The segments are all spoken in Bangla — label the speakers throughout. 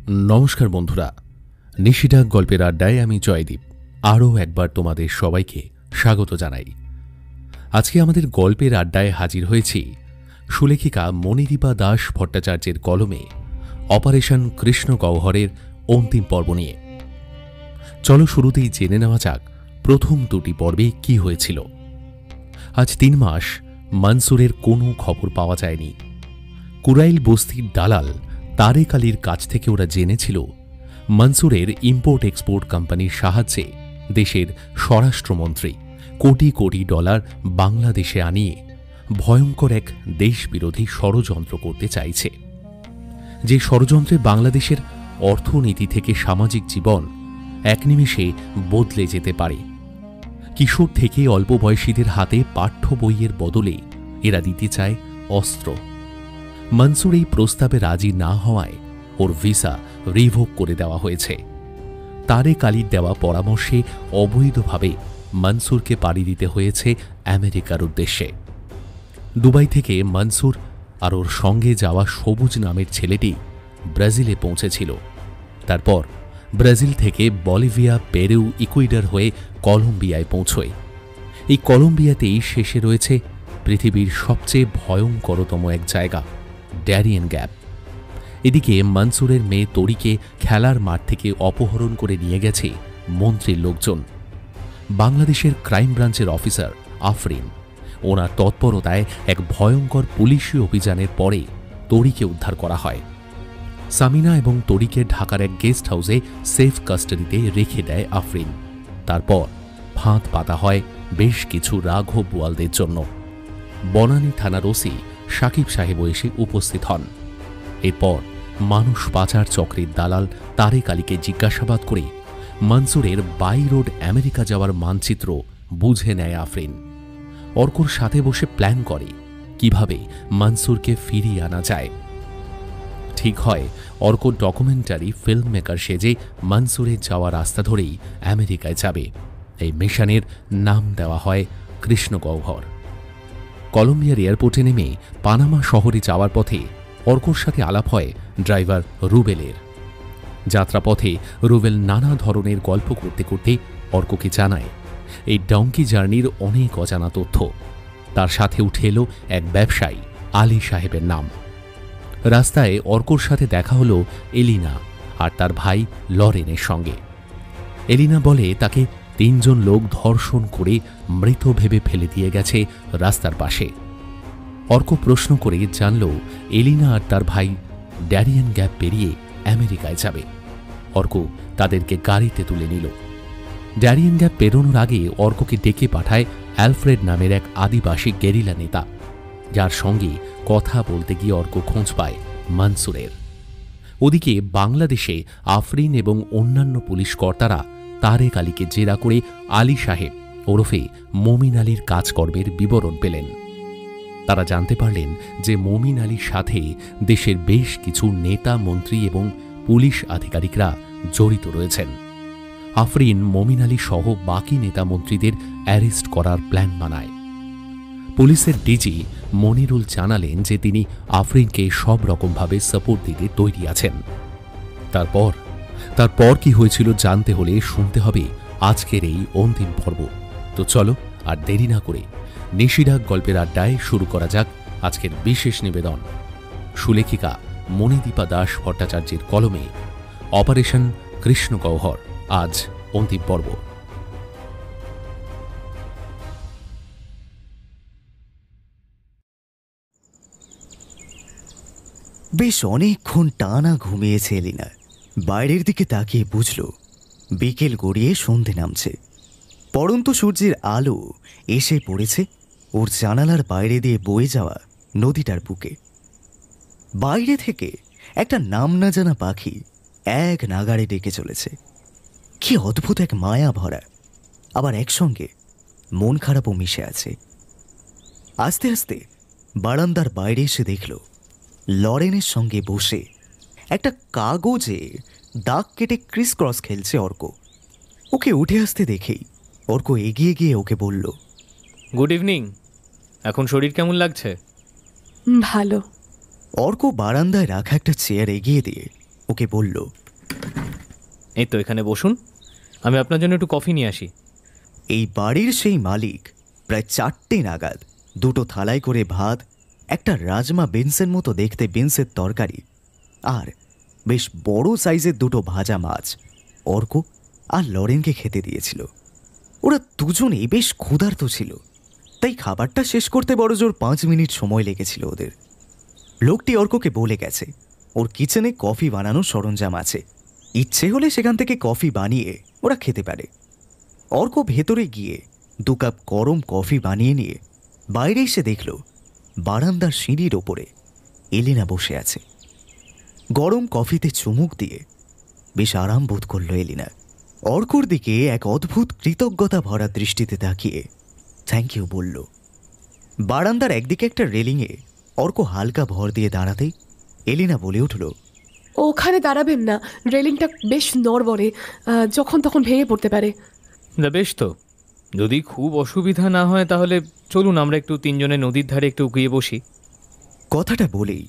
Speaker 1: নমস্কার বন্ধুরা, নিশিডাক গল্পের আড্ডায় আমি জয়দীপ আরও একবার তোমাদের সবাইকে স্বাগত জানাই। আজকে আমাদের গল্পের আড্ডায় হাজির হয়েছি সুলেখিকা মণিদীপা দাস ভট্টাচার্যের কলমে অপারেশন কৃষ্ণ গহ্বরের অন্তিম পর্ব নিয়ে। চলো শুরুতেই জেনে নেওয়া যাক প্রথম দুটি পর্বে কি হয়েছিল। আজ 3 মাস মনসুরের কোনো খবর পাওয়া যায়নি। কুরাইল বস্তির দালাল তারেক আলীর কাছ থেকে ওরা জেনেছিল মনসুরের ইম্পোর্ট এক্সপোর্ট কোম্পানির সাহায্যে দেশের স্বরাষ্ট্রমন্ত্রী কোটি কোটি ডলার বাংলাদেশে আনিয়ে ভয়ঙ্কর এক দেশবিরোধী ষড়যন্ত্র করতে চাইছে, যে ষড়যন্ত্রে বাংলাদেশের অর্থনীতি থেকে সামাজিক জীবন এক নিমেষে বদলে যেতে পারে। কিশোর থেকে অল্প বয়সীদের হাতে পাঠ্য বইয়ের বদলে এরা দিতে চায় অস্ত্র। মনসুর এই প্রস্তাবে রাজি না হওয়ায় ওর ভিসা রিভোক করে দেওয়া হয়েছে। তারেক আলীর দেওয়া পরামর্শে অবৈধভাবে মনসুরকে পাড়ি দিতে হয়েছে আমেরিকার উদ্দেশ্যে। দুবাই থেকে মনসুর আর ওর সঙ্গে যাওয়া সবুজ নামের ছেলেটি ব্রাজিলে পৌঁছেছিল। তারপর ব্রাজিল থেকে বলিভিয়া, পেরু, ইকুয়েডর হয়ে কলম্বিয়ায় পৌঁছয়। এই কলম্বিয়াতেই শেষে রয়েছে পৃথিবীর সবচেয়ে ভয়ঙ্করতম এক জায়গা, ড্যারিয়েন গ্যাপ। এদিকে মনসুরের মেয়ে তরিকে খেলার মাঠ থেকে অপহরণ করে নিয়ে গেছে মন্ত্রীর লোকজন। বাংলাদেশের ক্রাইম ব্রাঞ্চের অফিসার আফরিন, ওনার তৎপরতায় এক ভয়ঙ্কর পুলিশি অভিযানের পরে তরিকে উদ্ধার করা হয়। সামিনা এবং তরিকে ঢাকার এক গেস্ট হাউসে সেফ কাস্টাডিতে রেখে দেয় আফরিন। তারপর ফাঁদ পাতা হয় বেশ কিছু রাঘব বোয়ালদের জন্য। বনানী থানার ওসি সাকিব সাহেবও এসে উপস্থিত হন। এরপর মানুষ পাচার চক্রের দালাল তারেক আলীকে জিজ্ঞাসাবাদ করে মনসুরের বাই রোড আমেরিকা যাওয়ার মানচিত্র বুঝে নেয় আফরিন। অর্কর সাথে বসে প্ল্যান করে কিভাবে মনসুরকে ফিরিয়ে আনা যায়। ঠিক হয় অর্ক ডকুমেন্টারি ফিল্ম মেকার সেজে মনসুরের যাওয়া রাস্তা ধরেই আমেরিকায় যাবে। এই মিশনের নাম দেওয়া হয় কৃষ্ণ গহ্বর। কলম্বিয়ার এয়ারপোর্টে নেমে পানামা শহরে যাওয়ার পথে অর্কর সাথে আলাপ হয় ড্রাইভার রুবেলের। যাত্রাপথে রুবেল নানা ধরনের গল্প করতে করতে অর্ককে জানায় এই ডঙ্কি জার্নির অনেক অজানা তথ্য। তার সাথে উঠে এলো এক ব্যবসায়ী আলী সাহেবের নাম। রাস্তায় অর্কর সাথে দেখা হলো এলিনা আর তার ভাই লরেনের সঙ্গে। এলিনা বলে তাকে 3 জন লোক ধর্ষণ করে মৃত ভেবে ফেলে দিয়ে গেছে রাস্তার পাশে। অর্ক প্রশ্ন করে জানল এলিনা আর তার ভাই ড্যারিয়েন গ্যাপ পেরিয়ে আমেরিকায় যাবে। অর্ক তাদেরকে গাড়িতে তুলে নিল। ড্যারিয়েন গ্যাপ পেরোনোর আগে অর্ককে ডেকে পাঠায় অ্যালফ্রেড নামের এক আদিবাসী গেরিলা নেতা, যার সঙ্গে কথা বলতে গিয়ে অর্ক খোঁজ পায় মনসুরের। ওদিকে বাংলাদেশে আফরিন এবং অন্যান্য পুলিশ কর্তারা তারেক আলীকে জেরা করে আলী সাহেব ওরফে মমিন আলীর কাজকর্মের বিবরণ পেলেন। তারা জানতে পারলেন যে মমিন আলীর সাথে দেশের বেশ কিছু নেতা, মন্ত্রী এবং পুলিশ আধিকারিকরা জড়িত রয়েছেন। আফরিন মমিন আলী সহ বাকি নেতা মন্ত্রীদের অ্যারেস্ট করার প্ল্যান বানায়। পুলিশের ডিজি মনিরুল জানালেন যে তিনি আফরিনকে সব রকমভাবে সাপোর্ট দিতে তৈরি আছেন। তারপর কি হয়েছিল জানতে হলে শুনতে হবে আজকের এই অন্তিম পর্ব। তো চলো আর দেরি না করে নিশিডাক গল্পের আড্ডায় শুরু করা যাক আজকের বিশেষ নিবেদন, সুলেখিকা মণিদীপা দাস ভট্টাচার্যের কলমে অপারেশন কৃষ্ণ গহ্বর, আজ অন্তিম পর্ব।
Speaker 2: বেশ অনেকক্ষণ টানা ঘুমিয়েছে এলিনা। বাইরের দিকে তাকিয়ে বুঝল বিকেল গড়িয়ে সন্ধে নামছে। পড়ন্ত সূর্যের আলো এসে পড়েছে ওর জানালার বাইরে দিয়ে বয়ে যাওয়া নদীটার বুকে। বাইরে থেকে একটা নাম না জানা পাখি এক নাগাড়ে ডেকে চলেছে। কি অদ্ভুত এক মায়া ভরা, আবার একসঙ্গে মন খারাপও মিশে আছে। আস্তে আস্তে বারান্দার বাইরে এসে দেখল লরেনের সঙ্গে বসে একটা কাগজে দাগ কেটে ক্রিস ক্রস খেলছে অর্ক। ওকে উঠে আসতে দেখেই অর্ক এগিয়ে গিয়ে ওকে বলল,
Speaker 3: গুড ইভিনিং। এখন শরীর কেমন লাগছে?
Speaker 4: ভালো।
Speaker 2: অর্ক বারান্দায় রাখা একটা চেয়ার এগিয়ে দিয়ে ওকে বলল,
Speaker 3: এই তো এখানে বসুন, আমি আপনার জন্য একটু কফি নিয়ে আসি।
Speaker 2: এই বাড়ির সেই মালিক প্রায় 4টে নাগাদ 2টো থালায় করে ভাত, একটা রাজমা বিনসের মতো দেখতে বিনসের তরকারি আর বেশ বড় সাইজের 2টো ভাজা মাছ অর্ক আর লরেনকে খেতে দিয়েছিল। ওরা দুজনেই বেশ ক্ষুধার্ত ছিল, তাই খাবারটা শেষ করতে বড়জোর 5 মিনিট সময় লেগেছিল ওদের। লোকটি অর্ককে বলে গেছে ওর কিচেনে কফি বানানোর সরঞ্জাম আছে, ইচ্ছে হলে সেখান থেকে কফি বানিয়ে ওরা খেতে পারে। অর্ক ভেতরে গিয়ে 2 কাপ গরম কফি বানিয়ে নিয়ে বাইরে এসে দেখল বারান্দার সিঁড়ির ওপরে এলিনা বসে আছে। গরম কফিতে চুমুক দিয়ে বেশ আরাম বোধ করল এলিনা। অর্কর দিকে এক অদ্ভুত কৃতজ্ঞতা ভরা দৃষ্টিতে তাকিয়ে থ্যাংক ইউ বলল। বারান্দার একদিকে একটা রেলিংয়ে অর্ক হালকা ভর দিয়ে দাঁড়াতেই এলিনা বলে উঠল,
Speaker 4: ওখানে দাঁড়াবেন না, রেলিংটা বেশ নড়বড়ে, যখন তখন ভেঙে পড়তে পারে।
Speaker 3: বেশ তো, যদি খুব অসুবিধা না হয় তাহলে চলুন আমরা একটু 3 জনে নদীর ধারে একটু গিয়ে বসি।
Speaker 2: কথাটা বলেই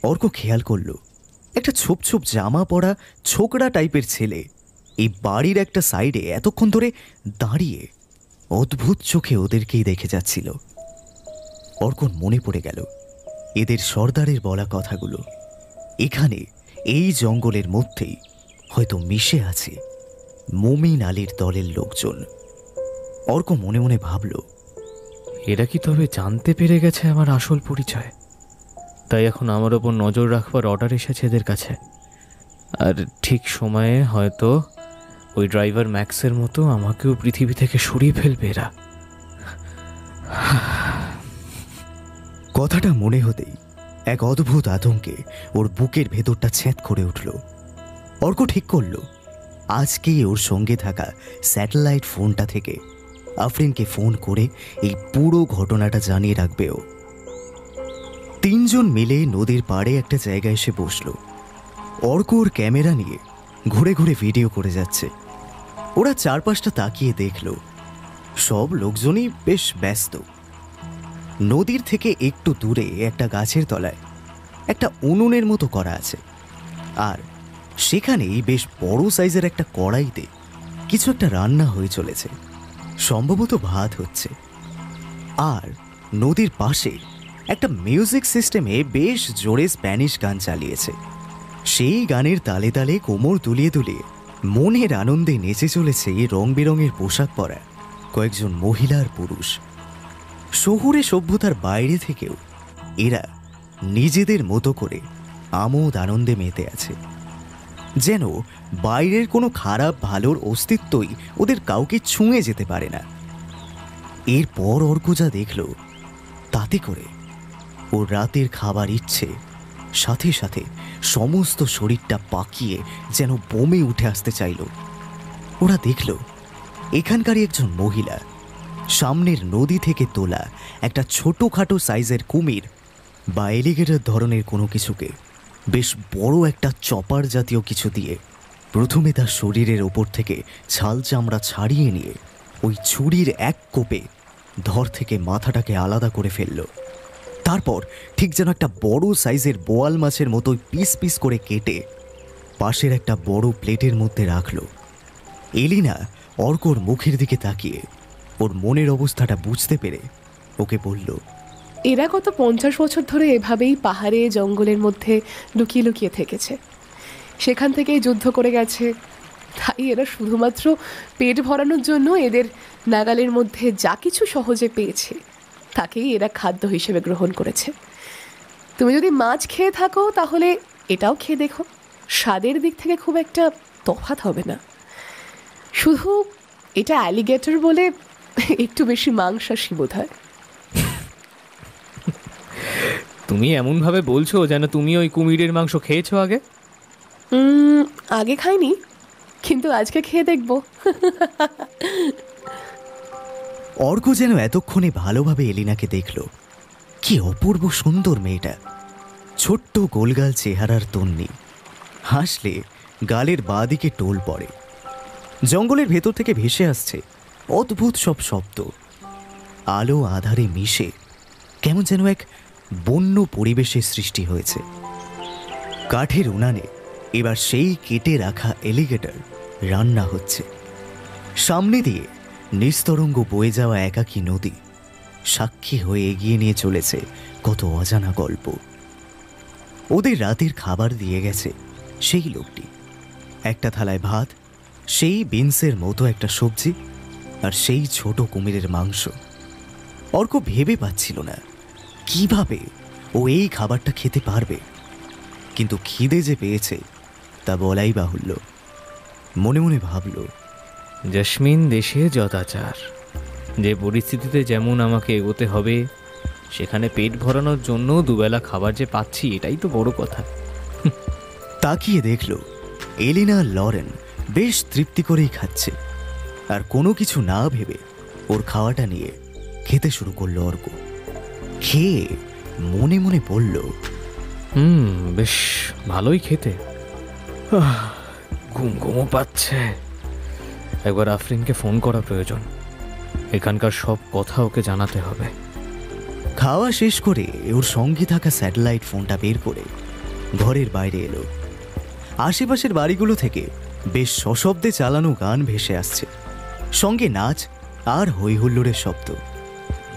Speaker 2: অর্ক খেয়াল করল একটা ছোপ ছোপ জামা পরা ছোকরা টাইপের ছেলে এই বাড়ির একটা সাইডে এতক্ষণ ধরে দাঁড়িয়ে অদ্ভুত চোখে ওদেরকেই দেখে যাচ্ছিল। অর্কর মনে পড়ে গেল এদের সর্দারের বলা কথাগুলো। এখানে এই জঙ্গলের মধ্যেই হয়তো মিশে আছে মুমিন আলীর দলের লোকজন। অর্ক মনে মনে ভাবল,
Speaker 3: এরা কি তবে জানতে পেরে গেছে আমার আসল পরিচয়, তাই এখন আমার ওপর নজর রাখবার অর্ডার এসেছে এদের কাছে, আর ঠিক সময়ে হয়তো ওই ড্রাইভার ম্যাক্সের মতো আমাকেও পৃথিবী থেকে সরিয়ে ফেলবে এরা।
Speaker 2: কথাটা মনে হতেই এক অদ্ভুত আতঙ্কে ওর বুকের ভেতরটা ছ্যাঁত করে উঠল। অর্ক ঠিক করল আজকেই ওর সঙ্গে থাকা স্যাটেলাইট ফোনটা থেকে আফরিনকে ফোন করে এই পুরো ঘটনাটা জানিয়ে রাখবে ও। 3 জন মিলে নদীর পাড়ে একটা জায়গায় এসে বসল। অর্ক ওর ক্যামেরা নিয়ে ঘুরে ঘুরে ভিডিও করে যাচ্ছে। ওরা চারপাশটা তাকিয়ে দেখল সব লোকজনই বেশ ব্যস্ত। নদীর থেকে একটু দূরে একটা গাছের তলায় একটা উনুনের মতো করা আছে, আর সেখানেই বেশ বড় সাইজের একটা কড়াইতে কিছু একটা রান্না হয়ে চলেছে, সম্ভবত ভাত হচ্ছে। আর নদীর পাশে একটা মিউজিক সিস্টেমে বেশ জোরে স্প্যানিশ গান চালিয়েছে। সেই গানের তালে তালে কোমর দুলিয়ে দুলিয়ে মনের আনন্দে নেচে চলেছে রং বেরঙের পোশাক পরা কয়েকজন মহিলা আর পুরুষ। শহুরে সভ্যতার বাইরে থেকেও এরা নিজেদের মতো করে আমোদ আনন্দে মেতে আছে, যেন বাইরের কোনো খারাপ ভালোর অস্তিত্বই ওদের কাউকে ছুঁয়ে যেতে পারে না। এরপর অর্ক যা দেখল তাতে করে ওর রাতের খাবার ইচ্ছে সাথে সাথে সমস্ত শরীরটা পাকিয়ে যেন বমে উঠে আসতে চাইল। ওরা দেখল এখানকারই একজন মহিলা সামনের নদী থেকে তোলা একটা ছোটোখাটো সাইজের কুমির বা এলিগেটর ধরনের কোনো কিছুকে বেশ বড় একটা চপার জাতীয় কিছু দিয়ে প্রথমে তার শরীরের ওপর থেকে ছাল চামড়া ছাড়িয়ে নিয়ে ওই ছুরির এক কোপে ধর থেকে মাথাটাকে আলাদা করে ফেলল। তারপর ঠিক যেন একটা বড় সাইজের বোয়াল মাছের মতোই পিস পিস করে কেটে পাশের একটা বড় প্লেটের মধ্যে রাখল। এলিনা অর্কর মুখের দিকে তাকিয়ে ওর মনের অবস্থাটা বুঝতে পেরে ওকে বলল,
Speaker 4: এরা গত 50 বছর ধরে এভাবেই পাহাড়ে জঙ্গলের মধ্যে লুকিয়ে লুকিয়ে থেকেছে, সেখান থেকেই যুদ্ধ করে গেছে। তাই এরা শুধুমাত্র পেট ভরানোর জন্য এদের নাগালের মধ্যে যা কিছু সহজে পেয়েছে তাকেই এরা খাদ্য হিসেবে গ্রহণ করেছে। তুমি যদি মাছ খেয়ে থাকো তাহলে এটাও খেয়ে দেখো, স্বাদের দিক থেকে খুব একটা তফাৎ হবে না। শুধু এটা অ্যালিগেটর বলে একটু বেশি মাংসাশী বোধ হয়।
Speaker 3: তুমি এমনভাবে বলছো যেন তুমি ওই কুমিরের মাংস খেয়েছো আগে।
Speaker 4: আগে খাইনি, কিন্তু আজকে খেয়ে দেখব।
Speaker 2: অর্ক যেন এতক্ষণে ভালোভাবে এলিনাকে দেখল। কি অপূর্ব সুন্দর মেয়েটা, ছোট্ট গোলগাল চেহারার তন্নি, হাসলে গালের বাঁ দিকে টোল পড়ে। জঙ্গলের ভেতর থেকে ভেসে আসছে অদ্ভুত সব শব্দ, আলো আধারে মিশে কেমন যেন এক বন্য পরিবেশের সৃষ্টি হয়েছে। কাঠের উনানে এবার সেই কেটে রাখা এলিগেটর রান্না হচ্ছে। সামনে দিয়ে নিস্তরঙ্গ বয়ে যাওয়া একাকী নদী সাক্ষী হয়ে এগিয়ে নিয়ে চলেছে কত অজানা গল্প। ওদের রাতের খাবার দিয়ে গেছে সেই লোকটি। একটা থালায় ভাত, সেই বিনসের মতো একটা সবজি, আর সেই ছোট কুমিরের মাংস। অর্ক ভেবে পাচ্ছিল না কিভাবে ও এই খাবারটা খেতে পারবে, কিন্তু খিদে যে পেয়েছে তা বলাই বাহুল্য। মনে মনে ভাবল,
Speaker 3: জেসমিন দেশে যথাচার। যে পরিস্থিতিতে যেমন আমাকে এগোতে হবে, সেখানে পেট ভরানোর জন্য দুবেলা খাবার যে পাচ্ছি, এটাই তো বড় কথা।
Speaker 2: তাকিয়ে দেখল এলিনা আর লরেন বেশ তৃপ্তি করেই খাচ্ছে, আর কোনো কিছু না ভেবে ওর খাওয়াটা নিয়ে খেতে শুরু করলো অর্ক। খেয়ে মনে মনে বলল,
Speaker 3: বেশ ভালোই খেতে। ঘুম ঘুমও পাচ্ছে। একবার আফরিনকে ফোন করা প্রয়োজন। এখানকার সব কথা ওকে জানাতে হবে।
Speaker 2: খাওয়া শেষ করে ওর সঙ্গে থাকা স্যাটেলাইট ফোনটা বের করে ঘরের বাইরে এলো। আশেপাশের বাড়িগুলো থেকে বেশ সশব্দে চালানো গান ভেসে আসছে, সঙ্গে নাচ আর হই হুল্লোড়ের শব্দ।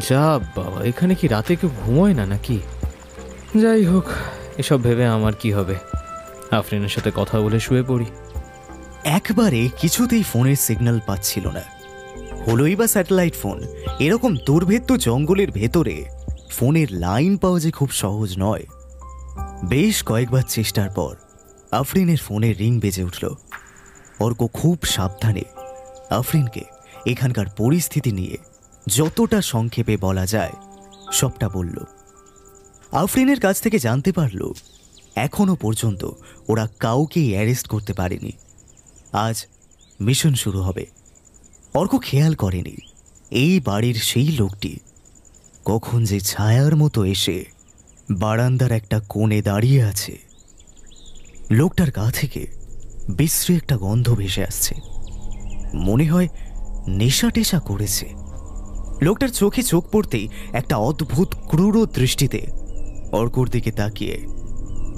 Speaker 3: যা বাবা, এখানে কি রাতে কেউ ঘুমোয় না নাকি? যাই হোক, এসব ভেবে আমার কি হবে? আফরিনের সাথে কথা বলে শুয়ে পড়ি।
Speaker 2: একবারে কিছুতেই ফোনের সিগন্যাল পাচ্ছিল না। হলোই বা স্যাটেলাইট ফোন, এরকম দুর্ভেদ্য জঙ্গলের ভেতরে ফোনের লাইন পাওয়া যে খুব সহজ নয়। বেশ কয়েকবার চেষ্টার পর আফরিনের ফোনের রিং বেজে উঠল। অর্ক খুব সাবধানে আফরিনকে এখানকার পরিস্থিতি নিয়ে যতটা সংক্ষেপে বলা যায় সবটা বলল। আফরিনের কাছ থেকে জানতে পারল এখনো পর্যন্ত ওরা কাউকেই অ্যারেস্ট করতে পারেনি। আজ মিশন শুরু হবে। অর্ক খেয়াল করেনি এই বাড়ির সেই লোকটি কখন যে ছায়ার মতো এসে বারান্দার একটা কোণে দাঁড়িয়ে আছে। লোকটার গা থেকে বিশ্রী একটা গন্ধ ভেসে আসছে, মনে হয় নেশা টেশা করেছে। লোকটার চোখে চোখ পড়তেই একটা অদ্ভুত ক্রূর দৃষ্টিতে অর্কর দিকে তাকিয়ে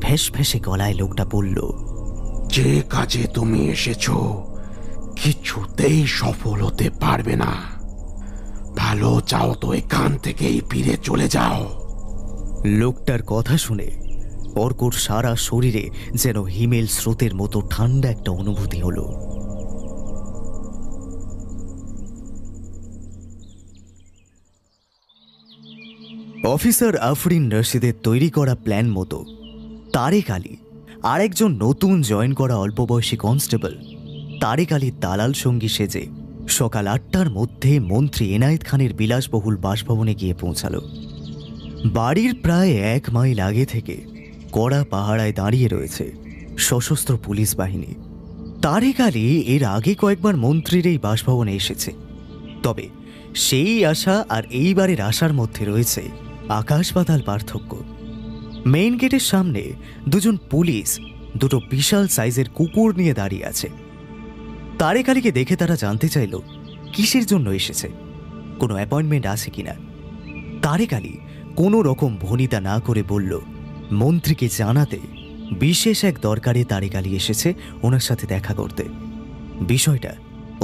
Speaker 2: ফ্যাস ফ্যাসে গলায় লোকটা বলল,
Speaker 5: যে কাজে তুমি এসেছো কিছুতেই সফল হতে পারবে না। ভালো চাও তো এখান থেকেই ফিরে চলে যাও।
Speaker 2: লোকটার কথা শুনে অর্কর সারা শরীরে যেন হিমেল স্রোতের মতো ঠান্ডা একটা অনুভূতি হলো। অফিসার আফরিন রশিদের তৈরি করা প্ল্যান মতো তারেক আলী আর একজন নতুন জয়েন করা অল্পবয়সী কনস্টেবল তারেক আলীর দালাল সঙ্গী সেজে সকাল ৮টার মধ্যে মন্ত্রী এনায়েত খানের বিলাসবহুল বাসভবনে গিয়ে পৌঁছালো। বাড়ির প্রায় ১ মাইল আগে থেকে কড়া পাহারায় দাঁড়িয়ে রয়েছে সশস্ত্র পুলিশ বাহিনী। তারেক আলী এর আগে কয়েকবার মন্ত্রীর এই বাসভবনে এসেছে, তবে সেই আশা আর এইবারের আশার মধ্যে রয়েছে আকাশ পাতাল পার্থক্য। মেইন গেটের সামনে দুজন পুলিশ দুটো বিশাল সাইজের কুকুর নিয়ে দাঁড়িয়ে আছে। তারেক আলীকে দেখে তারা জানতে চাইল কিসের জন্য এসেছে, কোনো অ্যাপয়েন্টমেন্ট আছে কিনা। তারেক আলী কোনো রকম ভনিতা না করে বলল মন্ত্রীকে জানাতে বিশেষ এক দরকারে তারেক আলী এসেছে ওনার সাথে দেখা করতে। বিষয়টা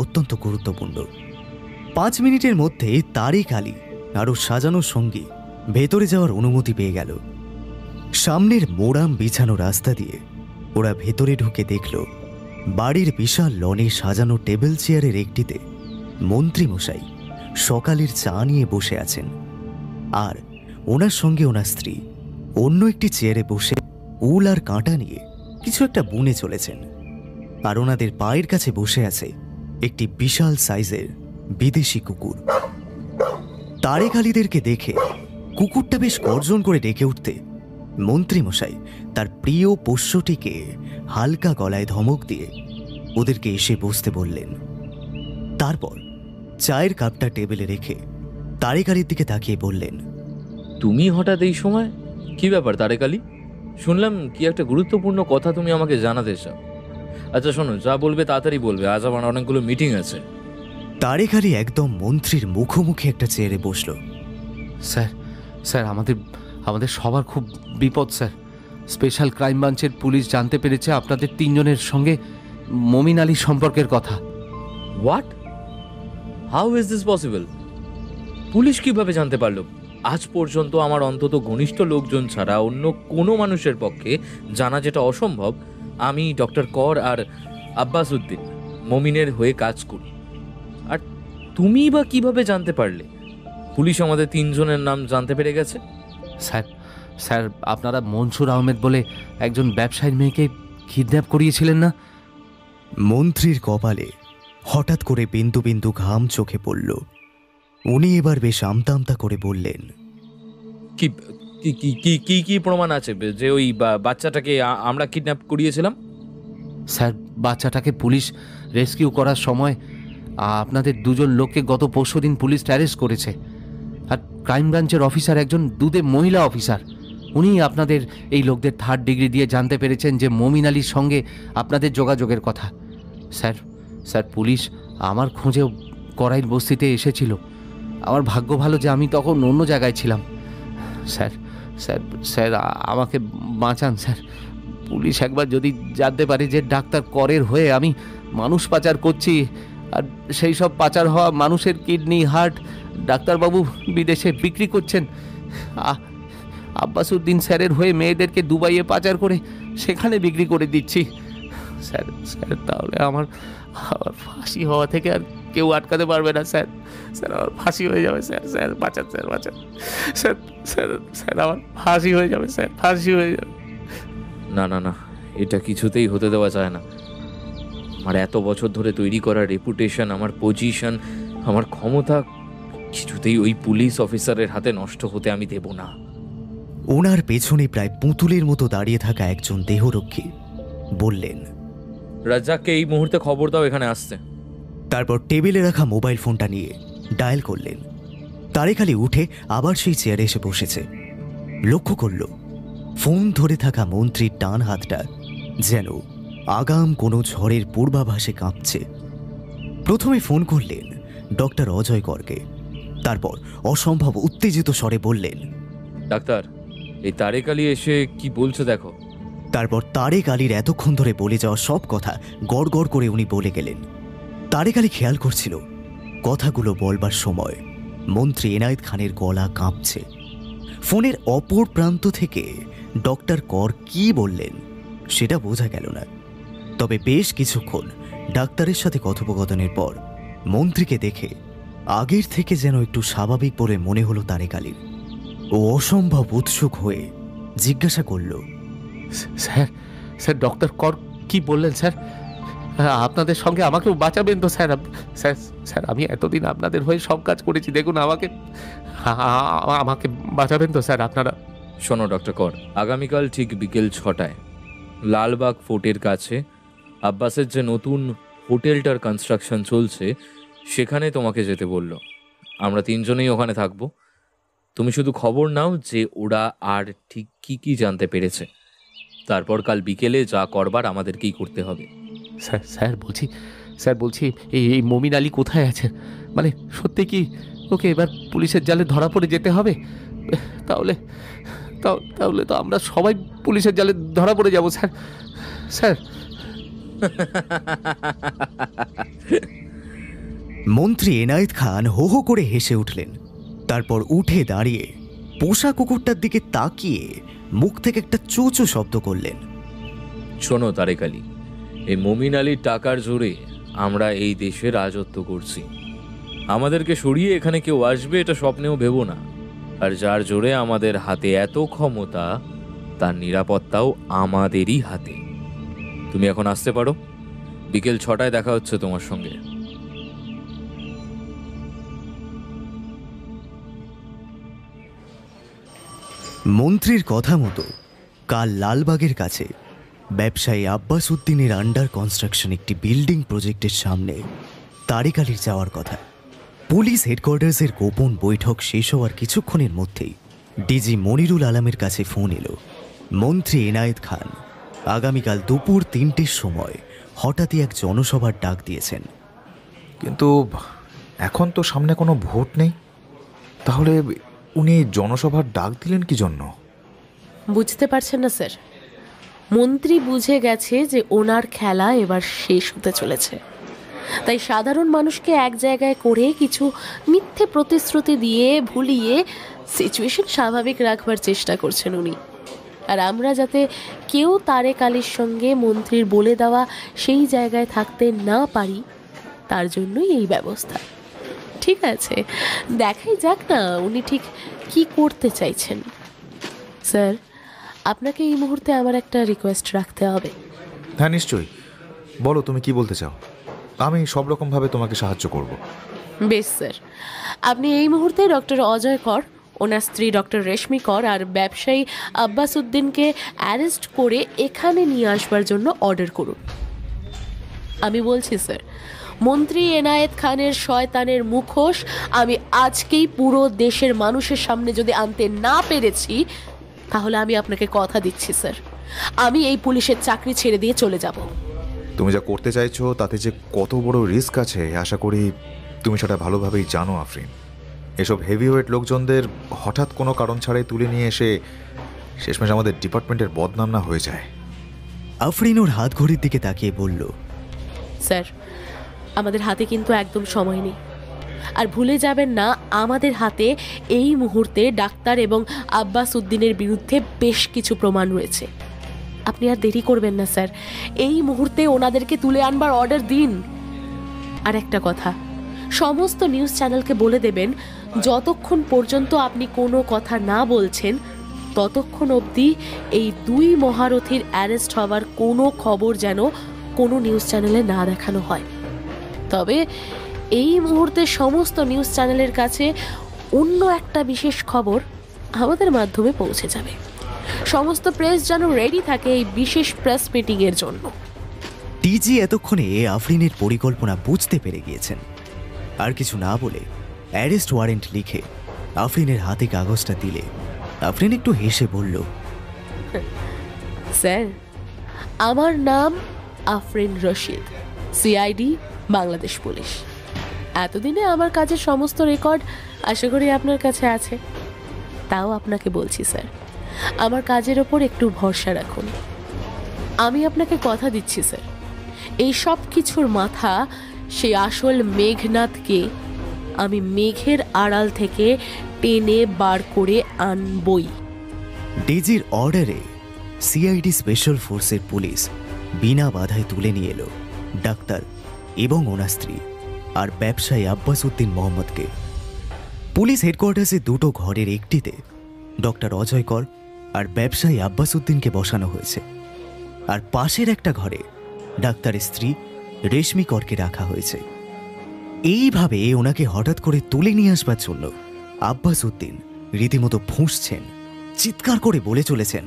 Speaker 2: অত্যন্ত গুরুত্বপূর্ণ। ৫ মিনিটের মধ্যে তারেক আলী আরও সাজানোর সঙ্গী ভেতরে যাওয়ার অনুমতি পেয়ে গেল। সামনের মোড়াম বিছানো রাস্তা দিয়ে ওরা ভেতরে ঢুকে দেখল বাড়ির বিশাল লনে সাজানো টেবিল চেয়ারের একটিতে মন্ত্রীমশাই সকালের চা নিয়ে বসে আছেন, আর ওনার সঙ্গে ওনার স্ত্রী অন্য একটি চেয়ারে বসে উল আর কাঁটা নিয়ে কিছু একটা বুনে চলেছেন। আর ওনাদের পায়ের কাছে বসে আছে একটি বিশাল সাইজের বিদেশি কুকুর। তারেক আলীদেরকে দেখে কুকুরটা বেশ গর্জন করে ডেকে উঠতে মন্ত্রীমশাই তার প্রিয় পোষ্যটিকে হালকা গলায় ধমক দিয়ে ওদেরকে এসে বসতে বললেন। তারপর চায়ের কাপটা টেবিলে রেখে তারেক আলীর দিকে তাকিয়ে বললেন,
Speaker 6: তুমি হঠাৎ এই সময়? কি ব্যাপার তারেক আলী? শুনলাম কি একটা গুরুত্বপূর্ণ কথা তুমি আমাকে জানাতে চাও। আচ্ছা শোনো, যা বলবে তাড়াতাড়ি বলবে, আজ আমার অনেকগুলো মিটিং আছে।
Speaker 2: তারেক আলী একদম মন্ত্রীর মুখোমুখি একটা চেয়ারে বসল।
Speaker 1: স্যার স্যার আমাদের আমাদের সবার খুব বিপদ স্যার। স্পেশাল ক্রাইম ব্রাঞ্চের পুলিশ জানতে পেরেছে আপনাদের তিনজনের সঙ্গে মমিন আলীর সম্পর্কের কথা।
Speaker 6: What? How is this possible? Police কিভাবে জানতে পারলো? আজ পর্যন্ত আমার অন্তত ঘনিষ্ঠ লোকজন ছাড়া অন্য কোনো মানুষের পক্ষে জানা যেটা অসম্ভব, আমি ডক্টর কর আর আব্বাস উদ্দিন মমিনের হয়ে কাজ করি। আর তুমি বা কিভাবে জানতে পারলে? পুলিশ আমাদের তিনজনের নাম জানতে পেরে গেছে।
Speaker 1: স্যার স্যার আপনারা মনসুর আহমেদ বলে একজন ব্যবসায়ীর মেয়েকে কিডন্যাপ করিয়েছিলেন না?
Speaker 2: মন্ত্রীর কপালে হঠাৎ করে বিন্দু বিন্দু ঘাম চোখে পড়ল। উনি এবার বেশ আমতা আমতা করে বললেন,
Speaker 6: কি কি কি কি কি প্রমাণ আছে যে ওই বাচ্চাটাকে আমরা কিডন্যাপ করিয়েছিলাম?
Speaker 1: স্যার বাচ্চাটাকে পুলিশ রেস্কিউ করার সময় আপনাদের দুজন লোককে গত পরশুদিন পুলিশ অ্যারেস্ট করেছে। আর ক্রাইম ব্রাঞ্চের অফিসার একজন দুধে মহিলা অফিসার, উনি আপনাদের এই লোকদের 3rd ডিগ্রি দিয়ে জানতে পেরেছেন যে মমিন আলীর সঙ্গে আপনাদের যোগাযোগের কথা। স্যার স্যার পুলিশ আমার খোঁজেও করাইল বস্তিতে এসেছিল। আমার ভাগ্য ভালো যে আমি তখন অন্য জায়গায় ছিলাম। স্যার স্যার স্যার আমাকে বাঁচান স্যার। পুলিশ একবার যদি জানতে পারে যে ডাক্তার করের হয়ে আমি মানুষ পাচার করছি, আর সেই সব পাচার হওয়া মানুষের কিডনি হার্ট ডাক্তারবাবু বিদেশে বিক্রি করছেন, আব্বাসউদ্দিন স্যারের হয়ে মেয়েদেরকে দুবাইয়ে পাচার করে সেখানে বিক্রি করে দিচ্ছি, স্যার স্যার তাহলে আমার ফাঁসি হওয়া থেকে আর কেউ আটকাতে পারবে না স্যার। স্যার আমার ফাঁসি হয়ে যাবে স্যার। স্যার বাঁচান স্যার, বাঁচান স্যার। স্যার স্যার আমার ফাঁসি হয়ে যাবে স্যার, ফাঁসি হয়ে যাবে।
Speaker 6: না না না, এটা কিছুতেই হতে দেওয়া যায় না। আমার এত বছর ধরে তৈরি করা রেপুটেশন, আমার পজিশন, আমার ক্ষমতা কিছুতেই ওই পুলিশ অফিসারের হাতে নষ্ট হতে আমি দেব না।
Speaker 2: ওনার পেছনে প্রায় পুতুলের মতো দাঁড়িয়ে থাকা একজন দেহরক্ষী বললেন,
Speaker 6: রাজ্জাককে এই মুহূর্তে খবর দাও এখানে আসতে।
Speaker 2: তারপর টেবিলে রাখা মোবাইল ফোনটা নিয়ে ডায়াল করলেন। তারেক আলী উঠে আবার সেই চেয়ারে এসে বসেছে। লক্ষ্য করল ফোন ধরে থাকা মন্ত্রীর ডান হাতটা যেন আগাম কোনো ঝড়ের পূর্বাভাসে কাঁপছে। প্রথমে ফোন করলেন ডক্টর অজয় করকে, তারপর অসম্ভব উত্তেজিত স্বরে বললেন,
Speaker 6: ডাক্তার এই তারেক আলী এসে কি বলছে দেখো।
Speaker 2: তারপর তারেক আলীর এতক্ষণ ধরে বলে যাওয়া সব কথা গড় গড় করে উনি বলে গেলেন। তারেক আলী খেয়াল করছিল কথাগুলো বলবার সময় মন্ত্রী এনায়েত খানের গলা কাঁপছে। ফোনের অপর প্রান্ত থেকে ডক্টর কর কি বললেন সেটা বোঝা গেল না, তবে বেশ কিছুক্ষণ ডাক্তারের সাথে কথোপকথনের পর মন্ত্রীকে দেখে আগের থেকে যেন একটু স্বাভাবিক বলে মনে হলো তারেক আলীর। ও অসম্ভব উৎসুক হয়ে জিজ্ঞাসা করল,
Speaker 1: স্যার স্যার ডক্টর কর কি বললেন স্যার? আপনাদের সঙ্গে আমাকেও বাঁচাবেন তো স্যার? স্যার স্যার আমি এতদিন আপনাদের হয়ে সব কাজ করেছি, দেখুন আমাকে আমাকে বাঁচাবেন তো স্যার আপনারা?
Speaker 6: শোনো ডক্টর কর, আগামীকাল ঠিক বিকেল 6টায় লালবাগ ফোর্টের কাছে আব্বাসের যে নতুন হোটেলটার কনস্ট্রাকশন চলছে সেখানে তোমাকে যেতে বলল। আমরা তিনজনেই ওখানে থাকবো। তুমি শুধু খবর নাও যে ওরা আর ঠিক কি কি জানতে পেরেছে, তারপর কাল বিকেলে যা করবার আমাদেরকেই করতে হবে।
Speaker 1: স্যার স্যার বলছি এই মমিন আলী কোথায় আছেন? মানে সত্যি কি ওকে এবার পুলিশের জালে ধরা পড়ে যেতে হবে? তাহলে তাহলে তো আমরা সবাই পুলিশের জালে ধরা পড়ে যাব স্যার। স্যার
Speaker 2: মন্ত্রী এনায়েত খান হো হো করে হেসে উঠলেন। তারপর উঠে দাঁড়িয়ে পোষা কুকুরটার দিকে তাকিয়ে মুখ থেকে একটা চুচু শব্দ করলেন।
Speaker 6: শোনো তারেক আলী, এই মমিন আলীর টাকার জোরে আমরা এই দেশে রাজত্ব করছি। আমাদেরকে সরিয়ে এখানে কেউ আসবে এটা স্বপ্নেও ভেবো না। আর যার জোরে আমাদের হাতে এত ক্ষমতা, তার নিরাপত্তাও আমাদেরই হাতে। তুমি এখন আসতে পারো, বিকেল 6টায় দেখা হচ্ছে তোমার সঙ্গে।
Speaker 2: মন্ত্রীর কথা মতো কাল লালবাগের কাছে ব্যবসায়ী আব্বাস উদ্দিনের আন্ডার কনস্ট্রাকশন একটি বিল্ডিং প্রজেক্টের সামনে তারেক আলীর যাওয়ার কথা। পুলিশ হেডকোয়ার্টার্সের গোপন বৈঠক শেষ হওয়ার কিছুক্ষণের মধ্যেই ডিজি মনিরুল আলমের কাছে ফোন এলো। মন্ত্রী এনায়েত খান আগামীকাল দুপুর 3টের সময় হঠাৎই এক জনসভার ডাক দিয়েছেন।
Speaker 7: কিন্তু এখন তো সামনে কোনো ভোট নেই, তাহলে উনি জনসভার ডাক দিলেন কি জন্য?
Speaker 4: বুঝতে পারছেন না স্যার?
Speaker 8: মন্ত্রী বুঝে গেছে যে ওনার খেলা এবার শেষ হতে চলেছে, তাই সাধারণ মানুষকে এক জায়গায় করে কিছু মিথ্যে প্রতিশ্রুতি দিয়ে ভুলিয়ে সিচুয়েশন স্বাভাবিক রাখবার চেষ্টা করছেন উনি। আর আমরা যাতে কেউ তারেক আলীর সঙ্গে মন্ত্রীর বলে দেওয়া সেই জায়গায় থাকতে না পারি, তার জন্যই এই ব্যবস্থা। ঠিক আছে, দেখাই যাক না উনি ঠিক কি করতে চাইছেন। স্যার, আপনাকে এই মুহূর্তে আমার একটা রিকোয়েস্ট রাখতে হবে।
Speaker 7: হ্যাঁ নিশ্চয়ই, বলো তুমি কি বলতে চাও। আমি সব রকমভাবে তোমাকে সাহায্য করব।
Speaker 8: বেশ স্যার, আপনি এই মুহূর্তে ডক্টর অজয় কর, ওনার স্ত্রী ডক্টর রেশমি কর আর ব্যবসায়ী আব্বাস উদ্দিনকে অ্যারেস্ট করে এখানে নিয়ে আসবার জন্য অর্ডার করুন। আমি বলছি স্যার, মন্ত্রী এনায়েত খানের শয়তানের মুখোশ আমি আজকেই পুরো দেশের মানুষের সামনে যদি আনতে না পেরেছি, তাহলে আমি আপনাকে কথা দিচ্ছি স্যার, আমি এই পুলিশের চাকরি ছেড়ে দিয়ে চলে যাব।
Speaker 7: তুমি যা করতে চাইছো তাতে যে কত বড় রিস্ক আছে আশা করি তুমি সেটা ভালোভাবেই জানো আফরিন। এসব হেভিওয়েট লোকজনদের হঠাৎ কোনো কারণ ছাড়াই তুলে নিয়ে এসে শেষমেশ আমাদের ডিপার্টমেন্টের বদনাম না হয়ে যায়।
Speaker 2: আফরিন ওর হাত ঘড়ির দিকে তাকিয়ে বলল,
Speaker 8: স্যার, আমাদের হাতে কিন্তু একদম সময় নেই। আর ভুলে যাবেন না, আমাদের হাতে এই মুহূর্তে ডাক্তার এবং আব্বাস উদ্দিনের বিরুদ্ধে বেশ কিছু প্রমাণ রয়েছে। আপনি আর দেরি করবেন না স্যার, এই মুহূর্তে ওনাদেরকে তুলে আনবার অর্ডার দিন। আর একটা কথা, সমস্ত নিউজ চ্যানেলকে বলে দেবেন যতক্ষণ পর্যন্ত আপনি কোনো কথা না বলছেন ততক্ষণ অবধি এই দুই মহারথীর অ্যারেস্ট হওয়ার কোনো খবর যেন কোনো নিউজ চ্যানেলে না দেখানো হয়। তবে এই মুহূর্তে সমস্ত নিউজ চ্যানেলের কাছে অন্য একটা বিশেষ খবর আমাদের মাধ্যমে পৌঁছে যাবে। সমস্ত প্রেস যেন রেডি থাকে এই বিশেষ প্রেস মিটিংয়ের জন্য।
Speaker 2: টিজি এতক্ষণে আফরিনের পরিকল্পনা বুঝতে পেরে গিয়েছেন। আর কিছু না বলে অ্যারেস্ট ওয়ারেন্ট লিখে আফরিনের হাতে কাগজটা দিলে আফরিন একটু হেসে বলল,
Speaker 8: স্যার, আমার নাম আফরিন রশিদ, সিআইডি, বাংলাদেশ পুলিশ। এতদিনে আমার কাজের সমস্ত রেকর্ড আশা করি আপনার কাছে আছে। তাও আপনাকে বলছি স্যার, আমার কাজের ওপর একটু ভরসা রাখুন। আমি আপনাকে কথা দিচ্ছি স্যার, এই সব কিছুর মাথা সেই আসল মেঘনাথকে আমি মেঘের আড়াল থেকে টেনে বার করে আনবই।
Speaker 2: ডিজির অর্ডারে সিআইডি স্পেশাল ফোর্সের পুলিশ বিনা বাধায় তুলে নিয়ে এলো ডাক্তার এবং ওনার স্ত্রী আর ব্যবসায়ী আব্বাস উদ্দিন মোহাম্মদকে। পুলিশ হেডকোয়ার্টার্সে দুটো ঘরের একটিতে ডক্টর অজয় কর আর ব্যবসায়ী আব্বাস উদ্দিনকে বসানো হয়েছে, আর পাশের একটা ঘরে ডাক্তারের স্ত্রী রেশমি করকে রাখা হয়েছে। এইভাবে ওনাকে হঠাৎ করে তুলে নিয়ে আসবার জন্য আব্বাস উদ্দিন রীতিমতো ফুঁসছেন, চিৎকার করে বলে চলেছেন,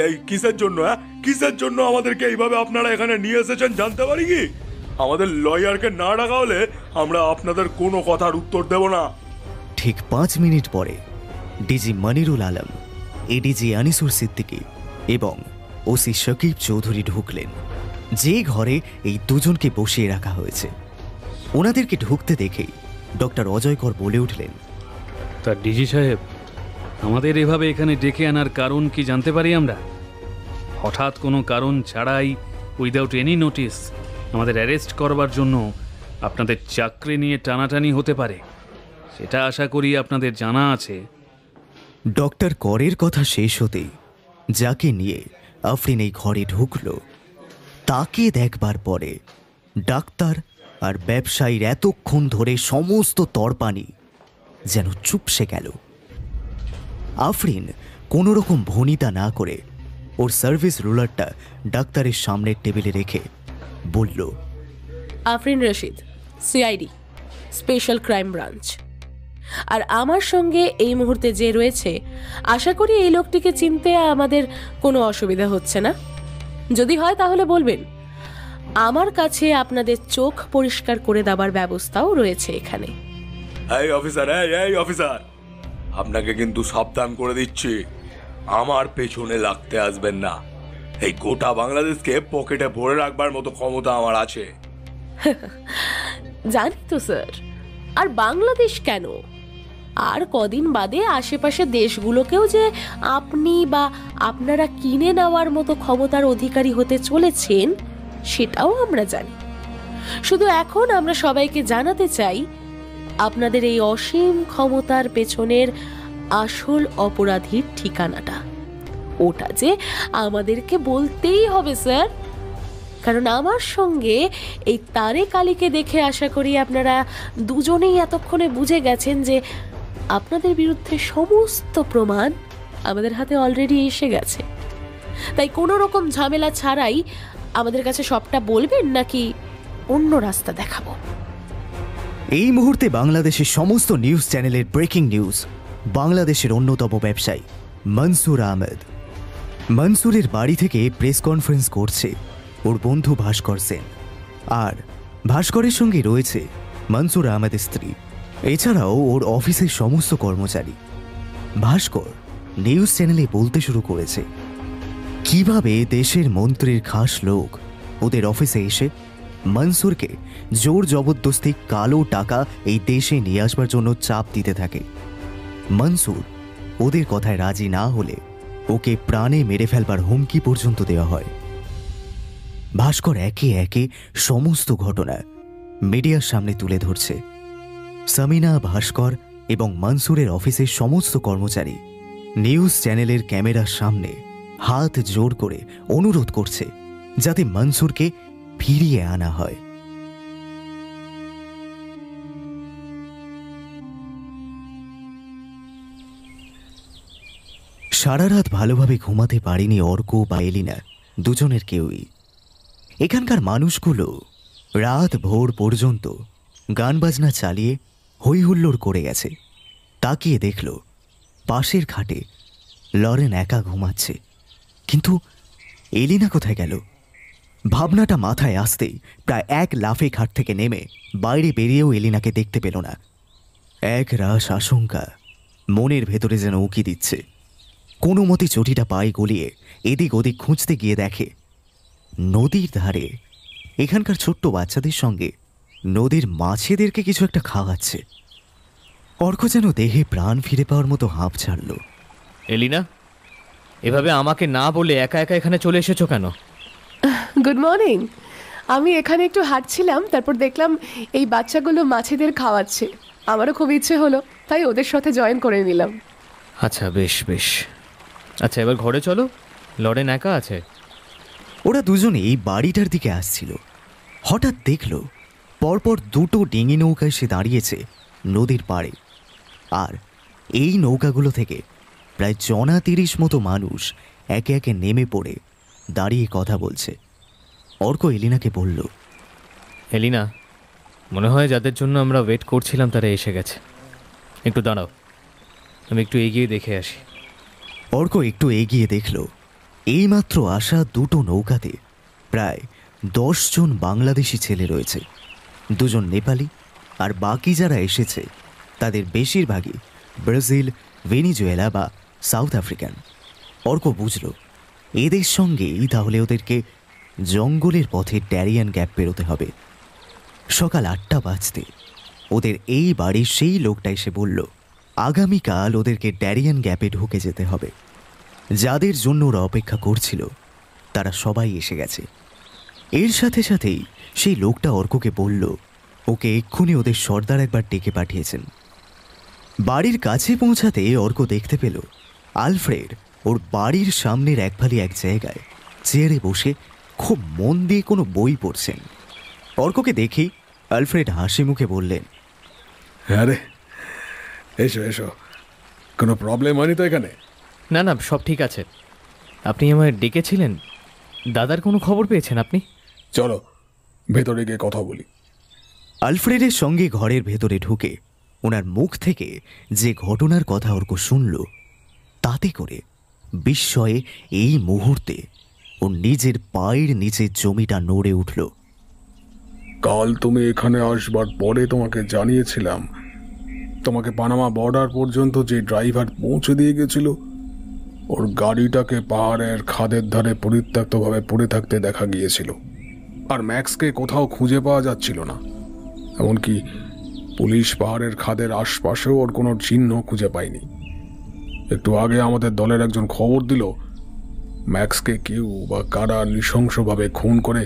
Speaker 9: এই কিসের জন্য, কিসের জন্য আমাদেরকে এইভাবে আপনারা এখানে নিয়ে এসেছেন জানতে পারি কি? আমাদের লয়ারকে না ডাকা হলে আমরা আপনাদের কোনো কথার উত্তর দেব না।
Speaker 2: ঠিক 5 মিনিট পরে ডিজি মনিরুল আলম, এডিজি আনিসুর সিদ্দিকী এবং ওসি শকিব চৌধুরী ঢুকলেন যে ঘরে এই দুজনকে বসিয়ে রাখা হয়েছে। ওনাদেরকে ঢুকতে দেখেই ডক্টর অজয় কর বলে উঠলেন,
Speaker 10: তা ডিজি সাহেব, আমাদের এভাবে এখানে ডেকে আনার কারণ কি জানতে পারি আমরা? হঠাৎ কোনো কারণ ছাড়াই উইদাউট এনি নোটিস আমাদের অ্যারেস্ট করবার জন্য আপনাদের চাকরি নিয়ে টানাটানি হতে পারে, সেটা আশা করি আপনাদের জানা আছে।
Speaker 2: ডক্টর করের কথা শেষ হতেই যাকে নিয়ে আফরিন এই ঘরে ঢুকল তাকে দেখবার পরে ডাক্তার আর ব্যবসায়ীর এতক্ষণ ধরে সমস্ত তরপানি যেন চুপসে গেল। আফরিন কোনো রকম ভনিতা না করে ওর সার্ভিস রুলারটা ডাক্তারের সামনের টেবিলে রেখে বলল,
Speaker 8: Afrin Rashid, CID, special crime branch. আর আমার সঙ্গে এই মুহূর্তে যে রয়েছে, আশা করি এই লোকটিকে চিনতে আমাদের কোনো অসুবিধা হচ্ছে না। যদি হয় তাহলে বলবেন। আমার কাছে আপনাদের চোখ পরিষ্কার করে দেওয়ার ব্যবস্থাও রয়েছে এখানে।
Speaker 9: এই অফিসার, এই অফিসার, আপনাকে কিন্তু সাবধান করে দিচ্ছি, আমার পেছনে লাগতে আসবেন না। এই গোটা বাংলাদেশকে পকেটে ভরে রাখবার মতো ক্ষমতা আমার আছে।
Speaker 8: জানি তো স্যার, আর বাংলাদেশ কেন, আর কদিন বাদে আশেপাশে দেশগুলোকেও যে আপনি বা আপনারা কিনে নেওয়ার মতো ক্ষমতার অধিকারী হতে চলেছেন সেটাও আমরা জানি। শুধু এখন আমরা সবাইকে জানাতে চাই আপনাদের এই অসীম ক্ষমতার পেছনের আসল অপরাধীর ঠিকানাটা। ওটা যে আমাদেরকে বলতেই হবে স্যার, কারণ আমার সঙ্গে এই তারেক আলীকে দেখে আশা করি আপনারা দুজনেই এতক্ষণে বুঝে গেছেন যে আপনাদের বিরুদ্ধে সমস্ত প্রমাণ আমাদের হাতে অলরেডি এসে গেছে। তাই কোনো রকম ঝামেলা ছাড়াই আমাদের কাছে সবটা বলবেন নাকি অন্য রাস্তা দেখাবো?
Speaker 2: এই মুহূর্তে বাংলাদেশের সমস্ত নিউজ চ্যানেলের ব্রেকিং নিউজ। বাংলাদেশের অন্যতম ব্যবসায়ী মনসুর আহমেদ। মনসুরের বাড়ি থেকে প্রেস কনফারেন্স করছে ওর বন্ধু ভাস্কর সেন, আর ভাস্করের সঙ্গে রয়েছে মনসুর আহমেদের স্ত্রী, এছাড়াও ওর অফিসের সমস্ত কর্মচারী। ভাস্কর নিউজ চ্যানেলে বলতে শুরু করেছে কিভাবে দেশের মন্ত্রীর খাস লোক ওদের অফিসে এসে মনসুরকে জোর জবরদস্তি কালো টাকা এই দেশে নিয়ে আসবার জন্য চাপ দিতে থাকে। মনসুর ওদের কথায় রাজি না হলে ওকে প্রাণে মেরে ফেলবার হুমকি পর্যন্ত দেওয়া হয়। ভাস্কর একে একে সমস্ত ঘটনা মিডিয়ার সামনে তুলে ধরছে। সামিনা, ভাস্কর এবং মনসুরের অফিসের সমস্ত কর্মচারী নিউজ চ্যানেলের ক্যামেরার সামনে হাত জোর করে অনুরোধ করছে যাতে মনসুরকে ফিরিয়ে আনা হয়। সারা রাত ভালোভাবে ঘুমাতে পারেনি অর্ক বা এলিনা, দুজনের কেউই। এখানকার মানুষগুলো রাত ভোর পর্যন্ত গান বাজনা চালিয়ে হই হুল্লোড় করে গেছে। তাকিয়ে দেখল পাশের খাটে লরেন একা ঘুমাচ্ছে, কিন্তু এলিনা কোথায় গেল? ভাবনাটা মাথায় আসতেই প্রায় এক লাফে খাট থেকে নেমে বাইরে বেরিয়েও এলিনাকে দেখতে পেল না। এক রাশ আশঙ্কা মনের ভেতরে যেন উকি দিচ্ছে। কোনো মতে চটিটা পায়ে গলিয়ে এদিক ওদিক খুঁজতে গিয়ে দেখে নদীর ধারে এখানকার ছোট্ট বাচ্চাদের সঙ্গে নদীর মাছেদেরকে কিছু একটা খাওয়াচ্ছে। অর্ক যেন দেহে প্রাণ ফিরে পাওয়ার মতো হাঁপ ছাড়ল।
Speaker 3: এলিনা, এভাবে আমাকে না বলে একা একা এখানে চলে এসেছো কেন?
Speaker 4: Good morning. আমি এখানে একটু হাঁটছিলাম, তারপর দেখলাম এই বাচ্চাগুলো মাছেদের খাওয়াচ্ছে। আমারও খুব ইচ্ছে হলো, তাই ওদের সাথে জয়েন করে নিলাম।
Speaker 3: আচ্ছা, বেশ বেশ। আচ্ছা, এবার ঘরে চলো, লরেন একা আছে।
Speaker 2: ওরা দুজনেই বাড়িটার দিকে আসছিল। হঠাৎ দেখল পরপর দুটো ডিঙি নৌকা এসে দাঁড়িয়েছে নদীর পাড়ে, আর এই নৌকাগুলো থেকে প্রায় 30 মতো মানুষ একে একে নেমে পড়ে দাঁড়িয়ে কথা বলছে। অর্ক এলিনাকে বলল,
Speaker 3: এলিনা, মনে হয় যাদের জন্য আমরা ওয়েট করছিলাম তারা এসে গেছে। একটু দাঁড়াও, আমি একটু এগিয়ে দেখে আসি।
Speaker 2: অর্ক একটু এগিয়ে দেখল এইমাত্র আসা দুটো নৌকাতে প্রায় 10 জন বাংলাদেশি ছেলে রয়েছে। 2 জন নেপালি, আর বাকি যারা এসেছে তাদের বেশিরভাগই ব্রাজিল, ভেনিজুয়েলা বা সাউথ আফ্রিকান। অর্ক বুঝল এদের সঙ্গেই তাহলে ওদেরকে জঙ্গলের পথে ড্যারিয়ান গ্যাপ পেরোতে হবে। সকাল 8টা বাজতে ওদের এই বাড়ির সেই লোকটা এসে বলল আগামীকাল ওদেরকে ড্যারিয়ান গ্যাপে ঢুকে যেতে হবে। যাদের জন্য ওরা অপেক্ষা করছিল তারা সবাই এসে গেছে। এর সাথে সাথেই সেই লোকটা অর্ককে বলল ওকে এক্ষুনি ওদের সর্দার একবার ডেকে পাঠিয়েছেন। বাড়ির কাছে পৌঁছাতে অর্ক দেখতে পেল আলফ্রেড ওর বাড়ির সামনের একভালি এক জায়গায় চেয়ারে বসে খুব মন দিয়ে কোনো বই পড়ছেন। অর্ককে দেখেই আলফ্রেড হাসি মুখে বললেন,
Speaker 5: আরে এসো এসো, কোনো প্রবলেম হয়নি তো এখানে?
Speaker 3: না না, সব ঠিক আছে। আপনি আমায় ডেকেছিলেন, দাদার কোনো খবর পেয়েছেন আপনি?
Speaker 5: চলো ভেতরে গিয়ে কথা বলি।
Speaker 2: আলফ্রেডের সঙ্গে ঘরের ভেতরে ঢুকে ওনার মুখ থেকে যে ঘটনার কথা অর্ক শুনল তাতে করে বিস্ময়ে এই মুহূর্তে ও নিজের পায়ের নিচে জমিটা নড়ে উঠল।
Speaker 5: কাল তুমি এখানে আসবার পরে তোমাকে জানিয়েছিলাম তোমাকে পানামা বর্ডার পর্যন্ত যে ড্রাইভার পৌঁছে দিয়ে গেছিল ওর গাড়িটাকে পাহাড়ের খাদের ধারে পরিত্যক্তভাবে পড়ে থাকতে দেখা গিয়েছিল, আর ম্যাক্সকে কোথাও খুঁজে পাওয়া যাচ্ছিল না। এমনকি পুলিশ পাহাড়ের খাদের আশপাশেও ওর কোনো চিহ্ন খুঁজে পায়নি। একটু আগে আমাদের দলের একজন খবর দিল ম্যাক্সকে কেউ বা কারা নৃশংসভাবে খুন করে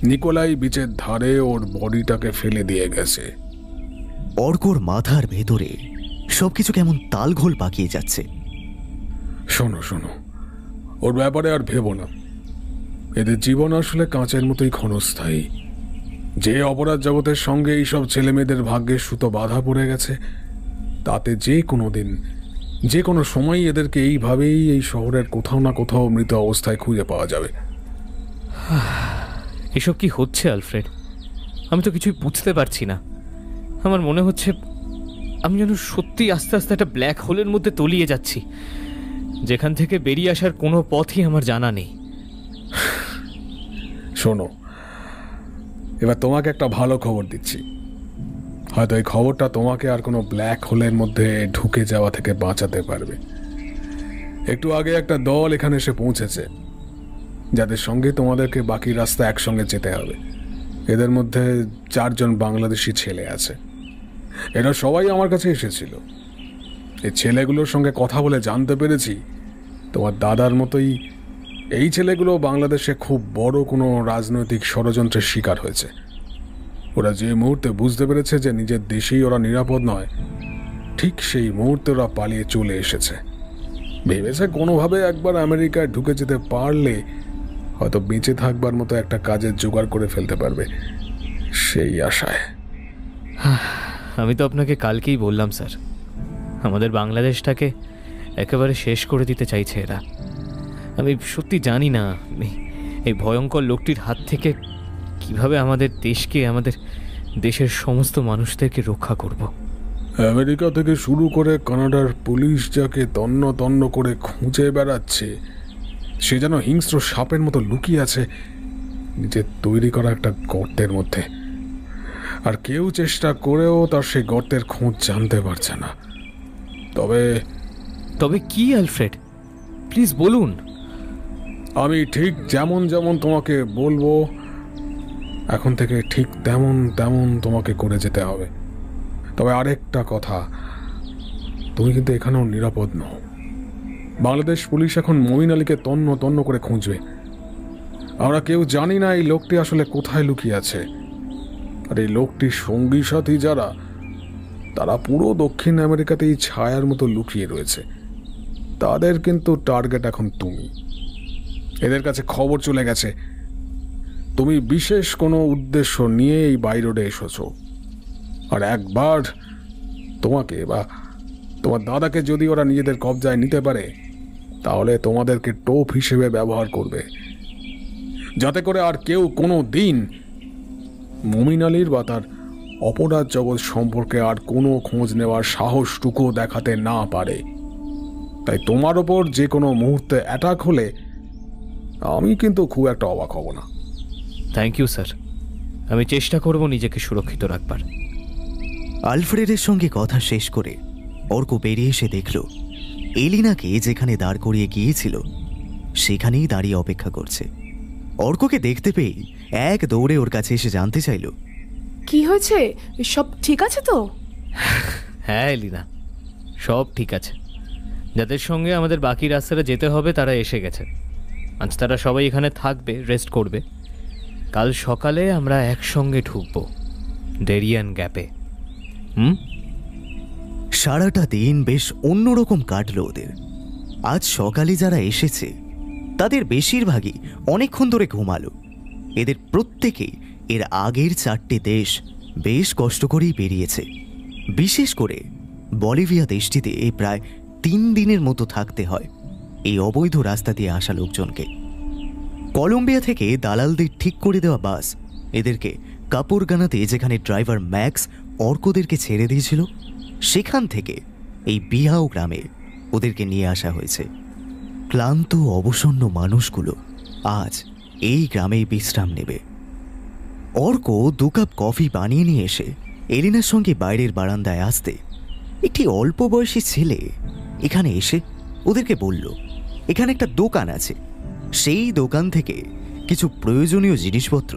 Speaker 5: নিকোলাই বিচের ধারে ওর বডিটাকে ফেলে দিয়ে গেছে।
Speaker 2: অর্কর মাথার ভেতরে সবকিছু কেমন তালঘোল পাকিয়ে যাচ্ছে।
Speaker 5: শোনো শোনো, ওর ব্যাপারে আর ভেবো না। এদের জীবন আসলে কাঁচের মতোই ক্ষণস্থায়ী। যে অপরাধ জগতের সঙ্গে এইসব ছেলেমেয়েদের ভাগ্যের সুতো বাধা পড়ে গেছে, তাতে যে কোনো দিন যে কোনো সময় এদেরকে এইভাবেই এই শহরের কোথাও না কোথাও মৃত অবস্থায় খুঁজে পাওয়া যাবে।
Speaker 3: এসব কি হচ্ছে আলফ্রেড? আমি তো কিছুই বুঝতে পারছি না। আমার মনে হচ্ছে আমি যেন সত্যি আস্তে আস্তে একটা ব্ল্যাক হোলের মধ্যে তলিয়ে যাচ্ছি, যেখান থেকে বেরিয়ে আসার কোনো পথই আমার জানা নেই।
Speaker 5: শোনো, এবার তোমাকে একটা ভালো খবর দিচ্ছি। হয়তো এই খবরটা তোমাকে আর কোনো ব্ল্যাক হোলের মধ্যে ঢুকে যাওয়া থেকে বাঁচাতে পারবে। একটু আগে একটা দল এখানে এসে পৌঁছেছে, যাদের সঙ্গে তোমাদেরকে বাকি রাস্তা একসঙ্গে যেতে হবে। এদের মধ্যে 4 জন বাংলাদেশি ছেলে আছে। এরা সবাই আমার কাছে এসেছিল। এই ছেলেগুলোর সঙ্গে কথা বলে জানতে পেরেছি তোমার দাদার মতোই এই ছেলেগুলো বাংলাদেশে খুব বড় কোনো রাজনৈতিক ষড়যন্ত্রের শিকার হয়েছে। ওরা যে মুহূর্তে বুঝতে পেরেছে যে নিজের দেশেই ওরা নিরাপদ নয়, ঠিক সেই মুহূর্তে ওরা পালিয়ে চলে এসেছে। ভেবেছে কোনোভাবে একবার আমেরিকায় ঢুকে যেতে পারলে হয়তো বেঁচে থাকবার মতো একটা কাজের জোগাড় করে ফেলতে পারবে, সেই আশায়।
Speaker 3: আমি তো আপনাকে কালকেই বললাম স্যার, আমাদের বাংলাদেশটাকে একেবারে শেষ করে দিতে চাইছে এরা। আমি সত্যি জানি না এই ভয়ঙ্কর লোকটির হাত থেকে কিভাবে আমাদের দেশকে, আমাদের দেশের সমস্ত মানুষদেরকে রক্ষা করব।
Speaker 5: আমেরিকা থেকে শুরু করে কানাডার পুলিশ যাকে তন্ন তন্ন করে খুঁজে বেড়াচ্ছে, সে যেন হিংস্র সাপের মতো লুকিয়ে আছে নিজের তৈরি করা একটা গর্তের মধ্যে। আর কেউ চেষ্টা করেও তার সেই গর্তের খোঁজ জানতে পারছে না।
Speaker 3: তবে কি আলফ্রেড, প্লিজ বলুন।
Speaker 5: আমি ঠিক যেমন যেমন তোমাকে বলবো এখন থেকে ঠিক তেমন তেমন তোমাকে করে যেতে হবে। তবে আরেকটা কথা, তুমি কিন্তু এখানেও নিরাপদ নও। বাংলাদেশ পুলিশ এখন মমিন আলীকে তন্ন তন্ন করে খুঁজবে। আমরা কেউ জানি না এই লোকটি আসলে কোথায় লুকিয়ে আছে। আর এই লোকটির সঙ্গী সাথী যারা, তারা পুরো দক্ষিণ আমেরিকাতেই ছায়ার মতো লুকিয়ে রয়েছে। তাদের কিন্তু টার্গেট এখন তুমি। এদের কাছে খবর চলে গেছে তুমি বিশেষ কোনো উদ্দেশ্য নিয়ে এই বাই রোডে এসেছো। আর একবার তোমাকে বা তোমার দাদাকে যদি ওরা নিজেদের কবজায় নিতে পারে, তাহলে তোমাদেরকে টোপ হিসেবে ব্যবহার করবে, যাতে করে আর কেউ কোনো দিন মমিন আলীর বা তার অপরাধ জগৎ সম্পর্কে আর কোনো খোঁজ নেওয়ার সাহসটুকু দেখাতে না পারে। তাই তোমার ওপর যে কোনো মুহূর্তে অ্যাটাক হলে আমি কিন্তু খুব একটা অবাক হব না।
Speaker 3: থ্যাংক ইউ স্যার, আমি চেষ্টা করব নিজেকে সুরক্ষিত রাখবার।
Speaker 2: আলফ্রেডের সঙ্গে কথা শেষ করে অর্ক বেরিয়ে এসে দেখল এলিনাকে যেখানে দাঁড় করিয়ে গিয়েছিল সেখানেই দাঁড়িয়ে অপেক্ষা করছে। অর্ককে দেখতে পেয়ে এক দৌড়ে ওর কাছে এসে জানতে চাইল,
Speaker 4: কি হয়েছে, সব ঠিক আছে তো?
Speaker 3: হ্যাঁ এলিনা, সব ঠিক আছে। যাদের সঙ্গে আমাদের বাকি রাস্তাটা যেতে হবে তারা এসে গেছে। আজ তারা সবাই এখানে থাকবে, রেস্ট করবে। কাল সকালে আমরা একসঙ্গে ঢুকবো ডেরিয়ান গ্যাপে।
Speaker 2: সারাটা দিন বেশ অন্যরকম কাটলো ওদের। আজ সকালে যারা এসেছে তাদের বেশিরভাগই অনেকক্ষণ ধরে ঘুমালো। এদের প্রত্যেকেই এর আগের 4টে দেশ বেশ কষ্ট করেই বেরিয়েছে। বিশেষ করে বলিভিয়া দেশটিতে প্রায় 3 দিনের মতো থাকতে হয় এই অবৈধ রাস্তা দিয়ে আসা লোকজনকে। কলম্বিয়া থেকে দালালদের ঠিক করে দেওয়া বাস এদেরকে কাপুরগানাতে, যেখানে ড্রাইভার ম্যাক্স অর্কদেরকে ছেড়ে দিয়েছিল, সেখান থেকে এই বিহাও গ্রামে ওদেরকে নিয়ে আসা হয়েছে। ক্লান্ত অবসন্ন মানুষগুলো আজ এই গ্রামেই বিশ্রাম নেবে। অর্ক 2 কাপ কফি বানিয়ে নিয়ে এসে এলিনার সঙ্গে বাইরের বারান্দায় আসতে একটি অল্প বয়সী ছেলে এখানে এসে ওদেরকে বলল এখানে একটা দোকান আছে, সেই দোকান থেকে কিছু প্রয়োজনীয় জিনিসপত্র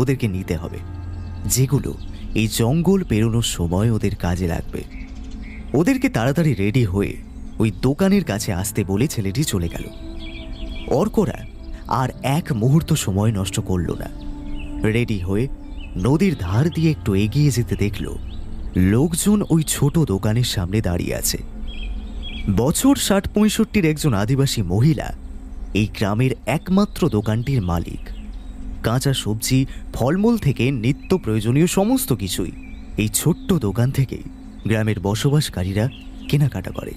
Speaker 2: ওদেরকে নিতে হবে, যেগুলো এই জঙ্গল পেরোনোর সময় ওদের কাজে লাগবে। ওদেরকে তাড়াতাড়ি রেডি হয়ে ওই দোকানের কাছে আসতে বলে ছেলেটি চলে গেল। অর্করা আর এক মুহূর্ত সময় নষ্ট করল না। রেডি হয়ে নদীর ধার দিয়ে একটু এগিয়ে যেতে দেখল লোকজন ওই ছোট দোকানের সামনে দাঁড়িয়ে আছে। বছর ৬০-৬৫ একজন আদিবাসী মহিলা এই গ্রামের একমাত্র দোকানটির মালিক। কাঁচা সবজি, ফলমূল থেকে নিত্য প্রয়োজনীয় সমস্ত কিছুই এই ছোট্ট দোকান থেকেই গ্রামের বসবাসকারীরা কেনাকাটা করে।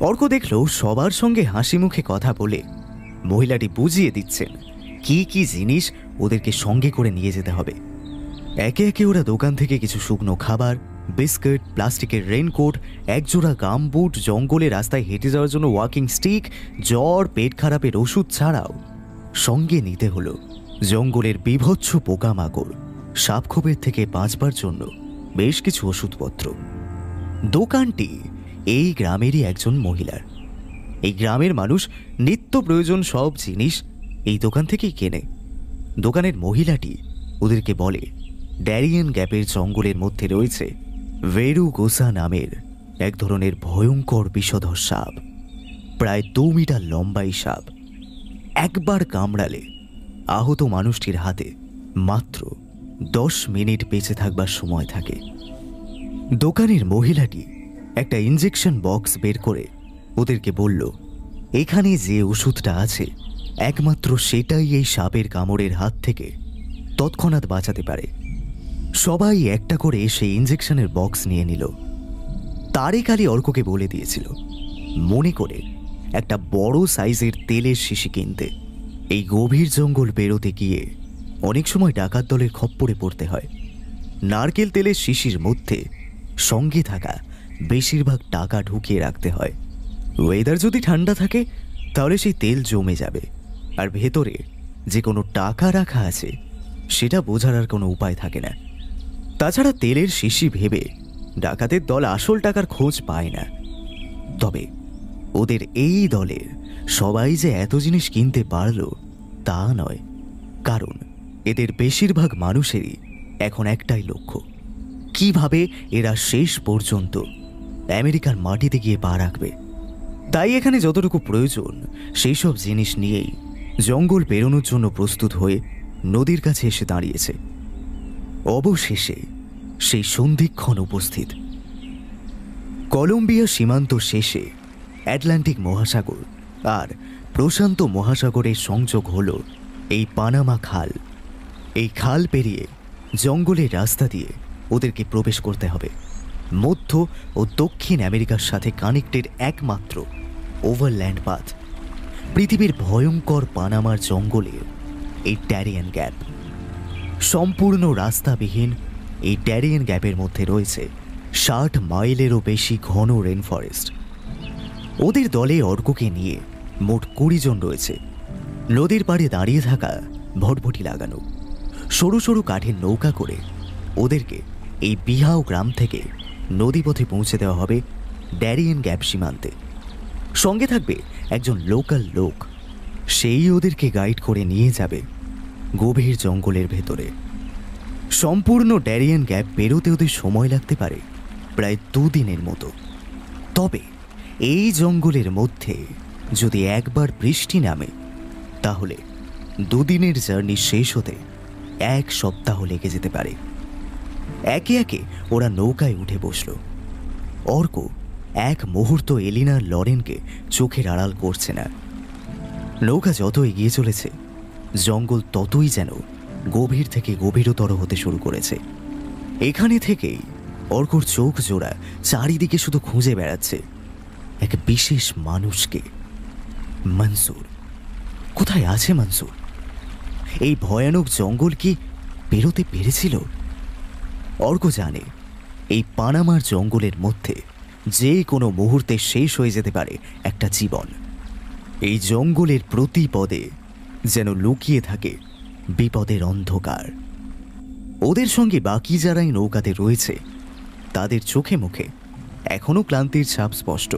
Speaker 2: অর্ক দেখল সবার সঙ্গে হাসি মুখে কথা বলে মহিলাটি বুঝিয়ে দিচ্ছেন কি কি জিনিস ওদেরকে সঙ্গে করে নিয়ে যেতে হবে। একে একে ওরা দোকান থেকে কিছু শুকনো খাবার, বিস্কুট, প্লাস্টিকের রেইনকোট, একজোড়া গামবুট, জঙ্গলে রাস্তায় হেঁটে যাওয়ার জন্য ওয়াকিং স্টিক, জ্বর, পেট খারাপের ওষুধ ছাড়াও সঙ্গে নিতে হলো জঙ্গলের বিভৎস পোকামাকড়, সাপখোপের থেকে বাঁচবার জন্য বেশ কিছু ওষুধপত্র। দোকানটি এই গ্রামেরই একজন মহিলার। এই গ্রামের মানুষ নিত্য প্রয়োজন সব জিনিস এই দোকান থেকেই কেনে। দোকানের মহিলাটি ওদেরকে বলে ড্যারিয়েন গ্যাপের জঙ্গলের মধ্যে রয়েছে ভেরু গোসা নামের এক ধরনের ভয়ঙ্কর বিষধর সাপ। প্রায় ২ মিটার লম্বাই সাপ। একবার কামড়ালে আহত মানুষটির হাতে মাত্র ১০ মিনিট বেঁচে থাকবার সময় থাকে। দোকানের মহিলাটি একটা ইঞ্জেকশন বক্স বের করে ওদেরকে বলল, এখানে যে ওষুধটা আছে একমাত্র সেটাই এই সাপের কামড়ের হাত থেকে তৎক্ষণাৎ বাঁচাতে পারে। সবাই একটা করে সেই ইঞ্জেকশনের বক্স নিয়ে নিল। তারেক আলী অর্ককে বলে দিয়েছিল মনে করে একটা বড় সাইজের তেলের শিশি কিনতে। এই গভীর জঙ্গল পেরোতে গিয়ে অনেক সময় ডাকাত দলের খপ্পরে পড়তে হয়। নারকেল তেলের শিশির মধ্যে সঙ্গে থাকা বেশিরভাগ টাকা ঢুকিয়ে রাখতে হয়। ওয়েদার যদি ঠান্ডা থাকে তাহলে সেই তেল জমে যাবে, আর ভেতরে যে কোনো টাকা রাখা আছে সেটা বোঝার আর কোনো উপায় থাকে না। তাছাড়া তেলের শিশি ভেবে ডাকাতের দল আসল টাকার খোঁজ পায় না। তবে ওদের এই দলের সবাই যে এত জিনিস কিনতে পারল তা নয়, কারণ এদের বেশিরভাগ মানুষেরই এখন একটাই লক্ষ্য, কিভাবে এরা শেষ পর্যন্ত আমেরিকার মাটিতে গিয়ে পা রাখবে। তাই এখানে যতটুকু প্রয়োজন সেই সব জিনিস নিয়েই জঙ্গল পেরোনোর জন্য প্রস্তুত হয়ে নদীর কাছে এসে দাঁড়িয়েছে। অবশেষে সেই সন্ধিক্ষণ উপস্থিত। কলম্বিয়া সীমান্ত শেষে আটলান্টিক মহাসাগর আর প্রশান্ত মহাসাগরের সংযোগ হল এই পানামা খাল। এই খাল পেরিয়ে জঙ্গলের রাস্তা দিয়ে ওদেরকে প্রবেশ করতে হবে মধ্য ও দক্ষিণ আমেরিকার সাথে কানেক্টেড একমাত্র ওভারল্যান্ড পাথ, পৃথিবীর ভয়ঙ্কর পানামার জঙ্গলের এই ড্যারিয়েন গ্যাপ। সম্পূর্ণ রাস্তাবিহীন এই ড্যারিয়েন গ্যাপের মধ্যে রয়েছে ৬০ মাইলেরও বেশি ঘন রেন ফরেস্ট। ওদের দলে অর্ককে নিয়ে মোট ২০ জন রয়েছে। নদীর পাড়ে দাঁড়িয়ে থাকা ভটভটি লাগানো সরু সরু কাঠের নৌকা করে ওদেরকে এই বিহাও গ্রাম থেকে নদীপথে পৌঁছে দেওয়া হবে ড্যারিয়েন গ্যাপ সীমান্তে। সঙ্গে থাকবে একজন লোকাল লোক, সেই ওদেরকে গাইড করে নিয়ে যাবে গভীর জঙ্গলের ভেতরে। সম্পূর্ণ ড্যারিয়েন গ্যাপ পেরোতে ওদের সময় লাগতে পারে প্রায় ২ দিনের মতো। তবে এই জঙ্গলের মধ্যে যদি একবার বৃষ্টি নামে তাহলে ২ দিনের জার্নি শেষ হতে ১ সপ্তাহ লেগে যেতে পারে। একে একে ওরা নৌকায় উঠে বসল। অর্ক এক মুহূর্ত এলিনার লরেনকে চোখের আড়াল করছে না। নৌকা যত এগিয়ে চলেছে জঙ্গল ততই যেন গভীর থেকে গভীরতর হতে শুরু করেছে। এখানে থেকেই অর্কর চোখ জোড়া চারিদিকে শুধু খুঁজে বেড়াচ্ছে এক বিশেষ মানুষকে। মনসুর কোথায় আছে? মনসুর এই ভয়ানক জঙ্গল কি পেরোতে পেরেছিল? অর্ক জানে এই পানামার জঙ্গলের মধ্যে যে কোনো মুহূর্তে শেষ হয়ে যেতে পারে একটা জীবন। এই জঙ্গলের প্রতি পদে যেন লুকিয়ে থাকে বিপদের অন্ধকার। ওদের সঙ্গে বাকি যারাই নৌকাতে রয়েছে তাদের চোখে মুখে এখনো ক্লান্তির ছাপ স্পষ্ট।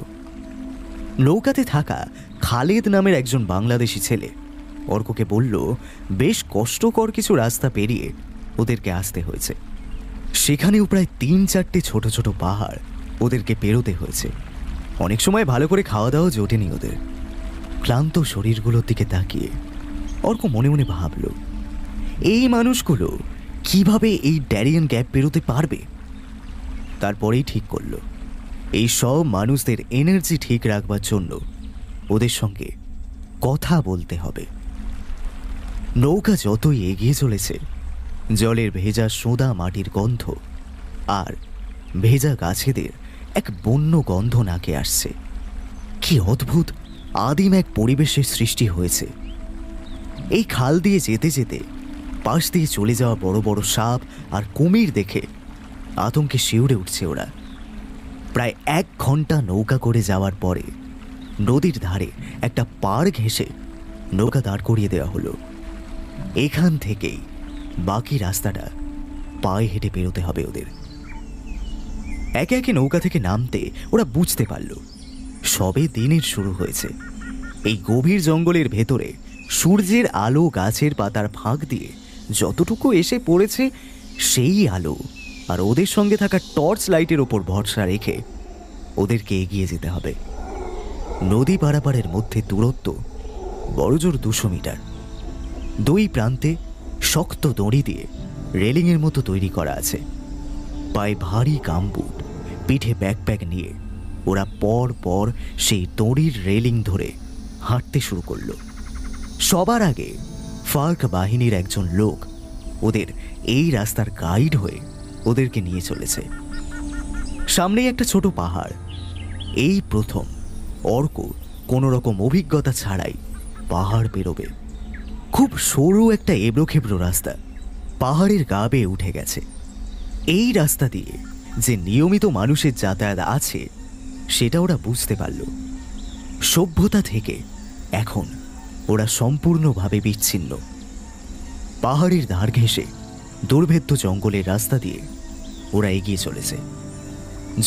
Speaker 2: নৌকাতে থাকা খালেদ নামের একজন বাংলাদেশি ছেলে অর্ককে বলল বেশ কষ্টকর কিছু রাস্তা পেরিয়ে ওদেরকে আসতে হয়েছে। সেখানেও প্রায় 3-4টে ছোট ছোট পাহাড় ওদেরকে পেরোতে হয়েছে। অনেক সময় ভালো করে খাওয়া দাওয়া জোটেনি ওদের। ক্লান্ত শরীরগুলোর দিকে তাকিয়ে অর্ক মনে মনে ভাবল, এই মানুষগুলো কিভাবে এই ড্যারিয়ান গ্যাপ পেরোতে পারবে। তারপরেই ঠিক করল, এই সব মানুষদের এনার্জি ঠিক রাখবার জন্য ওদের সঙ্গে কথা বলতে হবে। নৌকা যতই এগিয়ে চলেছে, জলের ভেজা সোঁদা মাটির গন্ধ আর ভেজা গাছেদের এক বন্য গন্ধ নাকে আসছে। কি অদ্ভুত আদিম এক পরিবেশের সৃষ্টি হয়েছে। এই খাল দিয়ে যেতে যেতে পাশ দিয়ে চলে যাওয়া বড় বড় সাপ আর কুমির দেখে আতঙ্কে শিউরে উঠছে ওরা। প্রায় 1 ঘন্টা নৌকা করে যাওয়ার পরে নদীর ধারে একটা পাড় ঘেঁষে নৌকা দাঁড় করিয়ে দেওয়া হলো। এখান থেকেই বাকি রাস্তাটা পায়ে হেঁটে বেরোতে হবে ওদের। একে একে নৌকা থেকে নামতে ওরা বুঝতে পারল সবে দিনের শুরু হয়েছে। এই গভীর জঙ্গলের ভেতরে সূর্যের আলো গাছের পাতার ফাঁক দিয়ে যতটুকু এসে পড়েছে, সেই আলো আর ওদের সঙ্গে থাকা টর্চ লাইটের ওপর ভরসা রেখে ওদেরকে এগিয়ে যেতে হবে। নদী পারাপারের মধ্যে দূরত্ব বড়জোর 200 মিটার। 2 প্রান্তে শক্ত দড়ি দিয়ে রেলিংয়ের মতো তৈরি করা আছে। পায়ে ভারী গামবুট, পিঠে ব্যাকপ্যাক নিয়ে ওরা পর পর সেই দড়ির রেলিং ধরে হাঁটতে শুরু করল। সবার আগে ফার্ক বাহিনীর একজন লোক ওদের এই রাস্তার গাইড হয়ে ওদেরকে নিয়ে চলেছে। সামনেই একটা ছোট পাহাড়। এই প্রথম অর্ক কোনো রকম অভিজ্ঞতা ছাড়াই পাহাড় পেরোবে। খুব সরু একটা এবড়োখেবড়ো রাস্তা পাহাড়ের গা বেয়ে উঠে গেছে। এই রাস্তা দিয়ে যে নিয়মিত মানুষের যাতায়াত আছে সেটা ওরা বুঝতে পারল। সভ্যতা থেকে এখন ওরা সম্পূর্ণভাবে বিচ্ছিন্ন। পাহাড়ের ধার ঘেঁষে দুর্ভেদ্য জঙ্গলের রাস্তা দিয়ে ওরা এগিয়ে চলেছে।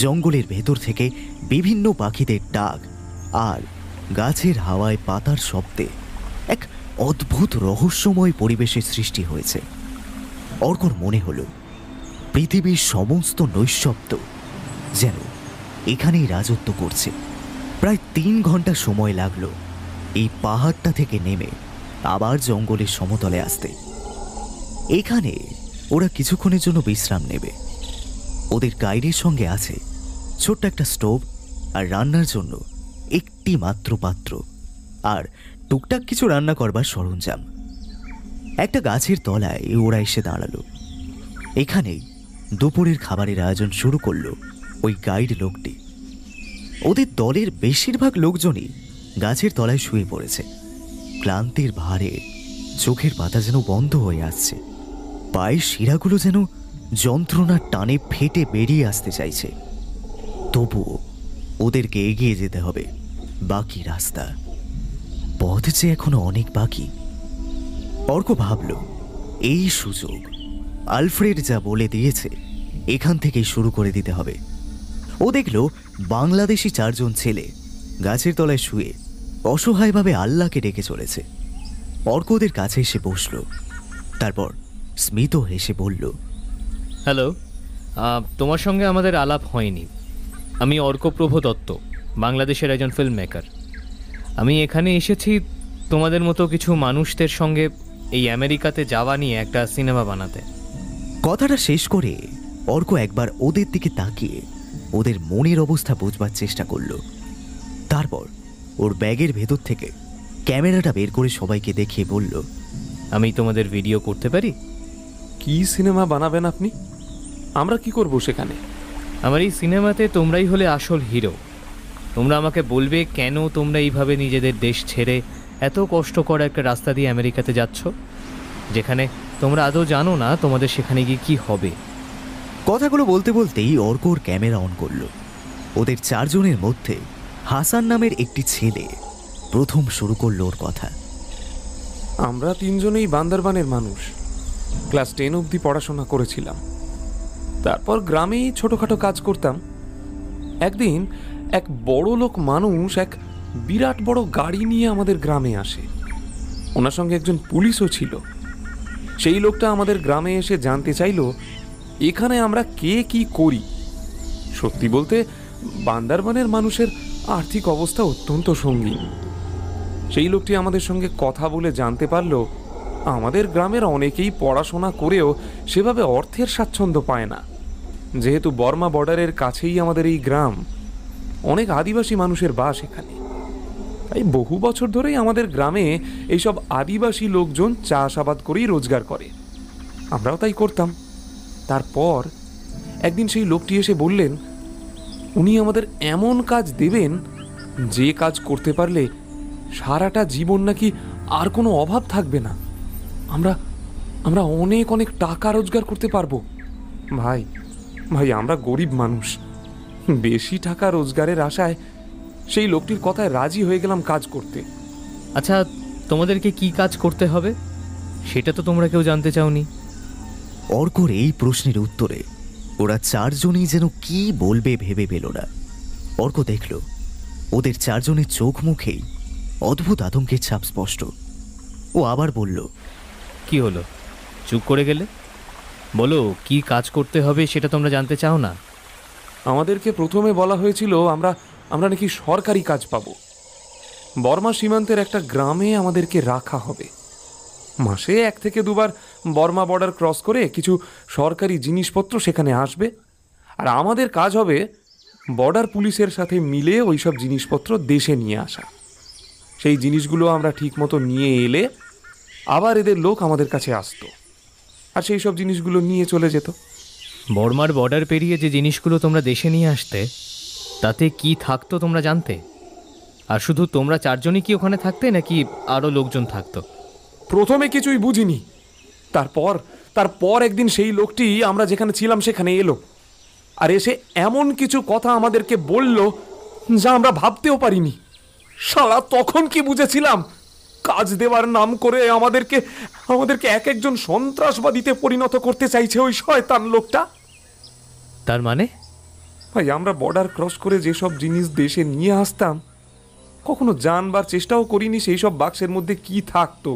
Speaker 2: জঙ্গলের ভেতর থেকে বিভিন্ন পাখিদের ডাক আর গাছের হাওয়ায় পাতার শব্দে এক অদ্ভুত রহস্যময় পরিবেশের সৃষ্টি হয়েছে। অর্কর মনে হলো পৃথিবীর সমস্ত নৈঃশব্দ যেন এখানেই রাজত্ব করছে। প্রায় 3 ঘন্টা সময় লাগলো এই পাহাড়টা থেকে নেমে আবার জঙ্গলের সমতলে আসতে। এখানে ওরা কিছুক্ষণের জন্য বিশ্রাম নেবে। ওদের গাইডের সঙ্গে আছে ছোট্ট একটা স্টোভ আর রান্নার জন্য একটি মাত্র পাত্র আর টুকটাক কিছু রান্না করবার সরঞ্জাম। একটা গাছের তলায় ওরা এসে দাঁড়ালো। এখানেই দুপুরের খাবারের আয়োজন শুরু করলো ওই গাইড লোকটি। ওদের দলের বেশিরভাগ লোকজনই গাছের তলায় শুয়ে পড়েছে। ক্লান্তির ভারে চোখের পাতা যেন বন্ধ হয়ে আসছে। পায়ের শিরাগুলো যেন যন্ত্রণার টানে ফেটে বেরিয়ে আসতে চাইছে। তবুও ওদেরকে এগিয়ে যেতে হবে বাকি রাস্তা। পথ যে এখনো অনেক বাকি। অর্ক ভাবল এই সুযোগ আলফ্রেড যা বলে দিয়েছে এখান থেকেই শুরু করে দিতে হবে। ও দেখল বাংলাদেশি 4 জন ছেলে গাছের তলায় শুয়ে অসহায়ভাবে আল্লাহকে ডেকে চলেছে। অর্ক ওদের কাছে এসে বসল। তারপর স্মিত হেসে বলল,
Speaker 3: হ্যালো, তোমার সঙ্গে আমাদের আলাপ হয়নি। আমি অর্কপ্রভ দত্ত, বাংলাদেশের একজন ফিল্ম মেকার। আমি এখানে এসেছি তোমাদের মতো কিছু মানুষদের সঙ্গে এই আমেরিকাতে যাওয়া নিয়ে একটা সিনেমা বানাতে।
Speaker 2: কথাটা শেষ করে অর্ক একবার ওদের দিকে তাকিয়ে ওদের মনের অবস্থা বুঝবার চেষ্টা করল। তারপর ওর ব্যাগের ভেতর থেকে ক্যামেরাটা বের করে সবাইকে দেখিয়ে বলল,
Speaker 3: আমি তোমাদের ভিডিও করতে পারি?
Speaker 11: কি সিনেমা বানাবেন আপনি? আমরা কি করব সেখানে?
Speaker 3: আমার এই সিনেমাতে তোমরাই হলে আসল হিরো। তোমরা আমাকে বলবে কেন তোমরা এইভাবে নিজেদের দেশ ছেড়ে এত কষ্ট করে একটা রাস্তা দিয়ে আমেরিকাতে যাচ্ছ, যেখানে তোমরা আদৌ জানো না তোমাদের সেখানে গিয়ে কি হবে।
Speaker 2: কথাগুলো বলতে বলতেই অর্ক ওর ক্যামেরা অন করল। ওদের 4 জনের মধ্যে হাসান নামের একটি ছেলে প্রথম শুরু করলো ওর কথা।
Speaker 11: আমরা 3 জনেই বান্দরবানের মানুষ। ক্লাস 10 অবধি পড়াশোনা করেছিলাম। তারপর গ্রামেই ছোটখাটো কাজ করতাম। একদিন এক বড় লোক মানুষ এক বিরাট বড় গাড়ি নিয়ে আমাদের গ্রামে আসে। ওনার সঙ্গে একজন পুলিশও ছিল। সেই লোকটা আমাদের গ্রামে এসে জানতে চাইল এখানে আমরা কে কি করি। সত্যি বলতে বান্দারবানের মানুষের আর্থিক অবস্থা অত্যন্ত সঙ্গীন। সেই লোকটি আমাদের সঙ্গে কথা বলে জানতে পারল আমাদের গ্রামের অনেকেই পড়াশোনা করেও সেভাবে অর্থের স্বাচ্ছন্দ্য পায় না। যেহেতু বর্মা বর্ডারের কাছেই আমাদের এই গ্রাম, অনেক আদিবাসী মানুষের বাস এখানে। তাই বহু বছর ধরেই আমাদের গ্রামে এইসব আদিবাসী লোকজন চাষাবাদ করেই রোজগার করে। আমরাও তাই করতাম। তারপর একদিন সেই লোকটি এসে বললেন উনি আমাদের এমন কাজ দেবেন যে কাজ করতে পারলে সারাটা জীবন নাকি আর কোনো অভাব থাকবে না। আমরা আমরা অনেক অনেক টাকা রোজগার করতে পারবো। ভাই ভাই আমরা গরিব মানুষ, বেশি টাকা রোজগারের আশায় সেই লোকটির কথায় রাজি হয়ে গেলাম কাজ করতে।
Speaker 3: আচ্ছা, তোমাদেরকে কি কাজ করতে হবে সেটা তো তোমরা কেউ জানতে চাওনি।
Speaker 2: অর্কর এই প্রশ্নের উত্তরে ওরা চারজনই যেন কি বলবে ভেবে পেল না। অর্ক দেখল ওদের চারজনের চোখ মুখেই অদ্ভুত আতঙ্কের ছাপ স্পষ্ট। ও আবার বলল,
Speaker 3: কি হলো, চুপ করে গেলে? বলো, কি কাজ করতে হবে সেটা তোমরা জানতে চাও না?
Speaker 11: আমাদেরকে প্রথমে বলা হয়েছিল আমরা নাকি সরকারি কাজ পাবো। বর্মা সীমান্তের একটা গ্রামে আমাদেরকে রাখা হবে। মাসে 1 থেকে 2 বার বর্মা বর্ডার ক্রস করে কিছু সরকারি জিনিসপত্র সেখানে আসবে, আর আমাদের কাজ হবে বর্ডার পুলিশের সাথে মিলে ওই সব জিনিসপত্র দেশে নিয়ে আসা। সেই জিনিসগুলো আমরা ঠিক মতো নিয়ে এলে আবার এদের লোক আমাদের কাছে আসতো, আর সেই সব জিনিসগুলো নিয়ে চলে যেত।
Speaker 3: বর্মার বর্ডার পেরিয়ে যে জিনিসগুলো তোমরা দেশে নিয়ে আসতে, তাতে কি থাকতো তোমরা জানতে? আর শুধু তোমরা চারজনই কি ওখানে থাকতে, নাকি আরও লোকজন থাকতো?
Speaker 11: প্রথমে কিছুই বুঝিনি। তারপর একদিন সেই লোকটি আমরা যেখানে ছিলাম সেখানে এলো, আর এসে এমন কিছু কথা আমাদেরকে বলল যা আমরা ভাবতেও পারিনি। শালা তখন কি বুঝেছিলাম, কাজ দেওয়ার নাম করে আমাদেরকে এক একজন সন্ত্রাসবাদীতে পরিণত করতে চাইছে ওই শয়তান লোকটা।
Speaker 3: তার মানে?
Speaker 11: ভাই, আমরা বর্ডার ক্রস করে যেসব জিনিস দেশে নিয়ে আসতাম কখনো জানবার চেষ্টাও করিনি সেই সব বাক্সের মধ্যে কি থাকতো।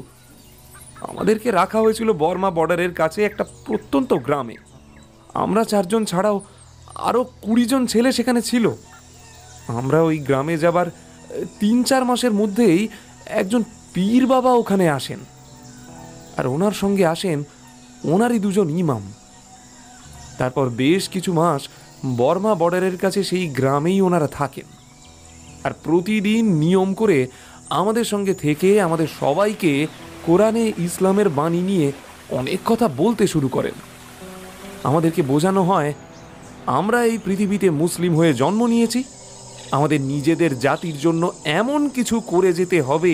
Speaker 11: আমাদেরকে রাখা হয়েছিল বর্মা বর্ডারের কাছে একটা প্রত্যন্ত গ্রামে। আমরা 4 জন ছাড়াও আরও 20 জন ছেলে সেখানে ছিল। আমরা ওই গ্রামে যাবার 3-4 মাসের মধ্যেই একজন পীর বাবা ওখানে আসেন, আর ওনার সঙ্গে আসেন ওনারই 2 জন ইমাম। তারপর বেশ কিছু মাস বর্মা বর্ডারের কাছে সেই গ্রামেই ওনারা থাকেন, আর প্রতিদিন নিয়ম করে আমাদের সঙ্গে থেকে আমাদের সবাইকে কোরআনে ইসলামের বাণী নিয়ে অনেক কথা বলতে শুরু করেন। আমাদেরকে বোঝানো হয় আমরা এই পৃথিবীতে মুসলিম হয়ে জন্ম নিয়েছি, আমাদের নিজেদের জাতির জন্য এমন কিছু করে যেতে হবে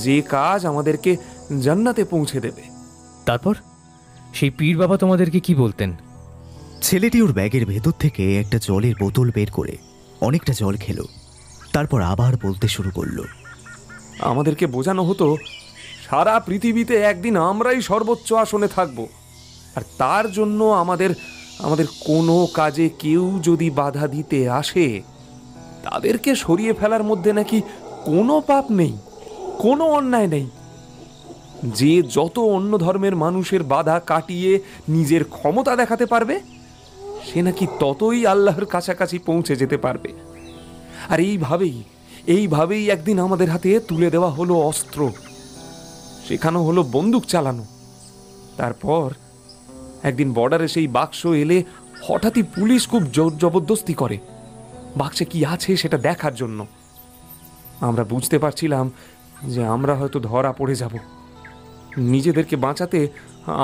Speaker 11: যে কাজ আমাদেরকে জান্নাতে পৌঁছে দেবে।
Speaker 3: তারপর সেই পীর বাবা তোমাদেরকে কি বলতেন?
Speaker 2: ছেলেটি ওর ব্যাগের ভেতর থেকে একটা জলের বোতল বের করে অনেকটা জল খেল, তারপর আবার বলতে শুরু করলো।
Speaker 11: আমাদেরকে বোঝানো হতো সারা পৃথিবীতে একদিন আমরাই সর্বোচ্চ আসনে থাকব, আর তার জন্য আমাদের কোনো কাজে কেউ যদি বাধা দিতে আসে তাদেরকে সরিয়ে ফেলার মধ্যে নাকি কোনো পাপ নেই, কোনো অন্যায় নেই। যে যত অন্য ধর্মের মানুষের বাধা কাটিয়ে নিজের ক্ষমতা দেখাতে পারবে সে নাকি ততই আল্লাহর কাছাকাছি পৌঁছে যেতে পারবে। আর এইভাবেই একদিন আমাদের হাতে তুলে দেওয়া হলো অস্ত্র, শেখানো হলো বন্দুক চালানো। তারপর একদিন বর্ডারে সেই বাক্স এলে হঠাৎই পুলিশ খুব জোর জবরদস্তি করে বাক্সে কি আছে সেটা দেখার জন্য। আমরা বুঝতে পারছিলাম যে আমরা হয়তো ধরা পড়ে যাব। নিজেদেরকে বাঁচাতে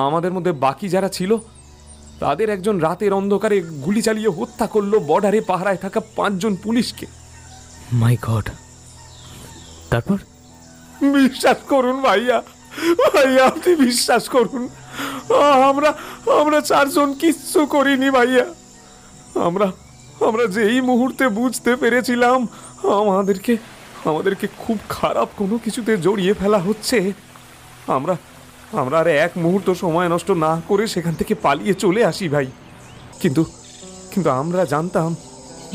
Speaker 11: আমাদের মধ্যে বাকি যারা ছিল তাদের একজন রাতের অন্ধকারে গুলি চালিয়ে হত্যা করলো বর্ডারে পাহারায় থাকা 5 জন পুলিশকে।
Speaker 3: মাই গড! তারপর?
Speaker 11: বিশ্বাস করুন ভাইয়া, আপনি বিশ্বাস করুন, আমরা 4 জন কিচ্ছু করিনি ভাইয়া। আমরা যেই মুহূর্তে বুঝতে পেরেছিলাম আমাদেরকে খুব খারাপ কোনো কিছুতে জড়িয়ে ফেলা হচ্ছে, আমরা আর 1 মুহূর্ত সময় নষ্ট না করে সেখান থেকে পালিয়ে চলে আসি ভাই। কিন্তু আমরা জানতাম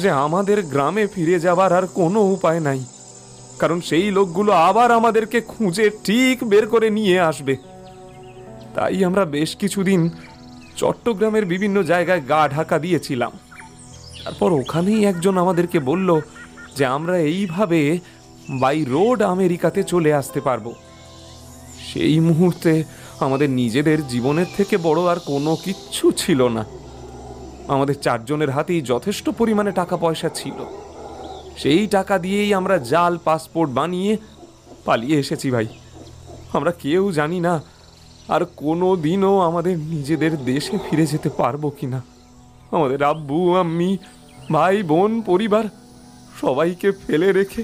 Speaker 11: যে আমাদের গ্রামে ফিরে যাবার আর কোনো উপায় নাই, কারণ সেই লোকগুলো আবার আমাদেরকে খুঁজে ঠিক বের করে নিয়ে আসবে। তাই আমরা বেশ কিছুদিন চট্টগ্রামের বিভিন্ন জায়গায় গা ঢাকা দিয়েছিলাম। তারপর ওখানেই একজন আমাদেরকে বলল যে আমরা এইভাবে বাই রোড আমেরিকাতে চলে আসতে পারবো। সেই মুহূর্তে আমাদের নিজেদের জীবনের থেকে বড় আর কোনো কিচ্ছু ছিল না। আমাদের 4 জনের হাতেই যথেষ্ট পরিমাণে টাকা পয়সা ছিল। সেই টাকা দিয়েই আমরা জাল পাসপোর্ট বানিয়ে পালিয়ে এসেছি ভাই। আমরা কেউ জানি না আর কোনো দিনও আমাদের নিজেদের দেশে ফিরে যেতে পারবো কিনা। আমাদের আব্বু আম্মি ভাই বোন পরিবার সবাইকে ফেলে রেখে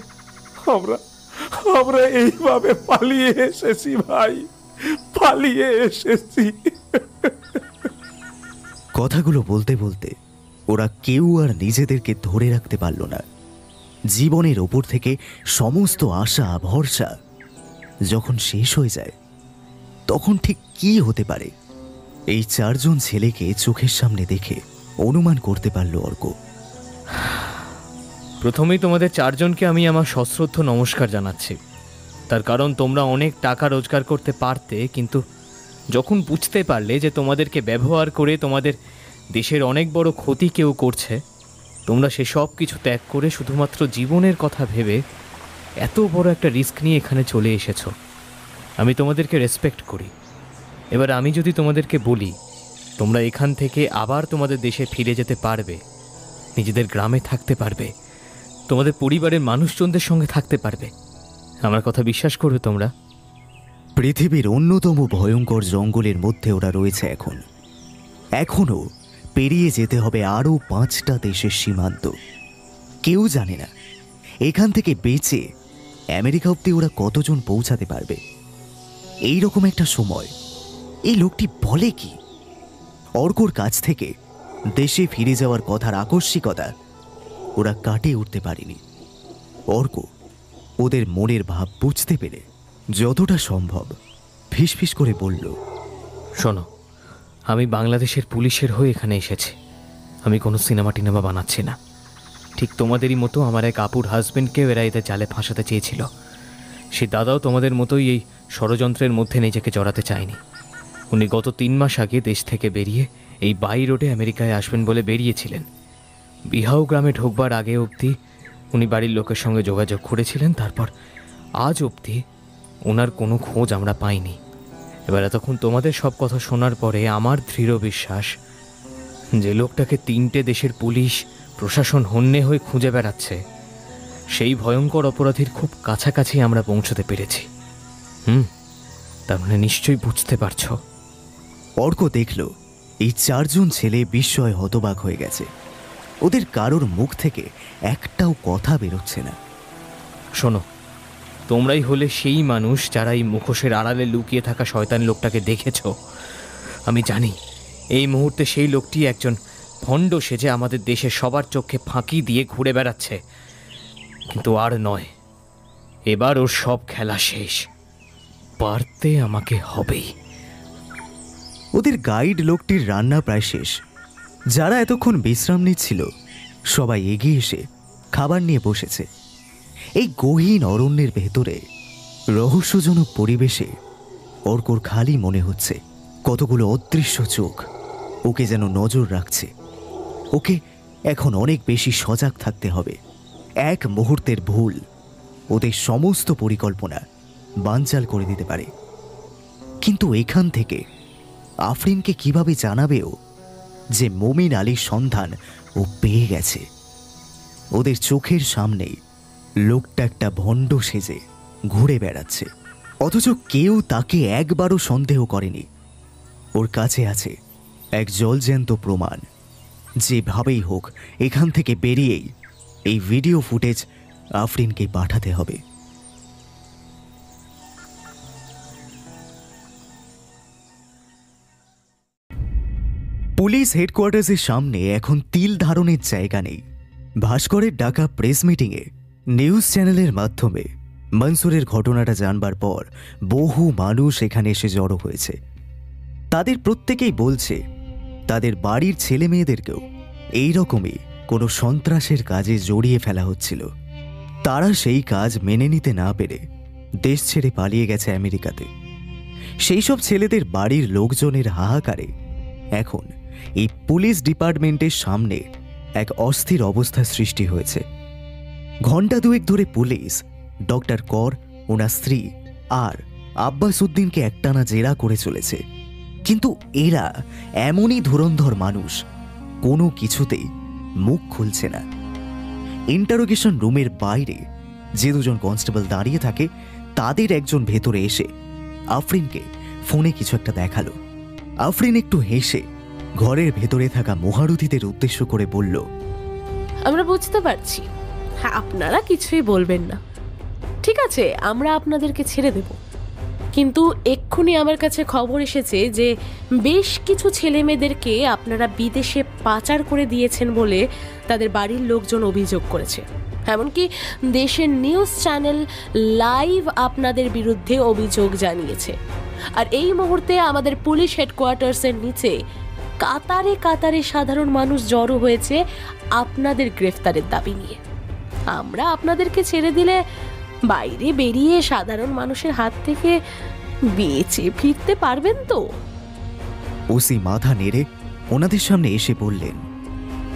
Speaker 11: আমরা এইভাবে পালিয়ে এসেছি ভাই, পালিয়ে এসেছি।
Speaker 2: কথাগুলো বলতে বলতে ওরা কেউ আর নিজেদেরকে ধরে রাখতে পারল না। জীবনের ওপর থেকে সমস্ত আশা ভরসা যখন শেষ হয়ে যায় তখন ঠিক কি হতে পারে এই 4 জন ছেলেকে চোখের সামনে দেখে অনুমান করতে পারল অর্ক।
Speaker 3: প্রথমেই তোমাদের 4 জনকে আমি আমার সশ্রদ্ধ নমস্কার জানাচ্ছি। তার কারণ তোমরা অনেক টাকা রোজগার করতে পারতে, কিন্তু যখন বুঝতে পারলে যে তোমাদেরকে ব্যবহার করে তোমাদের দেশের অনেক বড় ক্ষতি কেউ করছে, তোমরা সেসব কিছু ত্যাগ করে শুধুমাত্র জীবনের কথা ভেবে এত বড় একটা রিস্ক নিয়ে এখানে চলে এসেছো। আমি তোমাদেরকে রেসপেক্ট করি। এবার আমি যদি তোমাদেরকে বলি তোমরা এখান থেকে আবার তোমাদের দেশে ফিরে যেতে পারবে, নিজেদের গ্রামে থাকতে পারবে, তোমাদের পরিবারের মানুষজনদের সঙ্গে থাকতে পারবে, আমার কথা বিশ্বাস করবে তোমরা?
Speaker 2: পৃথিবীর অন্যতম ভয়ঙ্কর জঙ্গলের মধ্যে ওরা রয়েছে এখনো পেরিয়ে যেতে হবে আরও 5টা দেশের সীমান্ত। কেউ জানে না এখান থেকে বেঁচে আমেরিকা অব্দি ওরা কতজন পৌঁছাতে পারবে। এই রকম একটা সময় এই লোকটি বলে কি অর্কর কাছ থেকে দেশে ফিরে যাওয়ার কথার আকস্মিকতা ওরা কাটিয়ে উঠতে পারেনি। অর্ক ওদের মনের ভাব বুঝতে পেরে যতটা সম্ভব ফিসফিস করে বলল,
Speaker 3: শোনো, আমি বাংলাদেশের পুলিশের হয়ে এখানে এসেছি। আমি কোনো সিনেমা টিনেমা বানাচ্ছি না। ঠিক তোমাদেরই মতো আমার এক আপুর হাজব্যান্ডকেও এরা এদের জালে ফাঁসাতে চেয়েছিল। সে দাদাও তোমাদের মতোই এই ষড়যন্ত্রের মধ্যে নিজেকে জড়াতে চায়নি। উনি গত 3 মাস আগে দেশ থেকে বেরিয়ে এই বাই রোডে আমেরিকায় আসবেন বলে বেরিয়েছিলেন। বিহাউ গ্রামে ঢোকবার আগে অবধি উনি বাড়ির লোকের সঙ্গে যোগাযোগ করেছিলেন। তারপর আজ অবধি ওনার কোনো খোঁজ আমরা পাইনি। এবার এতক্ষণ তোমাদের সব কথা শোনার পরে আমার দৃঢ় বিশ্বাস যে লোকটাকে 3টে দেশের পুলিশ প্রশাসন হন্যে হয়ে খুঁজে বেড়াচ্ছে, সেই ভয়ঙ্কর অপরাধীর খুব কাছাকাছি আমরা পৌঁছতে পেরেছি। তার মানে নিশ্চয়ই বুঝতে পারছ।
Speaker 2: অর্ক দেখল এই 4 জন ছেলে বিস্ময় হতবাক হয়ে গেছে। ওদের কারোর মুখ থেকে একটাও কথা বেরোচ্ছে না।
Speaker 3: শোনো, তোমরাই হলে সেই মানুষ যারা এই মুখোশের আড়ালে লুকিয়ে থাকা শয়তান লোকটাকে দেখেছ। আমি জানি এই মুহূর্তে সেই লোকটি একজন ভণ্ড সেজে আমাদের দেশের সবার চোখে ফাঁকি দিয়ে ঘুরে বেড়াচ্ছে, কিন্তু আর নয়। এবার ওর সব খেলা শেষ। পারতে আমাকে হবেই।
Speaker 2: ওদের গাইড লোকটির রান্না প্রায় শেষ। যারা এতক্ষণ বিশ্রাম নিচ্ছিল সবাই এগিয়ে এসে খাবার নিয়ে বসেছে। এই গহীন অরণ্যের ভেতরে রহস্যজনক পরিবেশে অর্কর খালি মনে হচ্ছে কতগুলো অদৃশ্য চোখ ওকে যেন নজর রাখছে। ওকে এখন অনেক বেশি সজাগ থাকতে হবে। এক মুহূর্তের ভুল ওদের সমস্ত পরিকল্পনা বানচাল করে দিতে পারে। কিন্তু এখান থেকে আফরিনকে কিভাবে জানাবেও যে মমিন আলীর সন্ধান ও পেয়ে গেছে? ওদের চোখের সামনেই লোকটা একটা ভণ্ড সেজে ঘুরে বেড়াচ্ছে, অথচ কেউ তাকে একবারও সন্দেহ করেনি। ওর কাছে আছে এক জলজ্যান্ত প্রমাণ। যেভাবেই হোক এখান থেকে বেরিয়েই এই ভিডিও ফুটেজ আফরিনকে পাঠাতে হবে। পুলিশ হেডকোয়ার্টার্সের সামনে এখন তিল ধারণের জায়গা নেই। ভাস্করের ডাকা প্রেস মিটিংয়ে নিউজ চ্যানেলের মাধ্যমে মনসুরের ঘটনাটা জানবার পর বহু মানুষ এখানে এসে জড়ো হয়েছে। তাদের প্রত্যেকেই বলছে তাদের বাড়ির ছেলে মেয়েদেরকেও এইরকমই কোনো সন্ত্রাসের কাজে জড়িয়ে ফেলা হচ্ছিল। তারা সেই কাজ মেনে নিতে না পেরে দেশ ছেড়ে পালিয়ে গেছে আমেরিকাতে। সেই সব ছেলেদের বাড়ির লোকজনের হাহাকারে এখন এই পুলিশ ডিপার্টমেন্টের সামনে এক অস্থির অবস্থার সৃষ্টি হয়েছে। ঘণ্টা দুয়েক ধরে পুলিশ ডক্টর কর, ওনার স্ত্রী আর আব্বাস উদ্দিনকে একটানা জেরা করে চলেছে, কিন্তু এরা এমনই ধুরন্ধর মানুষ, কোনো কিছুতেই মুখ খুলছে না। ইন্টারোগেশন রুমের বাইরে যে দুজন কনস্টেবল দাঁড়িয়ে থাকে তাদের একজন ভেতরে এসে আফরিনকে ফোনে কিছু একটা দেখালো। আফরিন একটু হেসে ঘরের ভেতরে থাকা মহারথীদের উদ্দেশ্য করে বলল,
Speaker 8: আমরা বুঝতে পারছি আপনারা কিছুই বলবেন না, ঠিক আছে, আমরা আপনাদেরকে ছেড়ে দেব। কিন্তু এক্ষুনি আমার কাছে খবর এসেছে যে বেশ কিছু ছেলে মেয়েদেরকে আপনারা বিদেশে পাচার করে দিয়েছেন বলে তাদের বাড়ির লোকজন অভিযোগ করেছে। এমনকি দেশের নিউজ চ্যানেল লাইভ আপনাদের বিরুদ্ধে অভিযোগ জানিয়েছে। আর এই মুহূর্তে আমাদের পুলিশ হেডকোয়ার্টার্সের নিচে কাতারে কাতারে সাধারণ মানুষ জড়ো হয়েছে আপনাদের গ্রেফতারের দাবি নিয়ে। আমরা আপনাদেরকে ছেড়ে দিলে বাইরে বেরিয়ে সাধারণ মানুষের হাত থেকে বেঁচে ফিরতে পারবেন তো?
Speaker 2: ওসি মাথা নেড়ে ওনাদের সামনে এসে বললেন,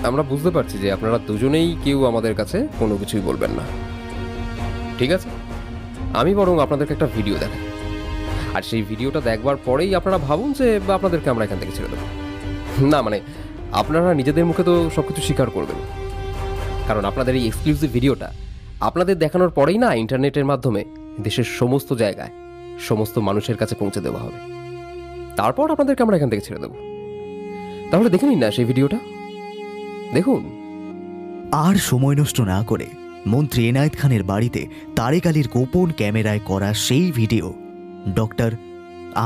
Speaker 12: আমরা বুঝতে পারছি যে আপনারা দুজনেই কেউ আমাদের কাছে কোনো কিছুই বলবেন না, ঠিক আছে? আমি বরং আপনাদেরকে একটা ভিডিও দেখাই, আর সেই ভিডিওটা দেখবার পরেই আপনারা ভাবুন যে আপনাদেরকে আমরা এখান থেকে ছেড়ে দেবো। না মানে আপনারা নিজেদের মুখে তো সব কিছু স্বীকার করবেন, কারণ আপনাদের এই এক্সক্লুসিভ ভিডিওটা আপনাদের দেখানোর পরেই না ইন্টারনেটের মাধ্যমে দেশের সমস্ত জায়গায় সমস্ত মানুষের কাছে পৌঁছে দেওয়া হবে। তারপর আপনাদেরকে আমরা এখান থেকে ছেড়ে দেবো। তাহলে দেখে নিন না সেই ভিডিওটা, দেখুন।
Speaker 2: আর সময় নষ্ট না করে মন্ত্রী এনায়েত খানের বাড়িতে তারেক আলীর গোপন ক্যামেরায় করা সেই ভিডিও ডক্টর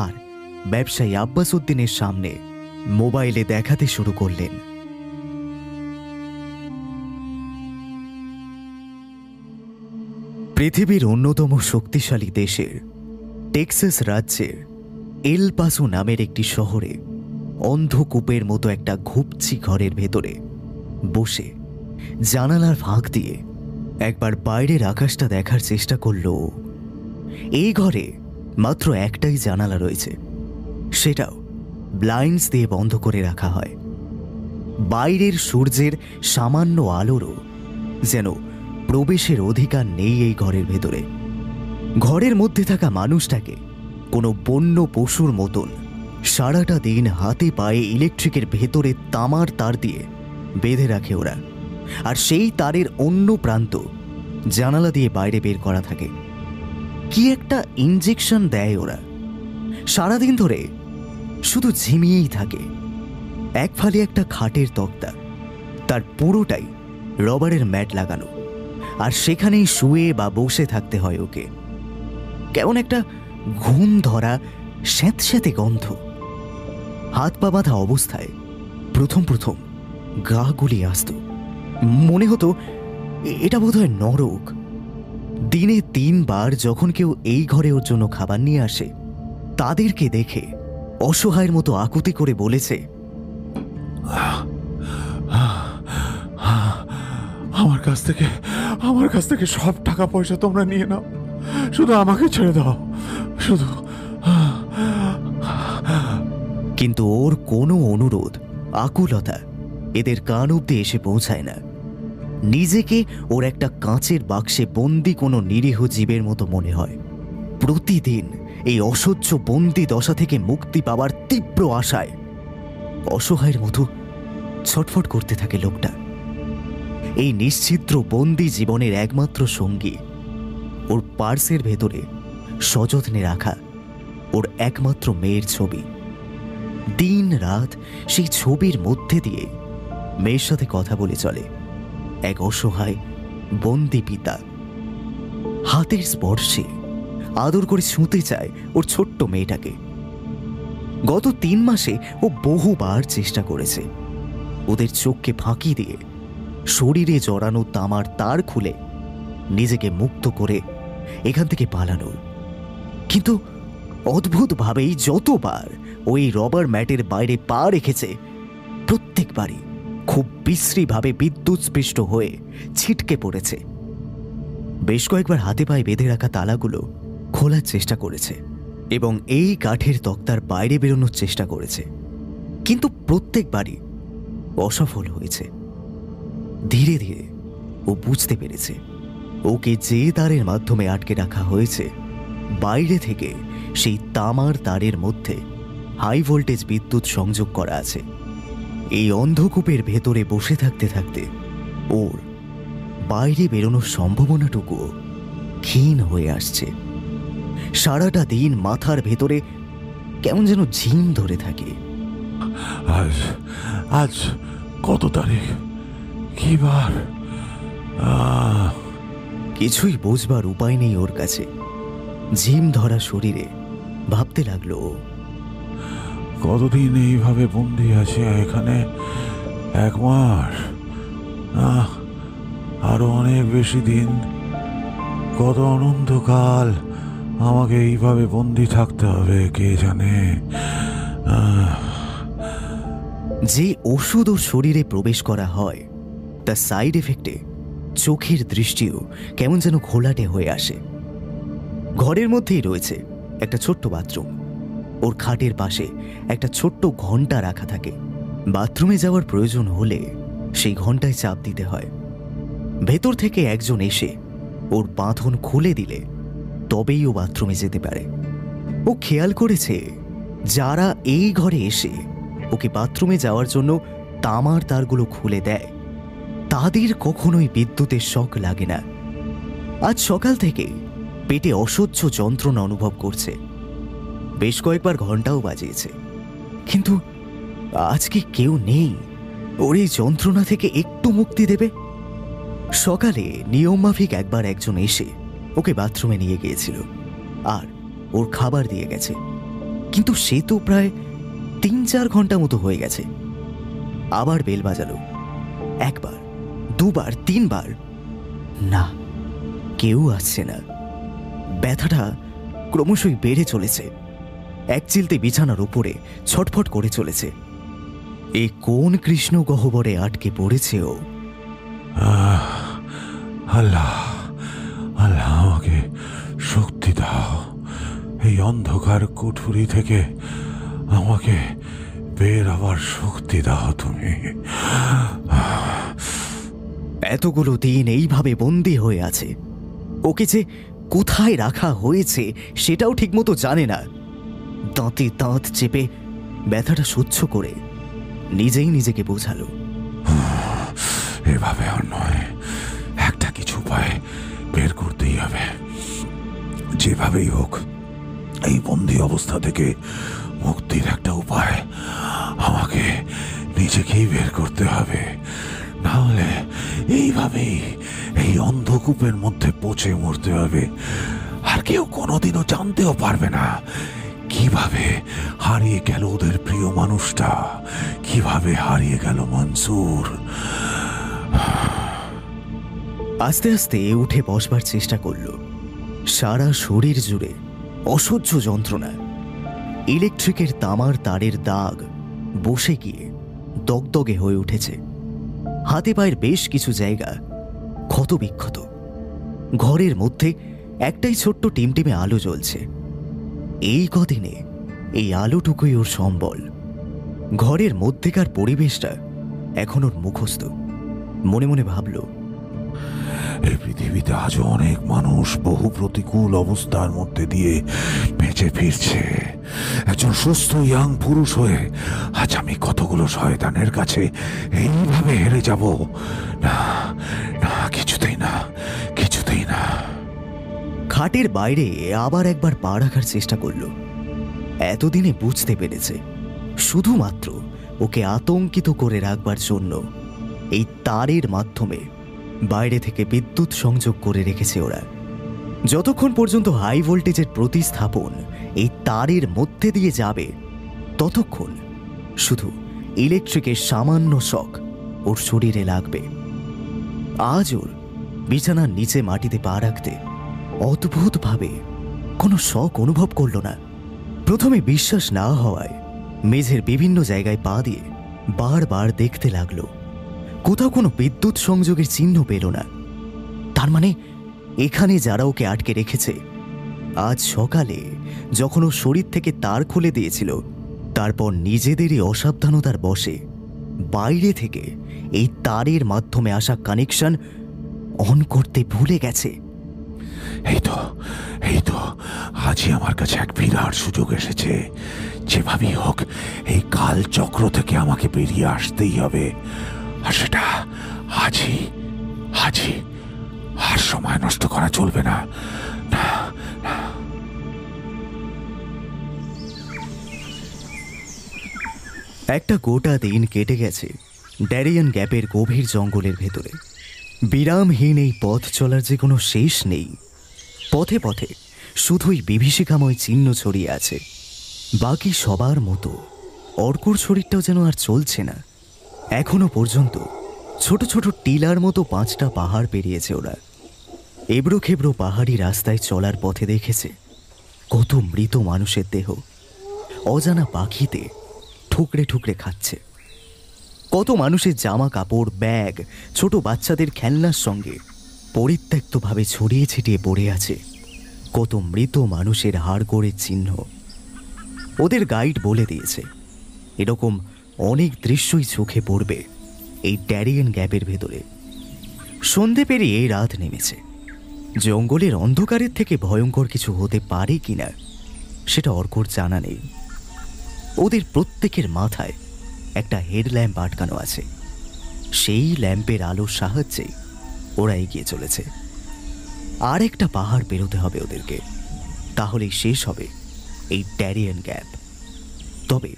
Speaker 2: আর ব্যবসায়ী আব্বাস উদ্দিনের সামনে মোবাইলে দেখাতে শুরু করলেন। পৃথিবীর অন্যতম শক্তিশালী দেশের টেক্সাস রাজ্যের এল পাসো নামের একটি শহরে অন্ধকূপের মতো একটা ঘুপচি ঘরের ভেতরে বসে জানালার ফাঁক দিয়ে একবার বাইরের আকাশটা দেখার চেষ্টা করল। এই ঘরে মাত্র একটাই জানালা রয়েছে, সেটাও ব্লাইন্ডস দিয়ে বন্ধ করে রাখা হয়। বাইরের সূর্যের সামান্য আলোরও যেন প্রবেশের অধিকার নেই এই ঘরের ভেতরে। ঘরের মধ্যে থাকা মানুষটাকে কোনো বন্য পশুর মতন সারাটা দিন হাতে পায়ে ইলেকট্রিকের ভেতরে তামার তার দিয়ে বেঁধে রাখে ওরা, আর সেই তারের অন্য প্রান্ত জানালা দিয়ে বাইরে বের করা থাকে। কি একটা ইনজেকশন দেয় ওরা। সারাদিন ধরে শুধু ঝিমিয়েই থাকে। এক ফালি একটা খাটের তক্তা, তার পুরোটাই রবারের ম্যাট লাগানো, আর সেখানেই শুয়ে বা বসে থাকতে হয় ওকে। কেমন একটা ঘুম ধরা স্যাঁতস্যাঁতে গন্ধ। হাত পা বাঁধা অবস্থায় প্রথম প্রথম গা গুলিয়ে আসত, মনে হতো এটা বোধহয় নরক। দিনে 3 বার যখন কেউ এই ঘরে ওর জন্য খাবার নিয়ে আসে, তাদেরকে দেখে অসহায়ের মতো আকুতি করে বলেছে,
Speaker 5: আমার কাছ থেকে সব টাকা পয়সা তোমরা নিয়ে নাও, শুধু আমাকে ছেড়ে দাও, শুধু।
Speaker 2: কিন্তু ওর কোনো অনুরোধ, আকুলতা এদের কান অব্দি এসে পৌঁছায় না। নিজেকে ওর একটা কাঁচের বাক্সে বন্দি কোনো নিরীহ জীবের মতো মনে হয়। প্রতিদিন এই অসহ্য বন্দি দশা থেকে মুক্তি পাওয়ার তীব্র আশায় অসহায়ের মতো ছটফট করতে থাকে লোকটা। এই নিশ্চিদ্র বন্দি জীবনের একমাত্র সঙ্গী ওর পার্সের ভেতরে সযত্নে রাখা ওর একমাত্র মেয়ের ছবি। দিন রাত সেই ছবির মধ্যে দিয়ে মেয়ের সাথে কথা বলে চলে এক অসহায় বন্দি পিতা। হাতের স্পর্শে আদর করে ছুঁতে চায় ওর ছোট্ট মেয়েটাকে। গত 3 মাসে ও বহুবার চেষ্টা করেছে ওদের চোখকে ফাঁকি দিয়ে শরীরে জড়ানো তামার তার খুলে নিজেকে মুক্ত করে এখান থেকে পালানোর, কিন্তু অদ্ভুতভাবেই যতবার ওই রবার ম্যাটের বাইরে পা রেখেছে প্রত্যেকবারই খুব বিশ্রীভাবে বিদ্যুৎস্পৃষ্ট হয়ে ছিটকে পড়েছে। বেশ কয়েকবার হাতে পায়ে বেঁধে রাখা তালাগুলো খোলার চেষ্টা করেছে এবং এই কাঠের তক্তার বাইরে বেরোনোর চেষ্টা করেছে, কিন্তু প্রত্যেকবারই অসফল হয়েছে। ধীরে ধীরে ও বুঝতে পেরেছে ওকে যে তারের মাধ্যমে আটকে রাখা হয়েছে, বাইরে থেকে সেই তামার তারের মধ্যে হাই ভোল্টেজ বিদ্যুৎ সংযোগ করা আছে। এই অন্ধকূপের ভেতরে বসে থাকতে থাকতে ওর বাইরে বেরোনোর সম্ভাবনাটুকুও ক্ষীণ হয়ে আসছে। সারাটা দিন মাথার ভেতরে কেমন যেন ঝিম ধরে থাকে।
Speaker 13: আজ আজ কত তারিখ, কি বার?
Speaker 2: কিছুই বুঝবার উপায় নেই ওর কাছে। ঝিম ধরা শরীরে ভাবতে লাগলো,
Speaker 13: কতদিন এইভাবে বন্দি আছে এখানে? 1 মাস? আরো অনেক বেশি দিন। কত অনন্তকাল আমাকে এইভাবে বন্দি থাকতে হবে কে জানে।
Speaker 2: যে ওষুধ ওর শরীরে প্রবেশ করা হয় তার সাইড এফেক্টে চোখের দৃষ্টিও কেমন যেন ঘোলাটে হয়ে আসে। ঘরের মধ্যেই রয়েছে একটা ছোট্ট বাথরুম। ওর খাটের পাশে একটা ছোট্ট ঘন্টা রাখা থাকে। বাথরুমে যাওয়ার প্রয়োজন হলে সেই ঘন্টায় চাপ দিতে হয়। ভেতর থেকে একজন এসে ওর বাঁধন খুলে দিলে তবেই ও বাথরুমে যেতে পারে। ও খেয়াল করেছে যারা এই ঘরে এসে ওকে বাথরুমে যাওয়ার জন্য তামার তারগুলো খুলে দেয় তাদের কখনোই বিদ্যুতের শক লাগে না। আজ সকাল থেকে পেটে অসহ্য যন্ত্রণা অনুভব করছে। বেশ কয়েকবার ঘন্টাও বাজিয়েছে, কিন্তু আজকে কেউ নেই ওর এই যন্ত্রণা থেকে একটু মুক্তি দেবে। সকালে নিয়মমাফিক একবার একজন এসে ওকে বাথরুমে নিয়ে গিয়েছিল আর ওর খাবার দিয়ে গেছে, কিন্তু সে তো প্রায় 3-4 ঘন্টা মতো হয়ে গেছে। আবার বেল বাজালো, 1 বার, 2 বার, 3 বার, না, কেউ আসছে না। ব্যথাটা ক্রমশই বেড়ে চলেছে। এক চিলতে বিছানার উপরে ছটফট করে চলেছে। এ কোন কৃষ্ণ গহ্বরে আটকে পড়েছে ও?
Speaker 13: আল্লাহ, আল্লাহ আমাকে শক্তি দাও। এই অন্ধকার কুঠুরি থেকে আমাকে বের হবার শক্তি দাও তুমি।
Speaker 2: এতগুলো দিন এইভাবে বন্দী হয়ে আছে। ওকে যে কোথায় রাখা হয়েছে সেটাও ঠিকমতো জানে না। দাঁতে দাঁত চেপে ব্যথাটা সহ্য করে নিজেই নিজেকে বোঝালো,
Speaker 13: এভাবে আর নয়, একটা কিছু উপায় বের করতেই হবে। যেভাবেই হোক এই বন্দি অবস্থা থেকে মুক্তির একটা উপায় আমাকে নিজেকেই বের করতে হবে। না হলে এইভাবেই এই অন্ধকূপের মধ্যে পচে মরতে হবে। আর কেউ কোনোদিনও জানতেও পারবে না কিভাবে হারিয়ে গেল ওদের প্রিয় মানুষটা, কিভাবে হারিয়ে গেল মনসুর।
Speaker 2: আস্তে আস্তে উঠে বসবার চেষ্টা করল। সারা শরীর জুড়ে অসহ্য যন্ত্রণা। ইলেকট্রিকের তামার তারের দাগ বসে গিয়ে দগদগে হয়ে উঠেছে। হাতে পায়ের বেশ কিছু জায়গা ক্ষত বিক্ষত। ঘরের মধ্যে একটাই ছোট্ট টিমটিমে আলো জ্বলছে। এই কদিনে এই আলোটুকুই ওর সম্বল। ঘরের মধ্যেকার পরিবেশটা এখন ওর মুখস্থ। মনে মনে ভাবল,
Speaker 13: এই পৃথিবীতে আজও অনেক মানুষ বহু প্রতিকূল অবস্থার মধ্যে দিয়ে বেঁচে ফিরছে। একজন সুস্থ ইয়াং পুরুষ হয়ে আজ আমি কতগুলো শয়তানের কাছে এইভাবে হেরে যাব না, না, কিছুতেই না, কিছুতেই না।
Speaker 2: খাটের বাইরে আবার একবার পা রাখার চেষ্টা করল। এতদিনে বুঝতে পেরেছে শুধুমাত্র ওকে আতঙ্কিত করে রাখবার জন্য এই তারের মাধ্যমে বাইরে থেকে বিদ্যুৎ সংযোগ করে রেখেছে ওরা। যতক্ষণ পর্যন্ত হাই ভোল্টেজের প্রতিস্থাপন এই তারের মধ্যে দিয়ে যাবে ততক্ষণ শুধু ইলেকট্রিকের সামান্য শক ওর শরীরে লাগবে। আজ ওর বিছানার নিচে মাটিতে পা রাখতে অদ্ভুতভাবে কোনো শক অনুভব করল না। প্রথমে বিশ্বাস না হওয়ায় মেঝের বিভিন্ন জায়গায় পা দিয়ে বারবার দেখতে লাগলো। কোথাও কোনো বিদ্যুৎ সংযোগের চিহ্ন পেল না। তার মানে এখানে যারা ওকে আটকে রেখেছে আজ সকালে যখন ও শরীর থেকে তার খুলে দিয়েছিল তারপর নিজেদেরই অসাবধানতার বশে বাইরে থেকে এই তারের মাধ্যমে আসা কানেকশন অন করতে ভুলে গেছে।
Speaker 13: এই তো আজই আমার কাছে এক বিরাট সুযোগ এসেছে। যেভাবেই হোক এই কাল চক্র থেকে আমাকে বেরিয়ে আসতেই হবে, আর সেটা আজই। আর সময় নষ্ট করা চলবে না।
Speaker 2: একটা গোটা দিন কেটে গেছে ড্যারিয়ান গ্যাপের গভীর জঙ্গলের ভেতরে। বিরামহীন এই পথ চলার যে কোনো শেষ নেই। পথে পথে শুধুই বিভীষিকাময় চিহ্ন ছড়িয়ে আছে। বাকি সবার মতো অর্কর শরীরটাও যেন আর চলছে না। এখনো পর্যন্ত ছোট ছোট টিলার মতো 5টা পাহাড় পেরিয়েছে ওরা। এবড়ো খেবড়ো পাহাড়ি রাস্তায় চলার পথে দেখেছে কত মৃত মানুষের দেহ অজানা পাখিতে ঠুকরে ঠুকরে খাচ্ছে। কত মানুষের জামা কাপড়, ব্যাগ, ছোট বাচ্চাদের খেলনার সঙ্গে পরিত্যক্তভাবে ছড়িয়ে ছিটিয়ে পড়ে আছে। কত মৃত মানুষের হাড়গোড়ের চিহ্ন। ওদের গাইড বলে দিয়েছে এরকম অনেক দৃশ্যই চোখে পড়বে এই ড্যারিয়ান গ্যাপের ভেতরে। সন্ধে পেরিয়ে রাত নেমেছে। জঙ্গলের অন্ধকারের থেকে ভয়ঙ্কর কিছু হতে পারে কিনা সেটা অর্কর জানা নেই। ওদের প্রত্যেকের মাথায় একটা হেডল্যাম্প আটকানো আছে। সেই ল্যাম্পের আলোর সাহায্যে ওরা এগিয়ে চলেছে। আর একটা পাহাড় পেরোতে হবে ওদেরকে, তাহলেই শেষ হবে এই ড্যারিয়ান গ্যাপ। তবে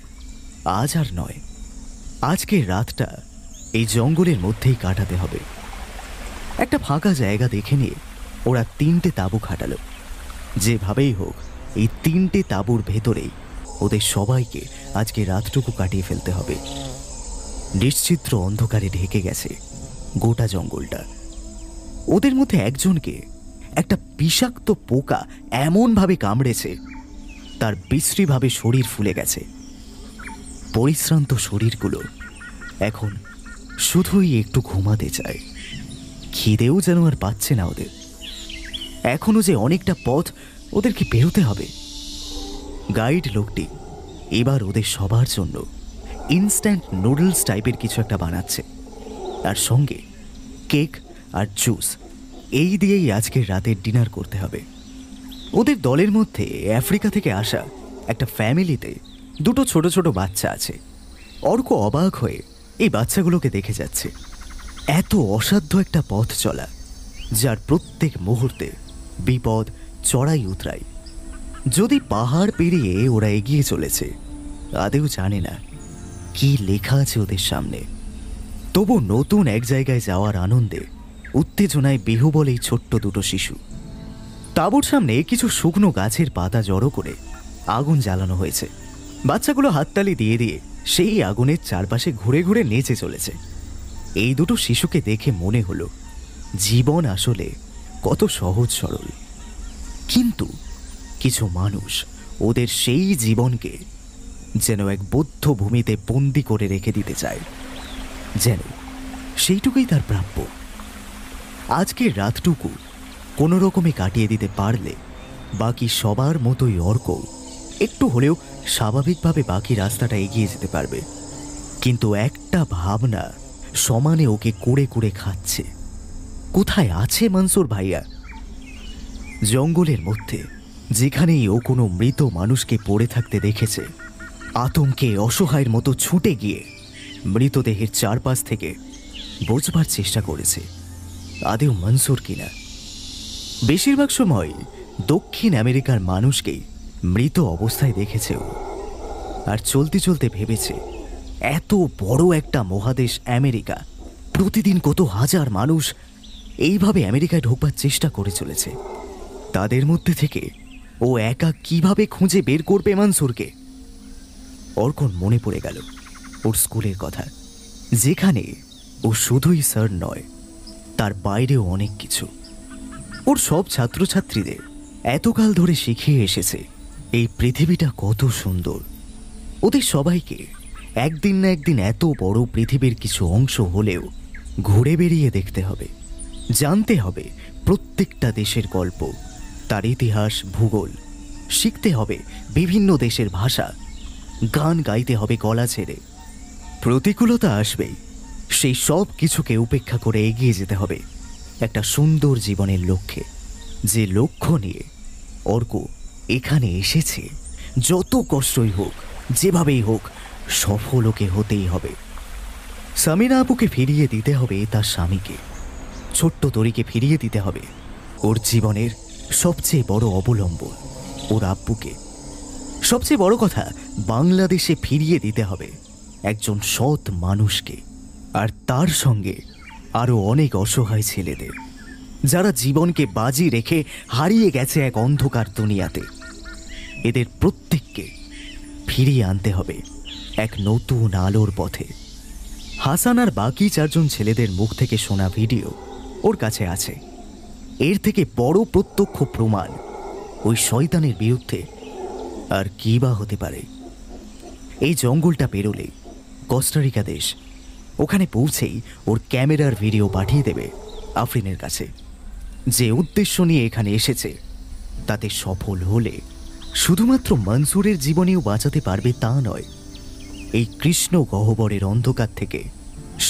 Speaker 2: আজ আর নয়, আজকের রাতটা এই জঙ্গলের মধ্যেই কাটাতে হবে। একটা ফাঁকা জায়গা দেখে নিয়ে ওরা 3টে তাঁবু খাটালো। যেভাবেই হোক এই 3টে তাঁবুর ভেতরেই ওদের সবাইকে আজকে রাতটুকু কাটিয়ে ফেলতে হবে। নিশ্চিত্র অন্ধকারে ঢেকে গেছে গোটা জঙ্গলটা। ওদের মধ্যে একজনকে একটা বিষাক্ত পোকা এমনভাবে কামড়েছে তার বিশ্রীভাবে শরীর ফুলে গেছে। পরিশ্রান্ত শরীরগুলো এখন শুধুই একটু ঘুমাতে চায়। খিদেও যেন আর পাচ্ছে না ওদের। এখনো যে অনেকটা পথ ওদেরকে পেরোতে হবে। গাইড লোকটি এবার ওদের সবার জন্য ইনস্ট্যান্ট নুডলস টাইপের কিছু একটা বানাচ্ছে, তার সঙ্গে কেক আর জুস। এই দিয়েই আজকের রাতের ডিনার করতে হবে। ওদের দলের মধ্যে আফ্রিকা থেকে আসা একটা ফ্যামিলিতে 2টো ছোট ছোট বাচ্চা আছে। অর্ক অবাক হয়ে এই বাচ্চাগুলোকে দেখে যাচ্ছে। এত অসাধ্য একটা পথ চলা, যার প্রত্যেক মুহূর্তে বিপদ চড়াই উতরাই। যদি পাহাড় পেরিয়ে ওরা এগিয়ে চলেছে, আদেও জানে না কি লেখা আছে ওদের সামনে। তবু নতুন এক জায়গায় যাওয়ার আনন্দে উত্তেজনায় বিহ্বল এই ছোট্ট 2টো শিশু। তাঁবুর সামনে কিছু শুকনো গাছের পাতা জড়ো করে আগুন জ্বালানো হয়েছে। বাচ্চাগুলো হাততালি দিয়ে দিয়ে সেই আগুনের চারপাশে ঘুরে ঘুরে নেচে চলেছে। এই 2টো শিশুকে দেখে মনে হলো জীবন আসলে কত সহজ সরল। কিন্তু কিছু মানুষ ওদের সেই জীবনকে যেন এক বদ্ধ ভূমিতে বন্দি করে রেখে দিতে চায়, যেন সেইটুকুই তার প্রাপ্য। আজকের রাতটুকু কোনো রকমে কাটিয়ে দিতে পারলে বাকি সবার মতোই অর্ক একটু হলেও স্বাভাবিকভাবে বাকি রাস্তাটা এগিয়ে যেতে পারবে। কিন্তু একটা ভাবনা সমানে ওকে কুড়ে কুড়ে খাচ্ছে। কোথায় আছে মনসুর ভাইয়া? জঙ্গলের মধ্যে যেখানেই ও কোনো মৃত মানুষকে পড়ে থাকতে দেখেছে, আতঙ্কে অসহায়ের মতো ছুটে গিয়ে মৃতদেহের চারপাশ থেকে বোঝবার চেষ্টা করেছে আদেও মনসুর কিনা। বেশিরভাগ সময় দক্ষিণ আমেরিকার মানুষকেই মৃত অবস্থায় দেখেছে ও। আর চলতে চলতে ভেবেছে এত বড় একটা মহাদেশ আমেরিকা, প্রতিদিন কত হাজার মানুষ এইভাবে আমেরিকায় ঢোকবার চেষ্টা করে চলেছে। তাদের মধ্যে থেকে ও একা কিভাবে খুঁজে বের করবে মনসুরকে? অর্কর মনে পড়ে গেল ওর স্কুলের কথা, যেখানে ও শুধুই স্যার নয়, তার বাইরেও অনেক কিছু। ওর সব ছাত্রছাত্রীদের এতকাল ধরে শিখিয়ে এসেছে এই পৃথিবীটা কত সুন্দর। ওদের সবাইকে একদিন না একদিন এত বড় পৃথিবীর কিছু অংশ হলেও ঘুরে বেরিয়ে দেখতে হবে, জানতে হবে প্রত্যেকটা দেশের গল্প, তার ইতিহাস, ভূগোল। শিখতে হবে বিভিন্ন দেশের ভাষা, গান গাইতে হবে গলা ছেড়ে। প্রতিকূলতা আসবেই, সেই সব কিছুকে উপেক্ষা করে এগিয়ে যেতে হবে একটা সুন্দর জীবনের লক্ষ্যে, যে লক্ষ্য নিয়ে অর্ক এখানে এসেছে। যত কষ্টই হোক, যেভাবেই হোক, সফল ওকে হতেই হবে। সামিনা আপুকে ফিরিয়ে দিতে হবে তার স্বামীকে, ছোট্ট তরিকে ফিরিয়ে দিতে হবে ওর জীবনের সবচেয়ে বড় অবলম্বন, ওর আব্বুকে। সবচেয়ে বড় কথা, বাংলাদেশে ফিরিয়ে দিতে হবে একজন সৎ মানুষকে, আর তার সঙ্গে আরও অনেক অসহায় ছেলেদের, যারা জীবনকে বাজি রেখে হারিয়ে গেছে এক অন্ধকার দুনিয়াতে। এদের প্রত্যেককে ফিরিয়ে আনতে হবে এক নতুন আলোর পথে। হাসান আর বাকি 4 জন ছেলেদের মুখ থেকে শোনা ভিডিও ওর কাছে আছে। এর থেকে বড় প্রত্যক্ষ প্রমাণ ওই শয়তানের বিরুদ্ধে আর কি বা হতে পারে। এই জঙ্গলটা পেরোলে কোস্টারিকা দেশ, ওখানে পৌঁছেই ওর ক্যামেরার ভিডিও পাঠিয়ে দেবে আফরিনের কাছে। যে উদ্দেশ্য নিয়ে এখানে এসেছে তাতে সফল হলে শুধুমাত্র মনসুরের জীবনেও বাঁচাতে পারবে তা নয়, এই কৃষ্ণ গহ্বরের অন্ধকার থেকে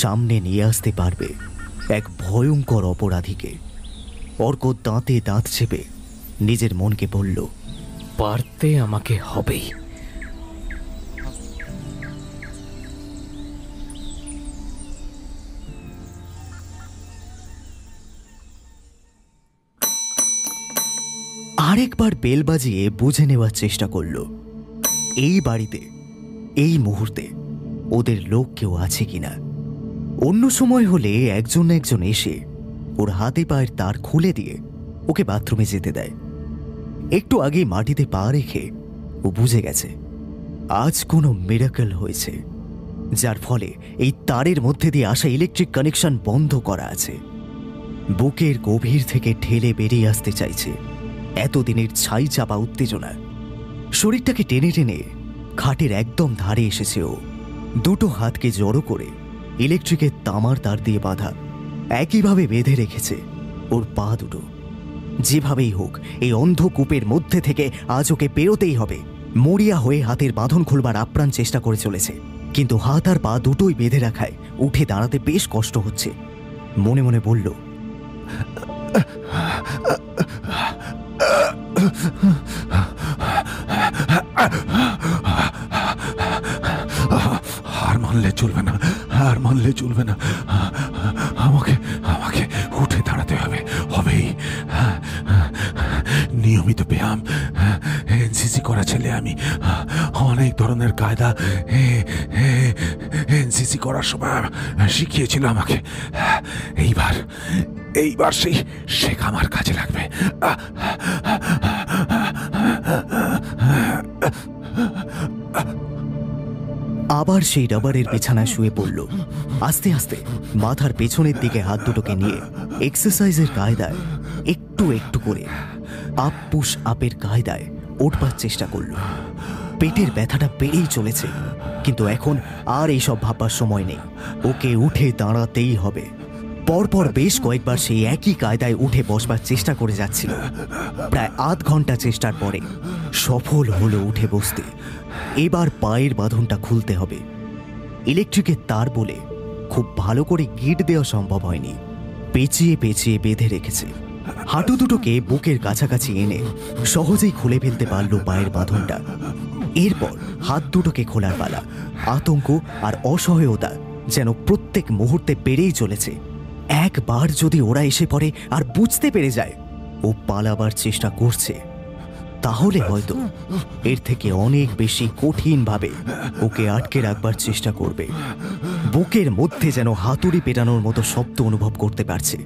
Speaker 2: সামনে নিয়ে আসতে পারবে এক ভয়ঙ্কর অপরাধীকে। অর্ক দাঁতে দাঁত চেপে নিজের মনকে বলল,
Speaker 3: পারতে আমাকে হবেই।
Speaker 2: আরেকবার বেল বাজিয়ে বুঝে নেওয়ার চেষ্টা করল এই বাড়িতে এই মুহূর্তে ওদের লোক কেউ আছে কিনা। অন্য সময় হলে একজন না একজন এসে ওর হাতে পায়ের তার খুলে দিয়ে ওকে বাথরুমে যেতে দেয়। একটু আগেই মাটিতে পা রেখে ও বুঝে গেছে আজ কোনো মিরাকল হয়েছে, যার ফলে এই তারের মধ্যে দিয়ে আসা ইলেকট্রিক কানেকশন বন্ধ করা আছে। বুকের গভীর থেকে ঠেলে বেরিয়ে আসতে চাইছে এতদিনের ছাই চাপা উত্তেজনা। শরীরটাকে টেনে টেনে খাটের একদম ধারে এসেছে ও। দুটো হাতকে জড়ো করে ইলেকট্রিকের তামার তার দিয়ে বাঁধা একইভাবে বেঁধে রেখেছে ওর পা দুটো। যেভাবেই হোক এই অন্ধকূপের মধ্যে থেকে আজ ওকে বেরোতেই হবে। মরিয়া হয়ে হাতের বাঁধন খুলবার আপ্রাণ চেষ্টা করে চলেছে, কিন্তু হাত আর পা দুটোই বেঁধে রাখায় উঠে দাঁড়াতে বেশ কষ্ট হচ্ছে। মনে মনে বলল,
Speaker 13: হার মানলে চলবে না, হার মানলে চলবে না, আমাকে আমাকে উঠে দাঁড়াতে হবে, হবেই। নিয়মিত ব্যায়াম, এনসিসি করা ছেলে আমি, অনেক ধরনের কায়দা এনসিসি করার সময় শিখিয়েছিল আমাকে। এইবার সেই শেখা আমার কাজে লাগবে।
Speaker 2: আবার সেই রাবারের বিছানায় শুয়ে পড়ল। আস্তে আস্তে মাথার পেছনের দিকে হাত দুটোকে নিয়ে এক্সারসাইজের কায়দায় একটু একটু করে আপ পুশ আপের কায়দায় উঠবার চেষ্টা করল। পেটের ব্যথাটা বেড়েই চলেছে, কিন্তু এখন আর এইসব ভাববার সময় নেই, ওকে উঠে দাঁড়াতেই হবে। পরপর বেশ কয়েকবার সেই একই কায়দায় উঠে বসবার চেষ্টা করে যাচ্ছিল। প্রায় আধ ঘন্টা চেষ্টার পরে সফল হলো উঠে বসতে। এবার পায়ের বাঁধনটা খুলতে হবে। ইলেকট্রিকের তার বলে খুব ভালো করে গিট দেওয়া সম্ভব হয়নি, পেঁচিয়ে পেঁচিয়ে বেঁধে রেখেছে। হাঁটু দুটোকে বুকের কাছাকাছি এনে সহজেই খুলে ফেলতে পারল পায়ের বাঁধনটা। এরপর হাত দুটোকে খোলার পালা। আতঙ্ক আর অসহায়তা যেন প্রত্যেক মুহূর্তে বেড়েই চলেছে। একবার যদি ওরা এসে পড়ে আর বুঝতে পেরে যায় ও পালাবার চেষ্টা করছে, তাহলে হয়তো এর থেকে অনেক বেশি কঠিনভাবে ওকে আটকে রাখবার চেষ্টা করবে। বুকের মধ্যে যেন হাতুড়ি পেটানোর মতো শব্দ অনুভব করতে পারছে।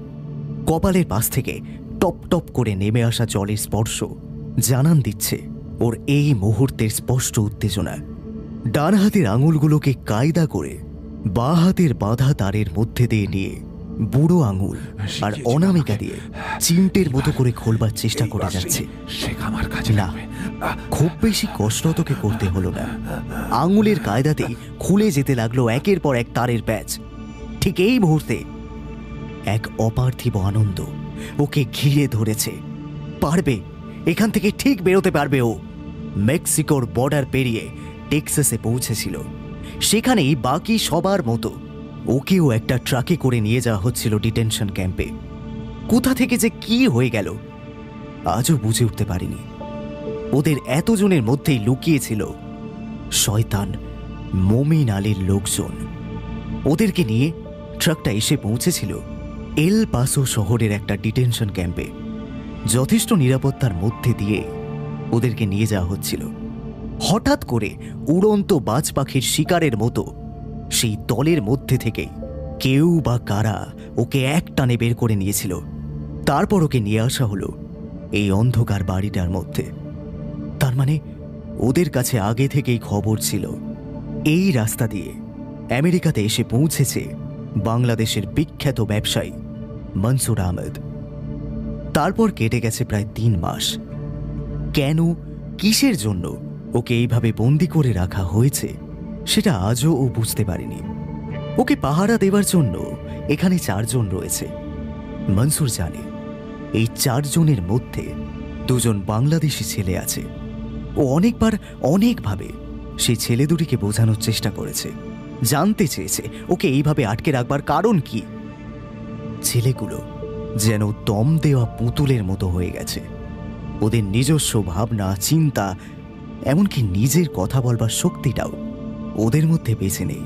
Speaker 2: কপালের পাশ থেকে টপ টপ করে নেমে আসা জলের স্পর্শ জানান দিচ্ছে ওর এই মুহূর্তের স্পষ্ট উত্তেজনা। ডান হাতের আঙুলগুলোকে কায়দা করে বাঁ হাতের বাঁধা তারের মধ্যে দিয়ে নিয়ে বুড়ো আঙুল আর অনামিকা দিয়ে চিমটের মতো করে খোলবার চেষ্টা করে যাচ্ছে। না, খুব বেশি কষ্ট তোকে করতে হলো না। আঙুলের কায়দাতেই খুলে যেতে লাগলো একের পর এক তারের প্যাচ। ঠিক এই মুহূর্তে এক অপার্থিব আনন্দ ওকে ঘিরে ধরেছে। পারবে, এখান থেকে ঠিক বেরোতে পারবে ও। মেক্সিকোর বর্ডার পেরিয়ে টেক্সাসে পৌঁছেছিল, সেখানেই বাকি সবার মতো ওকেও একটা ট্রাকে করে নিয়ে যাওয়া হচ্ছিল ডিটেনশন ক্যাম্পে। কোথা থেকে যে কি হয়ে গেল আজও বুঝে উঠতে পারিনি। ওদের এতজনের মধ্যেই লুকিয়েছিল শয়তান মমিন আলীর লোকজন। ওদেরকে নিয়ে ট্রাকটা এসে পৌঁছেছিল এল পাসো শহরের একটা ডিটেনশন ক্যাম্পে। যথেষ্ট নিরাপত্তার মধ্যে দিয়ে ওদেরকে নিয়ে যাওয়া হচ্ছিল। হঠাৎ করে উড়ন্ত বাজ পাখির শিকারের মতো সেই দলের মধ্যে থেকেই কেউ বা কারা ওকে একটানে বের করে নিয়েছিল। তারপর ওকে নিয়ে আসা হলো এই অন্ধকার বাড়িটার মধ্যে। তার মানে ওদের কাছে আগে থেকেই খবর ছিল এই রাস্তা দিয়ে আমেরিকাতে এসে পৌঁছেছে বাংলাদেশের বিখ্যাত ব্যবসায়ী মনসুর আহমেদ। তারপর কেটে গেছে প্রায় 3 মাস। কেন, কিসের জন্য ওকে এইভাবে বন্দি করে রাখা হয়েছে সেটা আজও ও বুঝতে পারেনি। ওকে পাহারা দেওয়ার জন্য এখানে 4 জন রয়েছে। মনসুর জানে এই 4 জনের মধ্যে 2 জন বাংলাদেশি ছেলে আছে। ও অনেকবার অনেকভাবে সেই ছেলে দুটিকে বোঝানোর চেষ্টা করেছে, জানতে চেয়েছে ওকে এইভাবে আটকে রাখবার কারণ কি। ছেলেগুলো যেন দম দেওয়া পুতুলের মতো হয়ে গেছে। ওদের নিজস্ব ভাবনা, চিন্তা, এমনকি নিজের কথা বলবার শক্তিটাও ওদের মধ্যে বেঁচে নেই।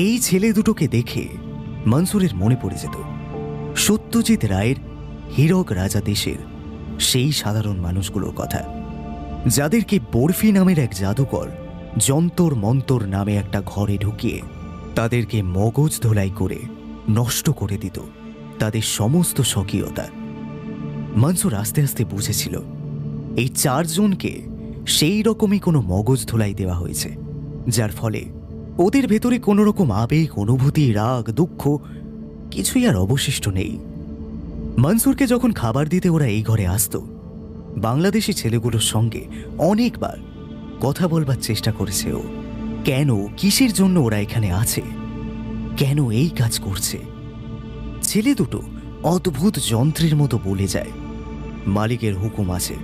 Speaker 2: এই ছেলে দুটোকে দেখে মনসুরের মনে পড়ে যেত সত্যজিৎ রায়ের হীরক রাজা দেশের সেই সাধারণ মানুষগুলোর কথা, যাদেরকে বরফি নামের এক জাদুকর যন্তর মন্তর নামে একটা ঘরে ঢুকিয়ে তাদেরকে মগজ ধোলাই করে নষ্ট করে দিত তাদের সমস্ত স্বকীয়তা। মনসুর আস্তে আস্তে বুঝেছিল এই 4 জনকে সেই রকমই কোনো মগজ ধোলাই দেওয়া হয়েছে, যার ফলে ওদের ভেতরে কোনো রকম আবেগ, অনুভূতি, রাগ, দুঃখ কিছুই আর অবশিষ্ট নেই। মনসুরকে যখন খাবার দিতে ওরা এই ঘরে আসত, বাংলাদেশি ছেলেগুলোর সঙ্গে অনেকবার কথা বলবার চেষ্টা করেছে ও। কেন, কিসের জন্য ওরা এখানে আছে, কেন এই কাজ করছে। ছেলে দুটো অদ্ভুত যন্ত্রের মতো বলে যায় মালিকের হুকুম আছে,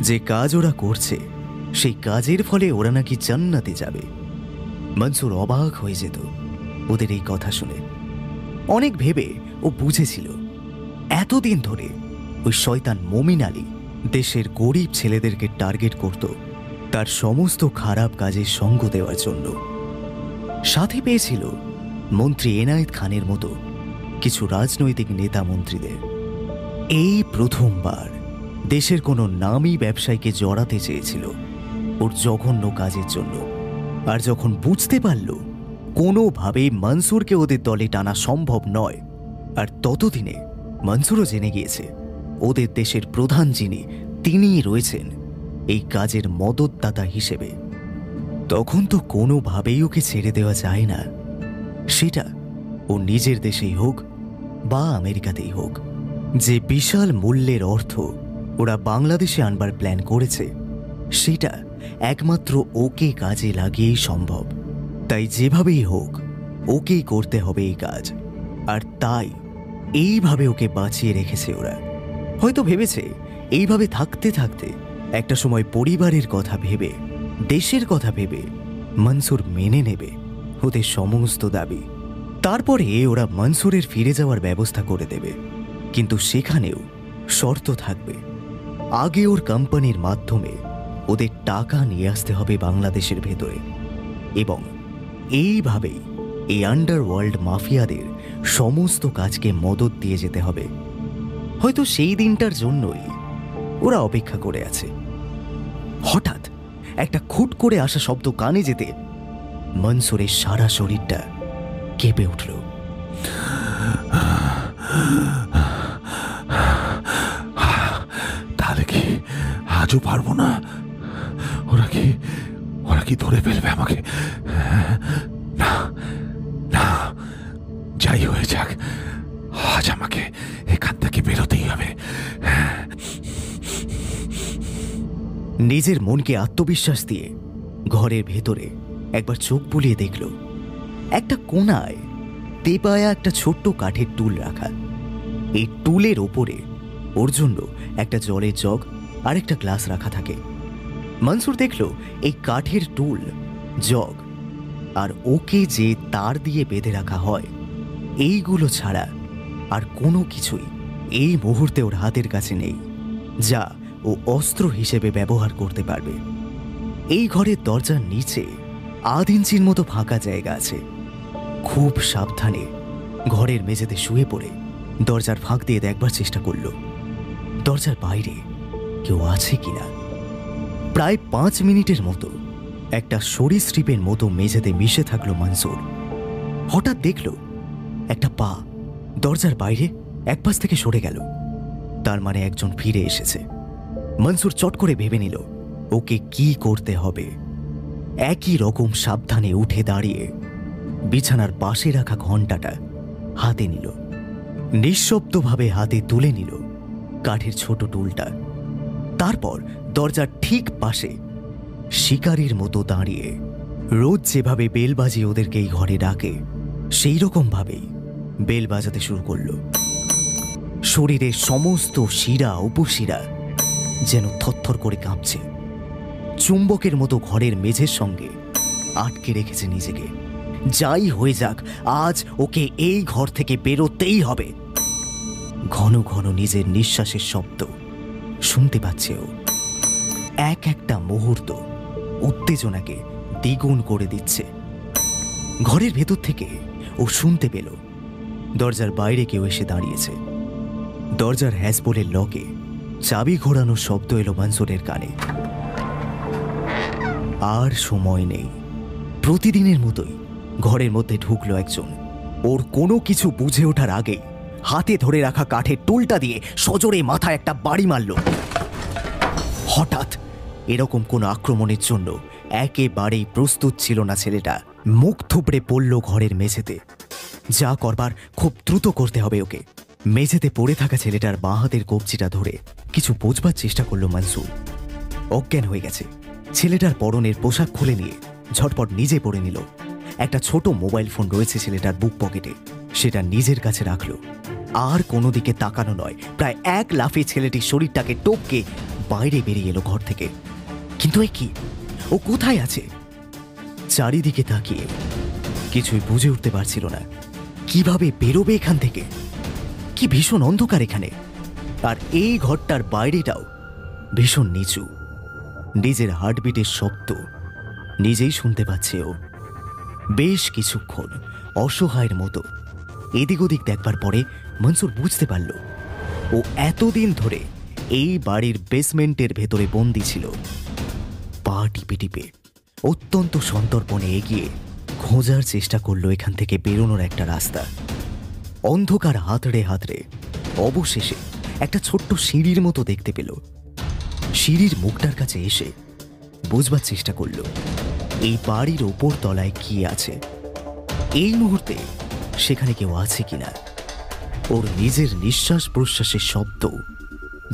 Speaker 2: যে কাজ ওরা করছে সেই কাজের ফলে ওরা নাকি জান্নাতে যাবে। মনসুর অবাক হয়ে যেত ওদের এই কথা শুনে। অনেক ভেবে ও বুঝেছিল এতদিন ধরে ওই শয়তান মমিন আলী দেশের গরিব ছেলেদেরকে টার্গেট করত তার সমস্ত খারাপ কাজের সঙ্গ দেওয়ার জন্য। সাথে পেয়েছিল মন্ত্রী এনায়েত খানের মতো কিছু রাজনৈতিক নেতা মন্ত্রীদের। এই প্রথমবার দেশের কোনো নামী ব্যবসায়ীকে জড়াতে চেয়েছিল ওর জঘন্য কাজের জন্য। আর যখন বুঝতে পারল কোনোভাবেই মনসুরকে ওদের দলে টানা সম্ভব নয়, আর ততদিনে মনসুরও জেনে গিয়েছে ওদের দেশের প্রধান যিনি, তিনিই রয়েছেন এই কাজের মদতদাতা হিসেবে, তখন তো কোনোভাবেই ওকে ছেড়ে দেওয়া যায় না। সেটা ও নিজের দেশেই হোক বা আমেরিকাতেই হোক। যে বিশাল মূল্যের অর্থ ওরা বাংলাদেশে আনবার প্ল্যান করেছে সেটা একমাত্র ওকে কাজে লাগিয়েই সম্ভব। তাই যেভাবেই হোক ওকেই করতে হবে এই কাজ। আর তাই এইভাবে ওকে বাঁচিয়ে রেখেছে ওরা। হয়তো ভেবেছে এইভাবে থাকতে থাকতে একটা সময় পরিবারের কথা ভেবে, দেশের কথা ভেবে মনসুর মেনে নেবে ওদের সমস্ত দাবি। তারপরে ওরা মনসুরের ফিরে যাওয়ার ব্যবস্থা করে দেবে, কিন্তু সেখানেও শর্ত থাকবে। আগে ওর কোম্পানির মাধ্যমে ওদের টাকা নিয়ে আসতে হবে বাংলাদেশের ভেতরে, এবং এইভাবেই এই আন্ডারওয়ার্ল্ড মাফিয়াদের সমস্ত কাজকে মদত দিয়ে যেতে হবে। হয়তো সেই দিনটার জন্যই ওরা অপেক্ষা করে আছে। হঠাৎ একটা খুট করে আসা শব্দ কানে যেতে মনসুরের সারা শরীরটা কেঁপে উঠল।
Speaker 13: তাহলে কি আজও পারবো না? ওরা কি ধরে ফেলবে আমাকে? না না, যাই হয়ে যাক, আজ আমাকে এখান থেকে বেরোতেই হবে।
Speaker 2: নিজের মনকে আত্মবিশ্বাস দিয়ে ঘরের ভেতরে একবার চোখ বুলিয়ে দেখল একটা কোণায় তেপায়া একটা ছোট্ট কাঠের টুল রাখা। এই টুলের ওপরে ওর জন্য একটা জলের জগ আর একটা গ্লাস রাখা থাকে। মনসুর দেখল এই কাঠের টুল, জগ আর ওকে যে তার দিয়ে বেঁধে রাখা হয়, এইগুলো ছাড়া আর কোনো কিছুই এই মুহূর্তে ওর হাতের কাছে নেই যা ও অস্ত্র হিসেবে ব্যবহার করতে পারবে। এই ঘরের দরজার নিচে 1.5 ইঞ্চির মতো ফাঁকা জায়গা আছে। খুব সাবধানে ঘরের মেঝেতে শুয়ে পড়ে দরজার ফাঁক দিয়ে দেখবার চেষ্টা করল দরজার বাইরে কেউ আছে কিনা। প্রায় 5 মিনিটের মতো একটা সরীসৃপের মতো মেঝেতে মিশে থাকলো মনসুর। হঠাৎ দেখল একটা পা দরজার বাইরে এক পাশ থেকে সরে গেল। তার মানে একজন ফিরে এসেছে। মনসুর চট করে ভেবে নিল ওকে কি করতে হবে। একই রকম সাবধানে উঠে দাঁড়িয়ে বিছানার পাশে রাখা ঘণ্টাটা হাতে নিল, নিঃশব্দভাবে হাতে তুলে নিল কাঠের ছোট টুলটা। তারপর দরজার ঠিক পাশে শিকারীর মতো দাঁড়িয়ে রোজ যেভাবে বেল বাজিয়ে ওদেরকে এই ঘরে ডাকে সেই রকম ভাবেই বেল বাজাতে শুরু করল। শরীরের সমস্ত শিরা উপশিরা যেন থরথর করে কাঁপছে। চুম্বকের মতো ঘরের মেঝের সঙ্গে আটকে রেখেছে নিজেকে। যাই হয়ে যাক, আজ ওকে এই ঘর থেকে বেরোতেই হবে। ঘন ঘন নিজের নিঃশ্বাসের শব্দ শুনতে পাচ্ছে ও। এক একটা মুহূর্ত উত্তেজনাকে দ্বিগুণ করে দিচ্ছে। ঘরের ভেতর থেকে ও শুনতে পেল দরজার বাইরে কেউ এসে দাঁড়িয়েছে। দরজার হ্যাসবোলের লকে চাবি ঘোরানোর শব্দ এলো মনসুরের কানে। আর সময় নেই। প্রতিদিনের মতোই ঘরের মধ্যে ঢুকলো একজন। ওর কোনো কিছু বুঝে ওঠার আগেই হাতে ধরে রাখা কাঠের টুলটা দিয়ে সজোরে মাথায় একটা বাড়ি মারল। হঠাৎ এরকম কোনো আক্রমণের জন্য একেবারেই প্রস্তুত ছিল না ছেলেটা। মুখ থুবড়ে পড়ল ঘরের মেঝেতে। যা করবার খুব দ্রুত করতে হবে ওকে। মেঝেতে পড়ে থাকা ছেলেটার বাঁ হাতের কবজিটা ধরে কিছু বোঝবার চেষ্টা করলো মনসুর। অজ্ঞান হয়ে গেছে। ছেলেটার পরনের পোশাক খুলে নিয়ে ঝটপট নিজে পড়ে নিল। একটা ছোট মোবাইল ফোন রয়েছে ছেলেটার বুক পকেটে, সেটা নিজের কাছে রাখলো। আর কোনো দিকে তাকানো নয়, প্রায় এক লাফে ছেলেটির শরীরটাকে টপকে বাইরে বেরিয়ে এলো ঘর থেকে। কিন্তু এ কি, ও কোথায় আছে? চারিদিকে তাকিয়ে কিছুই বুঝে উঠতে পারছিল না। কিভাবে বেরোবে এখান থেকে? কি ভীষণ অন্ধকার এখানে। আর এই ঘরটার বাইরেটাও ভীষণ নিচু। নিজের হার্টবিটের শব্দ নিজেই শুনতে পাচ্ছে ও। বেশ কিছুক্ষণ অসহায়ের মতো এদিক ওদিক দেখবার পরে মনসুর বুঝতে পারল ও এতদিন ধরে এই বাড়ির বেসমেন্টের ভেতরে বন্দি ছিল। পা টিপে টিপে অত্যন্ত সন্তর্পণে এগিয়ে খোঁজার চেষ্টা করলো এখান থেকে বেরোনোর একটা রাস্তা। অন্ধকার হাতড়ে হাতড়ে অবশেষে একটা ছোট্ট সিঁড়ির মতো দেখতে পেল। সিঁড়ির মুখটার কাছে এসে বুঝবার চেষ্টা করল এই বাড়ির ওপর তলায় কি আছে। এই মুহূর্তে সেখানে কেউ আছে কিনা। ওর নিজের নিঃশ্বাস প্রশ্বাসের শব্দ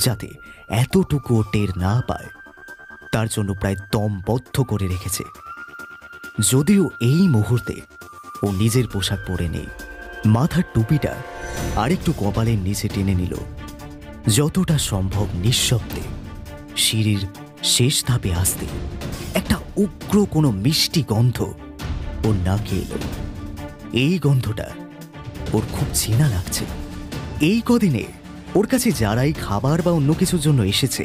Speaker 2: যাতে এতটুকু টের না পায় তার জন্য প্রায় দমবদ্ধ করে রেখেছে। যদিও এই মুহূর্তে ও নিজের পোশাক পরে নেই। মাথার টুপিটা আরেকটু কপালের নিচে টেনে নিল। যতটা সম্ভব নিঃশব্দে সিঁড়ির শেষ ধাপে আসতে একটা উগ্র কোনো মিষ্টি গন্ধ ওর নাকে এলো। এই গন্ধটা ওর খুব চেনা লাগছে। এই কদিনে ওর কাছে যারাই খাবার বা অন্য কিছুর জন্য এসেছে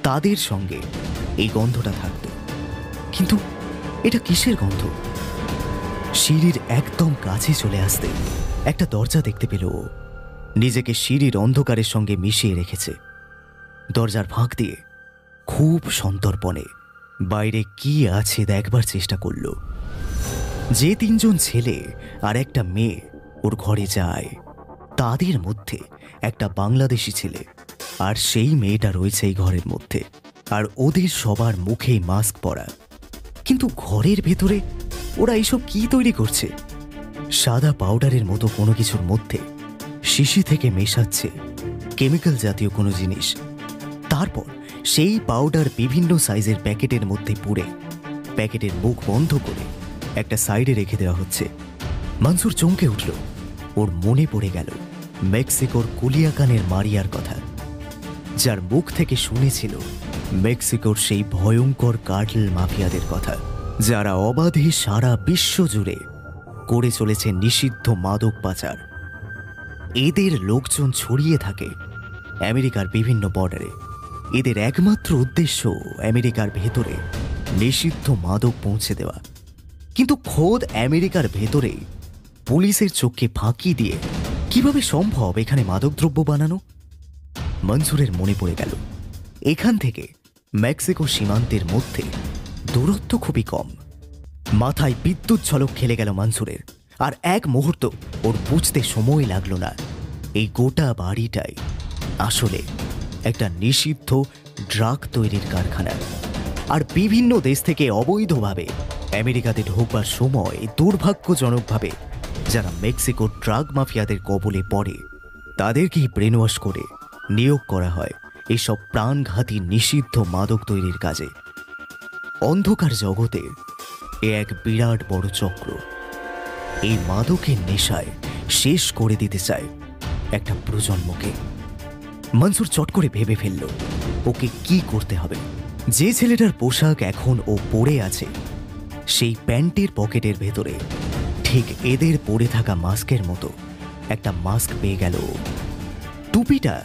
Speaker 2: তাদের সঙ্গে এই গন্ধটা থাকত। কিন্তু এটা কিসের গন্ধ? সিঁড়ির একদম কাছে চলে আসতে একটা দরজা দেখতে পেল ও। নিজেকে সিঁড়ির অন্ধকারের সঙ্গে মিশিয়ে রেখেছে। দরজার ফাঁক দিয়ে খুব সন্তর্পণে বাইরে কি আছে দেখবার চেষ্টা করল। যে 3 জন ছেলে আর একটা মেয়ে ওর ঘরে যায় তাদের মধ্যে একটা বাংলাদেশি ছেলে আর সেই মেয়েটা রয়েছে এই ঘরের মধ্যে। আর ওদের সবার মুখেই মাস্ক পরা। কিন্তু ঘরের ভেতরে ওরা এইসব কি তৈরি করছে? সাদা পাউডারের মতো কোনো কিছুর মধ্যে শিশি থেকে মেশাচ্ছে কেমিক্যাল জাতীয় কোনো জিনিস। তারপর সেই পাউডার বিভিন্ন সাইজের প্যাকেটের মধ্যে পুরে প্যাকেটের মুখ বন্ধ করে একটা সাইডে রেখে দেওয়া হচ্ছে। মনসুর চমকে উঠল। ওর মনে পড়ে গেল মেক্সিকোর কুলিয়াকানের মারিয়ার কথা, যার মুখ থেকে শুনেছিল মেক্সিকোর সেই ভয়ঙ্কর কার্টেল মাফিয়াদের কথা, যারা অবাধে সারা বিশ্ব জুড়ে করে চলেছে নিষিদ্ধ মাদক পাচার। এদের লোকজন ছড়িয়ে থাকে আমেরিকার বিভিন্ন বর্ডারে। এদের একমাত্র উদ্দেশ্য আমেরিকার ভেতরে নিষিদ্ধ মাদক পৌঁছে দেওয়া। কিন্তু খোদ আমেরিকার ভেতরে পুলিশের চোখকে ফাঁকি দিয়ে কিভাবে সম্ভব এখানে মাদকদ্রব্য বানানো? মনসুরের মনে পড়ে গেল এখান থেকে মেক্সিকো সীমান্তের মধ্যে দূরত্ব খুবই কম। মাথায় বিদ্যুৎ ঝলক খেলে গেল মনসুরের, আর এক মুহূর্ত ওর বুঝতে সময় লাগলো না এই গোটা বাড়িটাই আসলে একটা নিষিদ্ধ ড্রাগ তৈরির কারখানা। আর বিভিন্ন দেশ থেকে অবৈধভাবে আমেরিকাতে ঢোকবার সময় দুর্ভাগ্যজনকভাবে যারা মেক্সিকোর ড্রাগ মাফিয়াদের কবলে পড়ে তাদেরকেই ব্রেনওয়াশ করে নিয়োগ করা হয় এইসব প্রাণঘাতী নিষিদ্ধ মাদক তৈরির কাজে। অন্ধকার জগতে এ এক বিরাট বড় চক্র এই মাদকের নেশায় শেষ করে দিতে চায় একটা প্রজন্মকে। মনসুর চট করে ভেবে ফেলল ওকে কি করতে হবে। যে ছেলেটার পোশাক এখন ও পরে আছে সেই প্যান্টের পকেটের ভেতরে ঠিক এদের পরে থাকা মাস্কের মতো একটা মাস্ক পেয়ে গেল। টুপিটা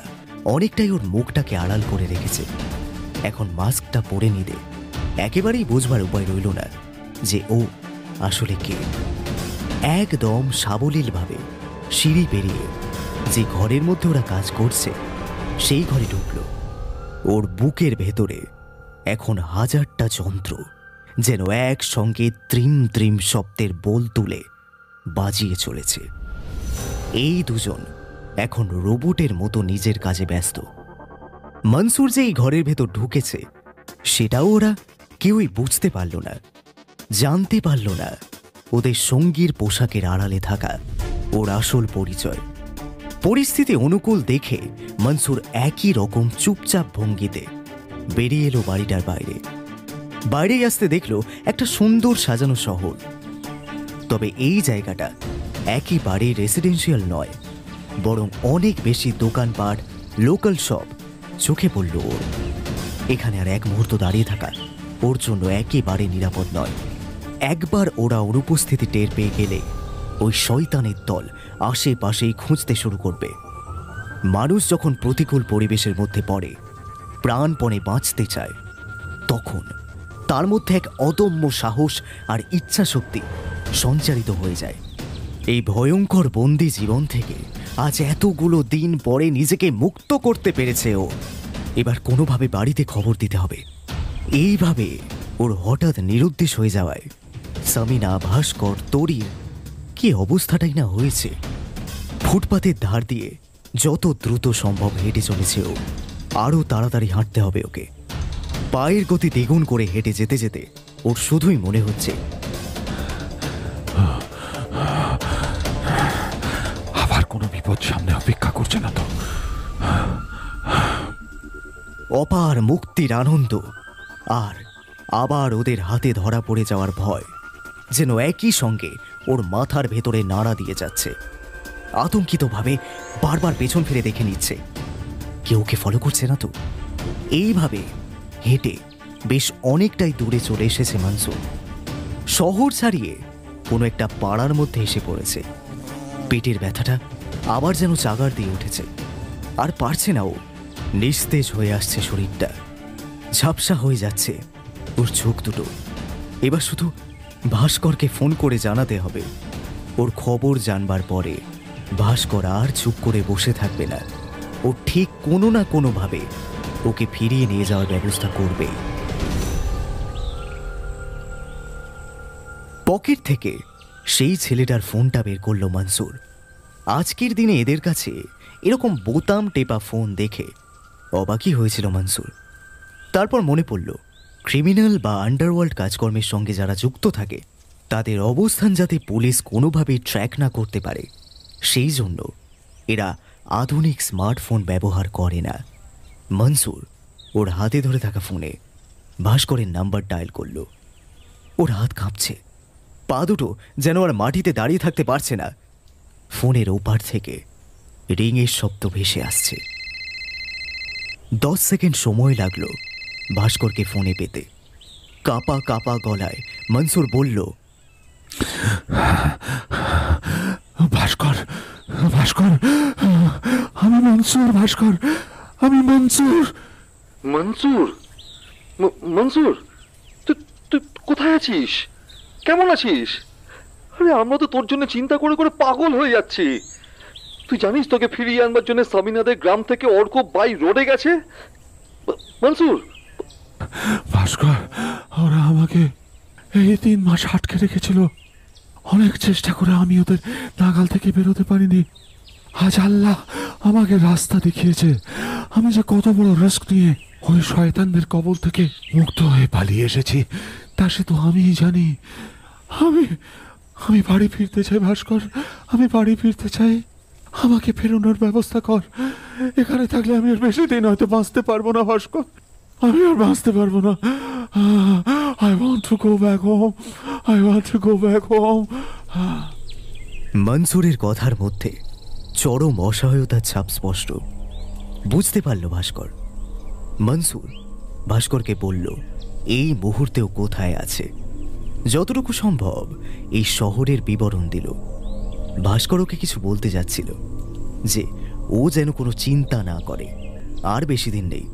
Speaker 2: অনেকটাই ওর মুখটাকে আড়াল করে রেখেছে। এখন মাস্কটা পরে নিলে একেবারেই বোঝবার উপায় রইল না যে ও আসলে কে। একদম সাবলীলভাবে সিঁড়ি পেরিয়ে যে ঘরের মধ্যে ওরা কাজ করছে সেই ঘরে ঢুকল। ওর বুকের ভেতরে এখন হাজারটা যন্ত্র যেন একসঙ্গে ত্রিম ত্রিম শব্দের বোল তুলে বাজিয়ে চলেছে। এই দুজন এখন রোবটের মতো নিজের কাজে ব্যস্ত। মনসুর যে এই ঘরের ভেতর ঢুকেছে সেটাও ওরা কেউই বুঝতে পারল না, জানতে পারল না ওদের সঙ্গীর পোশাকের আড়ালে থাকা ওর আসল পরিচয়। পরিস্থিতি অনুকূল দেখে মনসুর একই রকম চুপচাপ ভঙ্গিতে বেরিয়ে এলো বাড়িটার বাইরে। বাইরে আসতে দেখলো একটা সুন্দর সাজানো শহর। তবে এই জায়গাটা একেবারে রেসিডেন্সিয়াল নয়, বরং অনেক বেশি দোকানপাট, লোকাল শপ চোখে পড়ল ওর। এখানে আর এক মুহূর্ত দাঁড়িয়ে থাকা ওর জন্য একেবারে নিরাপদ নয়। একবার ওরা ওর উপস্থিতি টের পেয়ে গেলে ওই শয়তানের দল আশেপাশেই খুঁজতে শুরু করবে। মানুষ যখন প্রতিকূল পরিবেশের মধ্যে পড়ে, প্রাণপণে বাঁচতে চায়, তখন তার মধ্যে এক অদম্য সাহস আর ইচ্ছা শক্তি সঞ্চারিত হয়ে যায়। এই ভয়ঙ্কর বন্দি জীবন থেকে আজ এতগুলো দিন পরে নিজেকে মুক্ত করতে পেরেছে ও। এবার কোনোভাবে বাড়িতে খবর দিতে হবে। এইভাবে ওর হঠাৎ নিরুদ্দেশ হয়ে যাওয়ায় সামিনা, ভাস্কর, তরির কি অবস্থাটাই না হয়েছে। ফুটপাতের ধার দিয়ে যত দ্রুত সম্ভব হেঁটে চলেছে ও। আরও তাড়াতাড়ি হাঁটতে হবে ওকে। পায়ের গতি দ্বিগুণ করে হেঁটে যেতে যেতে ওর শুধুই মনে হচ্ছে
Speaker 13: আবার কোনো বিপদ সামনে অপেক্ষা করছে না তো।
Speaker 2: অপার মুক্তির আনন্দ আর আবার ওদের হাতে ধরা পড়ে যাওয়ার ভয় যেন একই সঙ্গে ওর মাথার ভেতরে নাড়া দিয়ে যাচ্ছে। আতঙ্কিতভাবে বারবার পেছন ফিরে দেখে নিচ্ছে কেউ ওকে ফলো করছে না তো। এইভাবে হেঁটে বেশ অনেকটাই দূরে চলে এসেছে মনসুর। শহর ছাড়িয়ে কোনো একটা পাড়ার মধ্যে এসে পড়েছে। পেটের ব্যথাটা আবার যেন চাগার দিয়ে উঠেছে, আর পারছে না ও। নিস্তেজ হয়ে আসছে শরীরটা, ঝাপসা হয়ে যাচ্ছে ওর চোখ দুটো। এবার শুধু ভাস্করকে ফোন করে জানাতে হবে। ওর খবর জানবার পরে ভাস্কর আর চুপ করে বসে থাকবে না। ও ঠিক কোনো না কোনোভাবে ওকে ফিরিয়ে নিয়ে যাওয়ার ব্যবস্থা করবে। পকেট থেকে সেই ছেলেটার ফোনটা বের করল মনসুর। আজকের দিনে এদের কাছে এরকম বোতাম টেপা ফোন দেখে অবাকই হয়েছিল মনসুর। তারপর মনে পড়ল ক্রিমিনাল বা আন্ডারওয়ার্ল্ড কাজকর্মের সঙ্গে যারা যুক্ত থাকে তাদের অবস্থান যাতে পুলিশ কোনোভাবেই ট্র্যাক না করতে পারে, সেই জন্য এরা আধুনিক স্মার্টফোন ব্যবহার করে না। মনসুর ওর হাতে ধরে থাকা ফোনে ভাস্করের নাম্বার ডায়াল করল। ওর হাত কাঁপছে, পা দুটো যেন আর মাটিতে দাঁড়িয়ে থাকতে পারছে না। ফোনের ওপার থেকে রিংয়ের শব্দ ভেসে আসছে। 10 সেকেন্ড সময় লাগলো ভাস্করকে ফোনে পেতে। কাপা কাপা গলায় মনসুর বলল,
Speaker 13: ভাস্কর, ভাস্কর, আমি মনসুর। ভাস্কর, আমি মনসুর।
Speaker 14: মনসুর? মনসুর, তুই তুই কোথায় আছিস? কেমন আছিস? আরে আমরা তো তোর জন্য চিন্তা করে করে পাগল হয়ে যাচ্ছি। তুই জানিস তোকে ফিরিয়ে আনবার জন্য সামিনাদের গ্রাম থেকে অর্ক বাই রোডে গেছে। মনসুর,
Speaker 13: ভাস্কর, ওরা আমাকে এই 3 মাস আটকে রেখেছিল। অনেক চেষ্টা করে আমি ওদের নাগাল থেকে বেরোতে পারিনি। আজ আল্লাহ আমাকে রাস্তা দেখিয়েছে। আমি যে কত বড় রিস্ক নিয়ে ওই শয়তানদের কবল থেকে মুক্ত হয়ে পালিয়ে এসেছি তা সে তো আমিই জানি। আমি বাড়ি ফিরতে চাই ভাস্কর, আমি বাড়ি ফিরতে চাই। আমাকে ফেরানোর ব্যবস্থা কর। এখানে থাকলে আমি আর বেশি দিন হয়তো বাঁচতে পারবো না ভাস্কর, আমি আর বাঁচতে পারবো না। I want to go back home. I want to go back home.
Speaker 2: মনসুরের কথার মধ্যে চরম অসহায়তার ছাপ স্পষ্ট। বুঝতে পারল ভাস্কর। মনসুর ভাস্করকে বলল এই মুহূর্তেও কোথায় আছে, যতটুকু সম্ভব এই শহরের বিবরণ দিল। ভাস্কর ওকে কিছু বলতে যাচ্ছিল যে ও যেন কোনো চিন্তা না করে, আর বেশি দিন নেই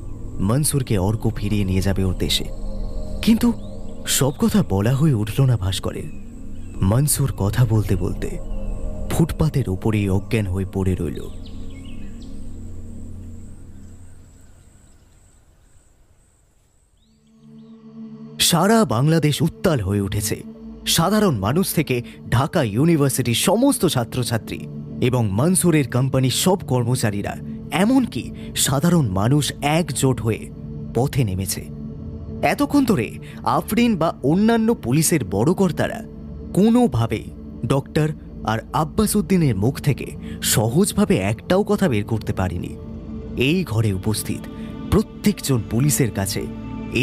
Speaker 2: মনসুরকে অর্ক ফিরিয়ে নিয়ে যাবে ওর দেশে। কিন্তু সব কথা বলা হয়ে উঠল না ভাস্করের। মনসুর কথা বলতে বলতে ফুটপাতের উপরেই অজ্ঞান হয়ে পড়ে রইল। সারা বাংলাদেশ উত্তাল হয়ে উঠেছে। সাধারণ মানুষ থেকে ঢাকা ইউনিভার্সিটির সমস্ত ছাত্রছাত্রী এবং মনসুরের কোম্পানির সব কর্মচারীরা, এমনকি সাধারণ মানুষ একজোট হয়ে পথে নেমেছে। এতক্ষণ ধরে আফরিন বা অন্যান্য পুলিশের বড় কর্তারা কোনোভাবে ডক্টর আর আব্বাস উদ্দিনের মুখ থেকে সহজভাবে একটাও কথা বের করতে পারেনি। এই ঘরে উপস্থিত প্রত্যেকজন পুলিশের কাছে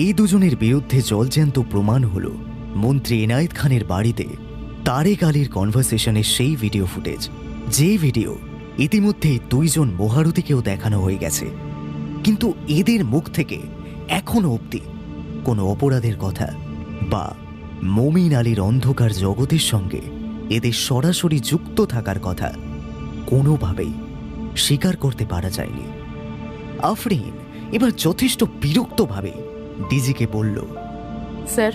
Speaker 2: এই দুজনের বিরুদ্ধে জলজ্যান্ত প্রমাণ হল মন্ত্রী এনায়েত খানের বাড়িতে তারেক আলীর কনভারসেশনের সেই ভিডিও ফুটেজ, যে ভিডিও ইতিমধ্যেই 2 জন মহারথীকেও দেখানো হয়ে গেছে। কিন্তু এদের মুখ থেকে এখনো অবধি কোনো অপরাধের কথা বা মমিন আলীর অন্ধকার জগতের সঙ্গে এদের সরাসরি যুক্ত থাকার কথা কোনোভাবেই স্বীকার করতে পারা যায়নি। আফরিন এবার যথেষ্ট বিরক্তভাবে ডিজিকে বলল,
Speaker 8: স্যার,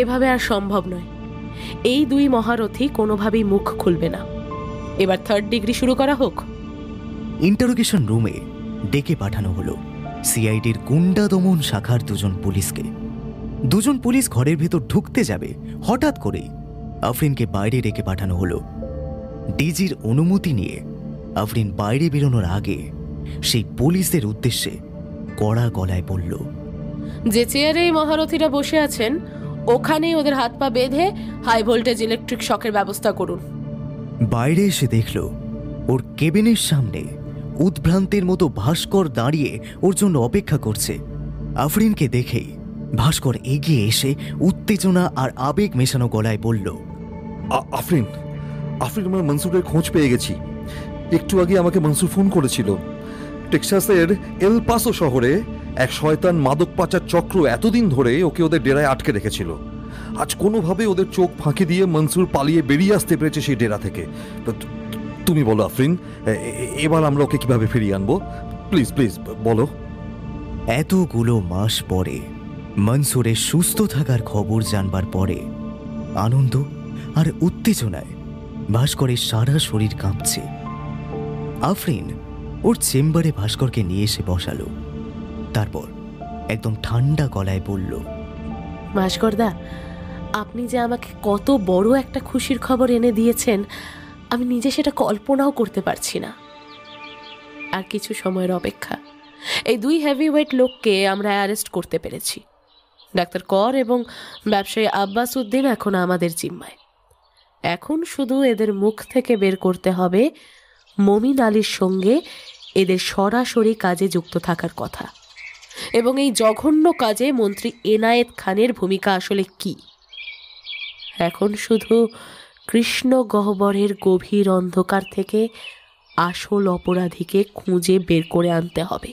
Speaker 8: এভাবে আর সম্ভব নয়। এই 2 মহারথী কোনোভাবেই মুখ খুলবে না। এবার 3rd ডিগ্রি শুরু করা হোক।
Speaker 2: ইন্টারোগেশন রুমে ডেকে পাঠানো হলো সিআইডির গুন্ডা দমন শাখার 2 জন পুলিশকে। 2 জন পুলিশ ঘরের ভেতর ঢুকতে যাবে, হঠাৎ করেই আফরিনকে বাইরে ডেকে পাঠানো হলো। ডিজির অনুমতি নিয়ে আফরিন বাইরে বেরোনোর আগে সেই পুলিশদের উদ্দেশ্যে কড়া গলায় বলল,
Speaker 8: যে চেয়ারে এই মহারথীরা বসে আছেন ওখানেই ওদের হাত পা বেঁধে হাই ভোল্টেজ ইলেকট্রিক শকের ব্যবস্থা করুন।
Speaker 2: বাইরে এসে দেখল ওর কেবিনের সামনে উদ্ভ্রান্তের মতো ভাস্কর দাঁড়িয়ে ওর জন্য অপেক্ষা করছে। আফরিনকে দেখেই ভাস্কর এগিয়ে এসে উত্তেজনা আর আবেগ মেশানো গলায় বলল,
Speaker 14: আফরিন, আমরা মনসুরের খোঁজ পেয়ে গেছি। একটু আগে আমাকে মনসুর ফোন করেছিল। টেক্সাসের এল পাসো শহরে এক শয়তান মাদক পাচার চক্র এতদিন ধরে ওকে ওদের ডেরায় আটকে রেখেছিল। আজ কোনোভাবে ওদের চোখ ফাঁকি দিয়ে মনসুর পালিয়ে বেরিয়ে আসতে পেরেছে সেই ডেরা থেকে। তুমি বলো আফরিন, এবার আমরা ওকে কিভাবে ফিরিয়ে আনবো? প্লিজ প্লিজ বলো।
Speaker 2: এতগুলো মাস পরে মনসুরের সুস্থ থাকার খবর জানবার পরে আনন্দ আর উত্তেজনায় ভাস্করের সারা শরীর কাঁপছে। আফরিন ওর চেম্বারে ভাস্করকে নিয়ে এসে বসালো। তারপর একদম ঠান্ডা গলায় বলল,
Speaker 8: ভাস্করদা, আপনি যে আমাকে কত বড় একটা খুশির খবর এনে দিয়েছেন আমি নিজে সেটা কল্পনাও করতে পারছি না। আর কিছু সময়ের অপেক্ষা। এই 2 হেভিওয়েট লোককে আমরা অ্যারেস্ট করতে পেরেছি। ডাক্তার কর এবং ব্যবসায়ী আব্বাস উদ্দিন এখন আমাদের জিম্মায়। এখন শুধু এদের মুখ থেকে বের করতে হবে মমিন আলীর সঙ্গে এদের সরাসরি কাজে যুক্ত থাকার কথা এবং এই জঘন্য কাজে মন্ত্রী এনায়েত খানের ভূমিকা আসলে কি। এখন শুধু কৃষ্ণ গহ্বরের গভীর অন্ধকার থেকে আসল অপরাধীকে খুঁজে বের করে আনতে হবে।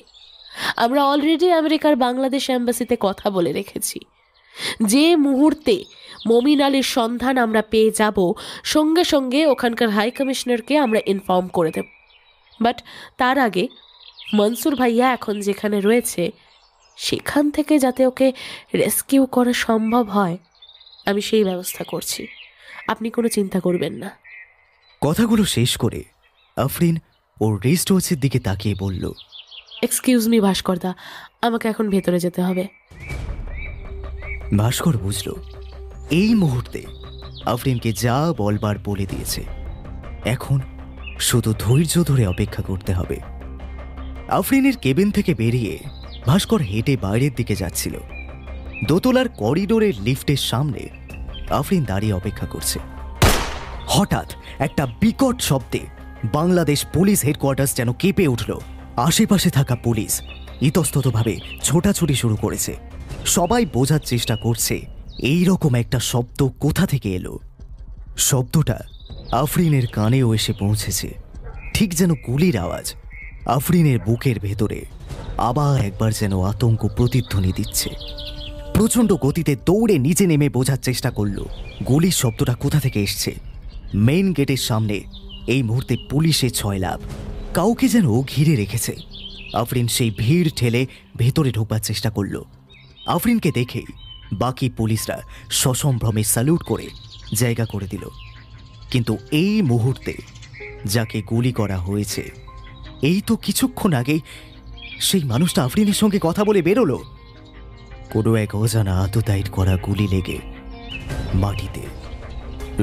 Speaker 8: আমরা অলরেডি আমেরিকার বাংলাদেশ এম্বাসিতে কথা বলে রেখেছি। যে মুহূর্তে মমিন আলীর সন্ধান আমরা পেয়ে যাব, সঙ্গে সঙ্গে ওখানকার হাই কমিশনারকে আমরা ইনফর্ম করে দেব। বাট তার আগে মনসুর ভাইয়া এখন যেখানে রয়েছে সেখান থেকে যাতে ওকে রেস্কিউ করা সম্ভব হয়, আমি সেই ব্যবস্থা করছি। আপনি কোনো চিন্তা করবেন না।
Speaker 2: কথাগুলো শেষ করে আফরিন ওর রিস্ট ওয়াচের দিকে তাকিয়ে বলল,
Speaker 8: এক্সকিউজ মি ভাস্করদা, আমাকে এখন ভেতরে যেতে হবে।
Speaker 2: ভাস্কর বুঝল এই মুহূর্তে আফরিনকে যা বলবার বলে দিয়েছে, এখন শুধু ধৈর্য ধরে অপেক্ষা করতে হবে। আফরিনের কেবিন থেকে বেরিয়ে ভাস্কর হেঁটে বাইরের দিকে যাচ্ছিল। দোতলার করিডোরের লিফটের সামনে আফরিন দাঁড়িয়ে অপেক্ষা করছে। হঠাৎ একটা বিকট শব্দে বাংলাদেশ পুলিশ হেডকোয়ার্টার্স যেন কেঁপে উঠল। আশেপাশে থাকা পুলিশ ইতস্ততভাবে ছোটাছুটি শুরু করেছে। সবাই বোঝার চেষ্টা করছে এই রকম একটা শব্দ কোথা থেকে এলো। শব্দটা আফরিনের কানেও এসে পৌঁছেছে, ঠিক যেন গুলির আওয়াজ। আফরিনের বুকের ভেতরে আবার একবার যেন আতঙ্ক প্রতিধ্বনি দিচ্ছে। প্রচণ্ড গতিতে দৌড়ে নিচে নেমে বোঝার চেষ্টা করল গুলির শব্দটা কোথা থেকে এসছে। মেইন গেটের সামনে এই মুহূর্তে পুলিশের ছয়লাভ, কাউকে যেন ঘিরে রেখেছে। আফরিন সেই ভিড় ঠেলে ভেতরে ঢোকবার চেষ্টা করল। আফরিনকে দেখেই বাকি পুলিশরা সসম্ভ্রমে স্যালুট করে জায়গা করে দিল। কিন্তু এই মুহূর্তে যাকে গুলি করা হয়েছে, এই তো কিছুক্ষণ আগেই সেই মানুষটা আফরিনের সঙ্গে কথা বলে বেরোলো। কোনো এক অজানা আততায়ীর করা গুলি লেগে মাটিতে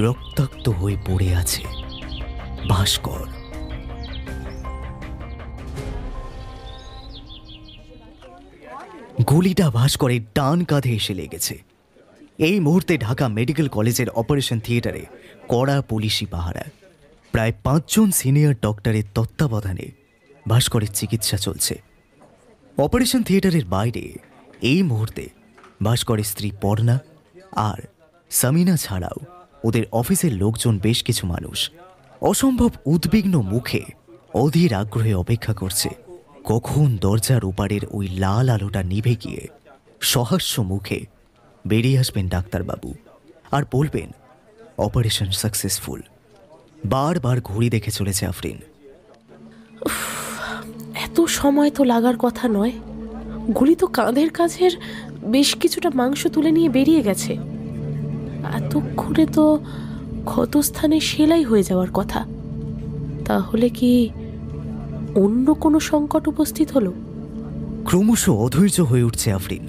Speaker 2: রক্তাক্ত হয়ে পড়ে আছে ভাস্কর। গুলিটা ভাস্করের ডান কাঁধে এসে লেগেছে। এই মুহূর্তে ঢাকা মেডিকেল কলেজের অপারেশন থিয়েটারে কড়া পুলিশি পাহারা। প্রায় 5 জন সিনিয়র ডক্টরের তত্ত্বাবধানে ভাস্করের চিকিৎসা চলছে। অপারেশন থিয়েটারের বাইরে এই মুহূর্তে ভাস্করের স্ত্রী পর্ণা আর সামিনা ছাড়াও ওদের অফিসের লোকজন, বেশ কিছু মানুষ অসম্ভব উদ্বিগ্ন মুখে অধীর আগ্রহে অপেক্ষা করছে কখন দরজার ওপারের ওই লাল আলোটা নিভে গিয়ে সহাস্য মুখে বেরিয়ে আসবেন ডাক্তারবাবু আর বলবেন অপারেশন সাকসেসফুল। বারবার ঘড়ি দেখে চলেছে আফরিন।
Speaker 8: এত সময় তো লাগার কথা নয়। গুলি তো কাঁধের কাছের বেশ কিছুটা মাংস তুলে নিয়ে বেরিয়ে গেছে। এতক্ষণে তো ক্ষতস্থানে সেলাই হয়ে যাওয়ার কথা। তাহলে কি অন্য কোনো সংকট উপস্থিত হলো?
Speaker 2: ক্রমশ অধৈর্য হয়ে উঠছে আফরিন।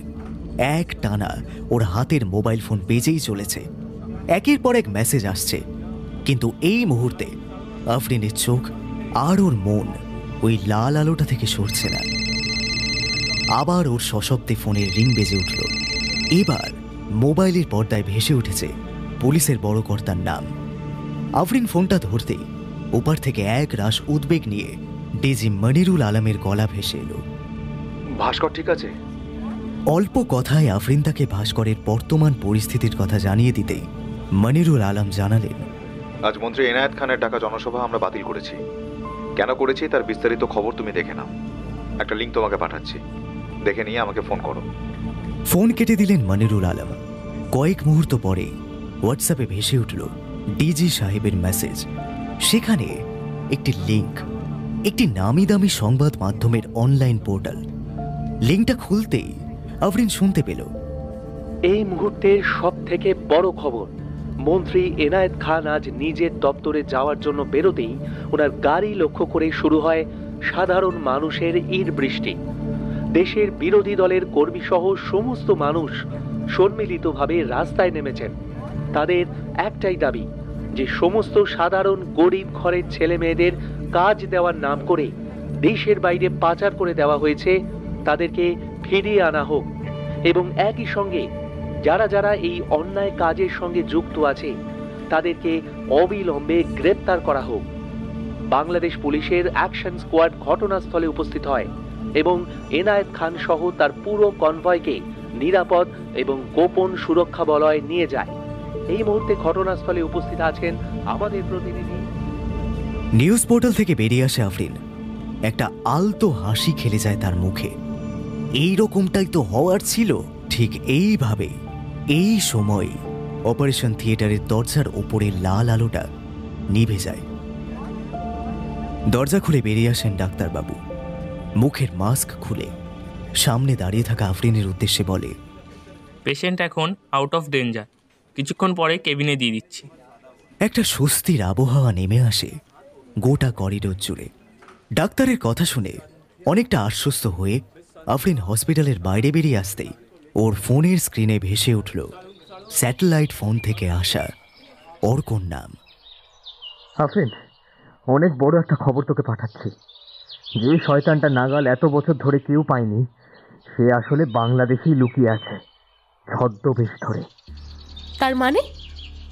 Speaker 2: এক টানা ওর হাতের মোবাইল ফোন বেজেই চলেছে, একের পর এক মেসেজ আসছে। কিন্তু এই মুহূর্তে আফরিনের চোখ আর ওর মন ওই লাল আলোটা থেকে সরছে না। আবার ওর সশব্দে ফোনের রিং বেজে উঠল। এবার মোবাইলের পর্দায় ভেসে উঠেছে পুলিশের বড় কর্তার নাম। আফরিন ফোনটা ধরতেই ওপার থেকে এক রাশ উদ্বেগ নিয়ে ডিজি মনিরুল আলমের গলা ভেসে এলো।
Speaker 7: ভাস্কর ঠিক আছে?
Speaker 2: অল্প কথায় আফরিন তাকে ভাস্করের বর্তমান পরিস্থিতির কথা জানিয়ে দিতেই মনিরুল আলম জানালেন,
Speaker 7: আজ মন্ত্রী এনায়েত খানের ডাকা জনসভা আমরা বাতিল করেছি। কেন করেছি তার বিস্তারিত খবর তুমি দেখে নাও। একটা লিঙ্ক তোমাকে পাঠাচ্ছি, দেখে নিয়ে আমাকে ফোন করো।
Speaker 2: ফোন কেটে দিলেন মনিরুল আলম। কয়েক মুহূর্ত পরে হোয়াটসঅ্যাপে ভেসে উঠল ডিজি সাহেবের মেসেজ। সেখানে একটি লিঙ্ক, একটি নামি দামি সংবাদ মাধ্যমের অনলাইন পোর্টাল। লিঙ্কটা খুলতেই আফরিন শুনতে পেল,
Speaker 15: এই মুহূর্তের সব থেকে বড় খবর, মন্ত্রী এনায়েত খান আজ নিজের দপ্তরে যাওয়ার জন্য বেরোতেই ওনার গাড়ি লক্ষ্য করে শুরু হয় সাধারণ মানুষের ইট বৃষ্টি। দেশের বিরোধী দলের কর্মী সহ সমস্ত মানুষ সম্মিলিতভাবে রাস্তায় নেমেছেন। তাদের একটাই দাবি যে সমস্ত সাধারণ গরিব ঘরের ছেলে মেয়েদের কাজ দেওয়ার নাম করে দেশের বাইরে পাচার করে দেওয়া হয়েছে, তাদেরকে ফিরিয়ে আনা হোক এবং একই সঙ্গে যারা যারা এই অন্যায় কাজের সঙ্গে যুক্ত আছে তাদেরকে অবিলম্বে গ্রেপ্তার করা হোক। বাংলাদেশ পুলিশের অ্যাকশন স্কোয়াড ঘটনাস্থলে উপস্থিত হয় এবং এনায়েত খান সহ তার পুরো কনভয়কে নিরাপদ এবং গোপন সুরক্ষা বলয়ে নিয়ে যায়। এই মুহূর্তে ঘটনাস্থলে উপস্থিত আছেন আমাদের প্রতিনিধি।
Speaker 2: নিউজ পোর্টাল থেকে বেরিয়ে আসে আফরিন। একটা আলতো হাসি খেলে যায় তার মুখে। এই রকমটাই তো হওয়ার ছিল। ঠিক এইভাবে এই সময় অপারেশন থিয়েটারের দরজার ওপরে লাল আলোটা নিভে যায়। দরজা খুলে বেরিয়ে আসেন ডাক্তারবাবু। মুখের মাস্ক খুলে সামনে দাঁড়িয়ে থাকা আফরিনের উদ্দেশ্যে বলে,
Speaker 16: পেশেন্ট এখন আউট অফ ডেঞ্জার, কিছুক্ষণ পরে কেবিনে দিয়ে দিচ্ছি।
Speaker 2: একটা স্বস্তির আবহাওয়া নেমে আসে গোটা করিডোর জুড়ে। ডাক্তারের কথা শুনে অনেকটা আশ্বস্ত হয়ে আফরিন হসপিটালের বাইরে বেরিয়ে আসতেই ওর ফোনের স্ক্রিনে ভেসে উঠল স্যাটেলাইট ফোন থেকে আসা অর্কর নাম।
Speaker 3: আফরিন, অনেক বড় একটা খবর তোকে পাঠাচ্ছি। যে শয়তানটা নাগাল এত বছর ধরে কেউ পায়নি, সে আসলে বাংলাদেশেই লুকিয়ে আছে, ছদ্মবেশ ধরে।
Speaker 8: তার মানে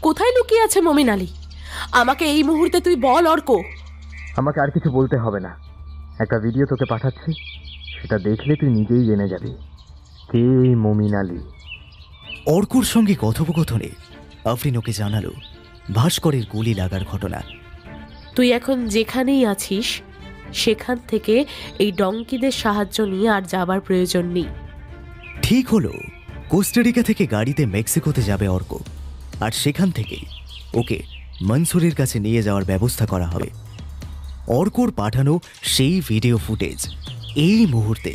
Speaker 8: কোথায় লুকিয়ে আছে মমিন আলী? আমাকে এই মুহূর্তে তুই বল অর্ক।
Speaker 3: আমাকে আর কিছু বলতে হবে না, একটা ভিডিও তোকে পাঠাচ্ছি, সেটা দেখলে তুই নিজেই জেনে যাবি কে এই মমিন আলী।
Speaker 2: অর্কর সঙ্গে কথোপকথনে আফরিন ওকে জানালো ভাস্করের গুলি লাগার ঘটনা।
Speaker 8: তুই এখন যেখানেই আছিস সেখান থেকে এই ডঙ্কিদের সাহায্য নিয়ে আর যাবার প্রয়োজন নেই।
Speaker 2: ঠিক হলো, কোস্টারিকা থেকে গাড়িতে মেক্সিকোতে যাবে অর্ক, আর সেখান থেকেই ওকে মনসুরের কাছে নিয়ে যাওয়ার ব্যবস্থা করা হবে। অর্কর পাঠানো সেই ভিডিও ফুটেজ এই মুহূর্তে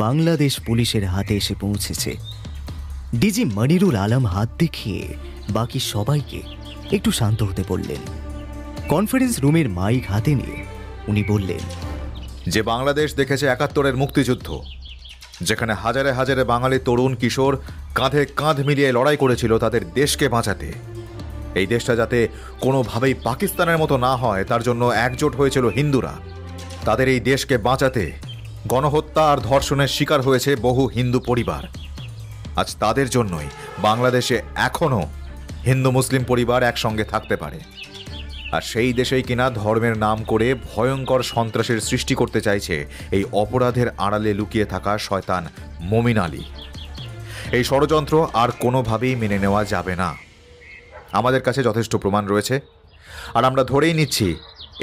Speaker 2: বাংলাদেশ পুলিশের হাতে এসে পৌঁছেছে। ডিজি মনিরুল আলম হাত দেখিয়ে বাকি সবাইকে একটু শান্ত হতে বললেন। কনফারেন্স রুমের মাইক হাতে নিয়ে উনি বললেন,
Speaker 7: যে বাংলাদেশ দেখেছে ৭১-এর মুক্তিযুদ্ধ, যেখানে হাজারে হাজারে বাঙালি তরুণ কিশোর কাঁধে কাঁধ মিলিয়ে লড়াই করেছিল তাদের দেশকে বাঁচাতে, এই দেশটা যাতে কোনোভাবেই পাকিস্তানের মতো না হয় তার জন্য একজোট হয়েছিল হিন্দুরা। তাদের এই দেশকে বাঁচাতে গণহত্যা আর ধর্ষণের শিকার হয়েছে বহু হিন্দু পরিবার। আজ তাদের জন্যই বাংলাদেশে এখনও হিন্দু মুসলিম পরিবার একসঙ্গে থাকতে পারে। আর সেই দেশেই কিনা ধর্মের নাম করে ভয়ঙ্কর সন্ত্রাসের সৃষ্টি করতে চাইছে এই অপরাধের আড়ালে লুকিয়ে থাকা শয়তান মমিন আলী। এই ষড়যন্ত্র আর কোনোভাবেই মেনে নেওয়া যাবে না। আমাদের কাছে যথেষ্ট প্রমাণ রয়েছে, আর আমরা ধরেই নিচ্ছি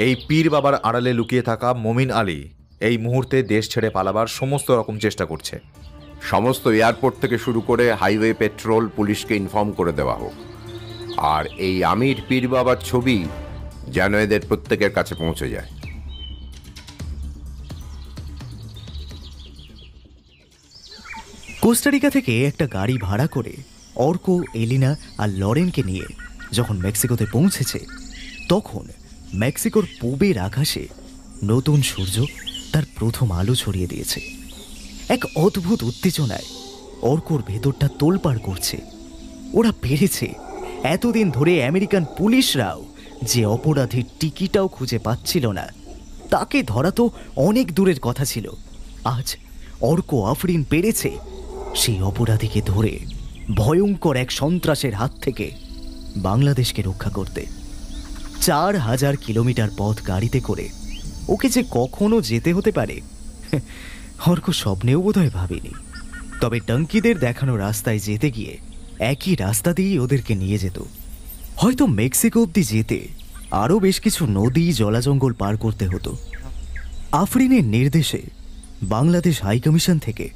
Speaker 7: এই পীর বাবার আড়ালে লুকিয়ে থাকা মমিন আলী এই মুহূর্তে দেশ ছেড়ে পালাবার সমস্ত রকম চেষ্টা করছে।
Speaker 17: সমস্ত এয়ারপোর্ট থেকে শুরু করে হাইওয়ে পেট্রোল পুলিশকে ইনফর্ম করে দেওয়া হোক, আর এই আমির পীর বাবার ছবি যেন এদের প্রত্যেকের কাছে পৌঁছে যায়।
Speaker 2: কোস্টারিকা থেকে একটা গাড়ি ভাড়া করে অর্ক, এলিনা আর লরেনকে নিয়ে যখন মেক্সিকোতে পৌঁছেছে, তখন মেক্সিকোর পূবের আকাশে নতুন সূর্য তার প্রথম আলো ছড়িয়ে দিয়েছে। এক অদ্ভুত উত্তেজনায় অর্কর ভেতরটা তোলপাড় করছে। ওরা পেরেছে। এতদিন ধরে আমেরিকান পুলিশরাও যে অপরাধীর টিকিটাও খুঁজে পাচ্ছিল না, তাকে ধরা তো অনেক দূরের কথা ছিল। আজ অর্ক, আফরিন পেরেছে সেই অপরাধীকে ধরে ভয়ঙ্কর এক সন্ত্রাসের হাত থেকে বাংলাদেশকে রক্ষা করতে। ৪,০০০ কিলোমিটার পথ গাড়িতে করে ওকে যে কখনো যেতে হতে পারে অর্ক স্বপ্নেও বোধহয় ভাবেনি। তবে ডঙ্কিদের দেখানো রাস্তায় যেতে গিয়ে একই রাস্তা দিয়েই ওদেরকে নিয়ে যেত। হয়তো মেক্সিকো অব্দি যেতে আরও বেশ কিছু নদী, জলাজঙ্গল পার করতে হতো। আফরিনের নির্দেশে বাংলাদেশ হাইকমিশন থেকে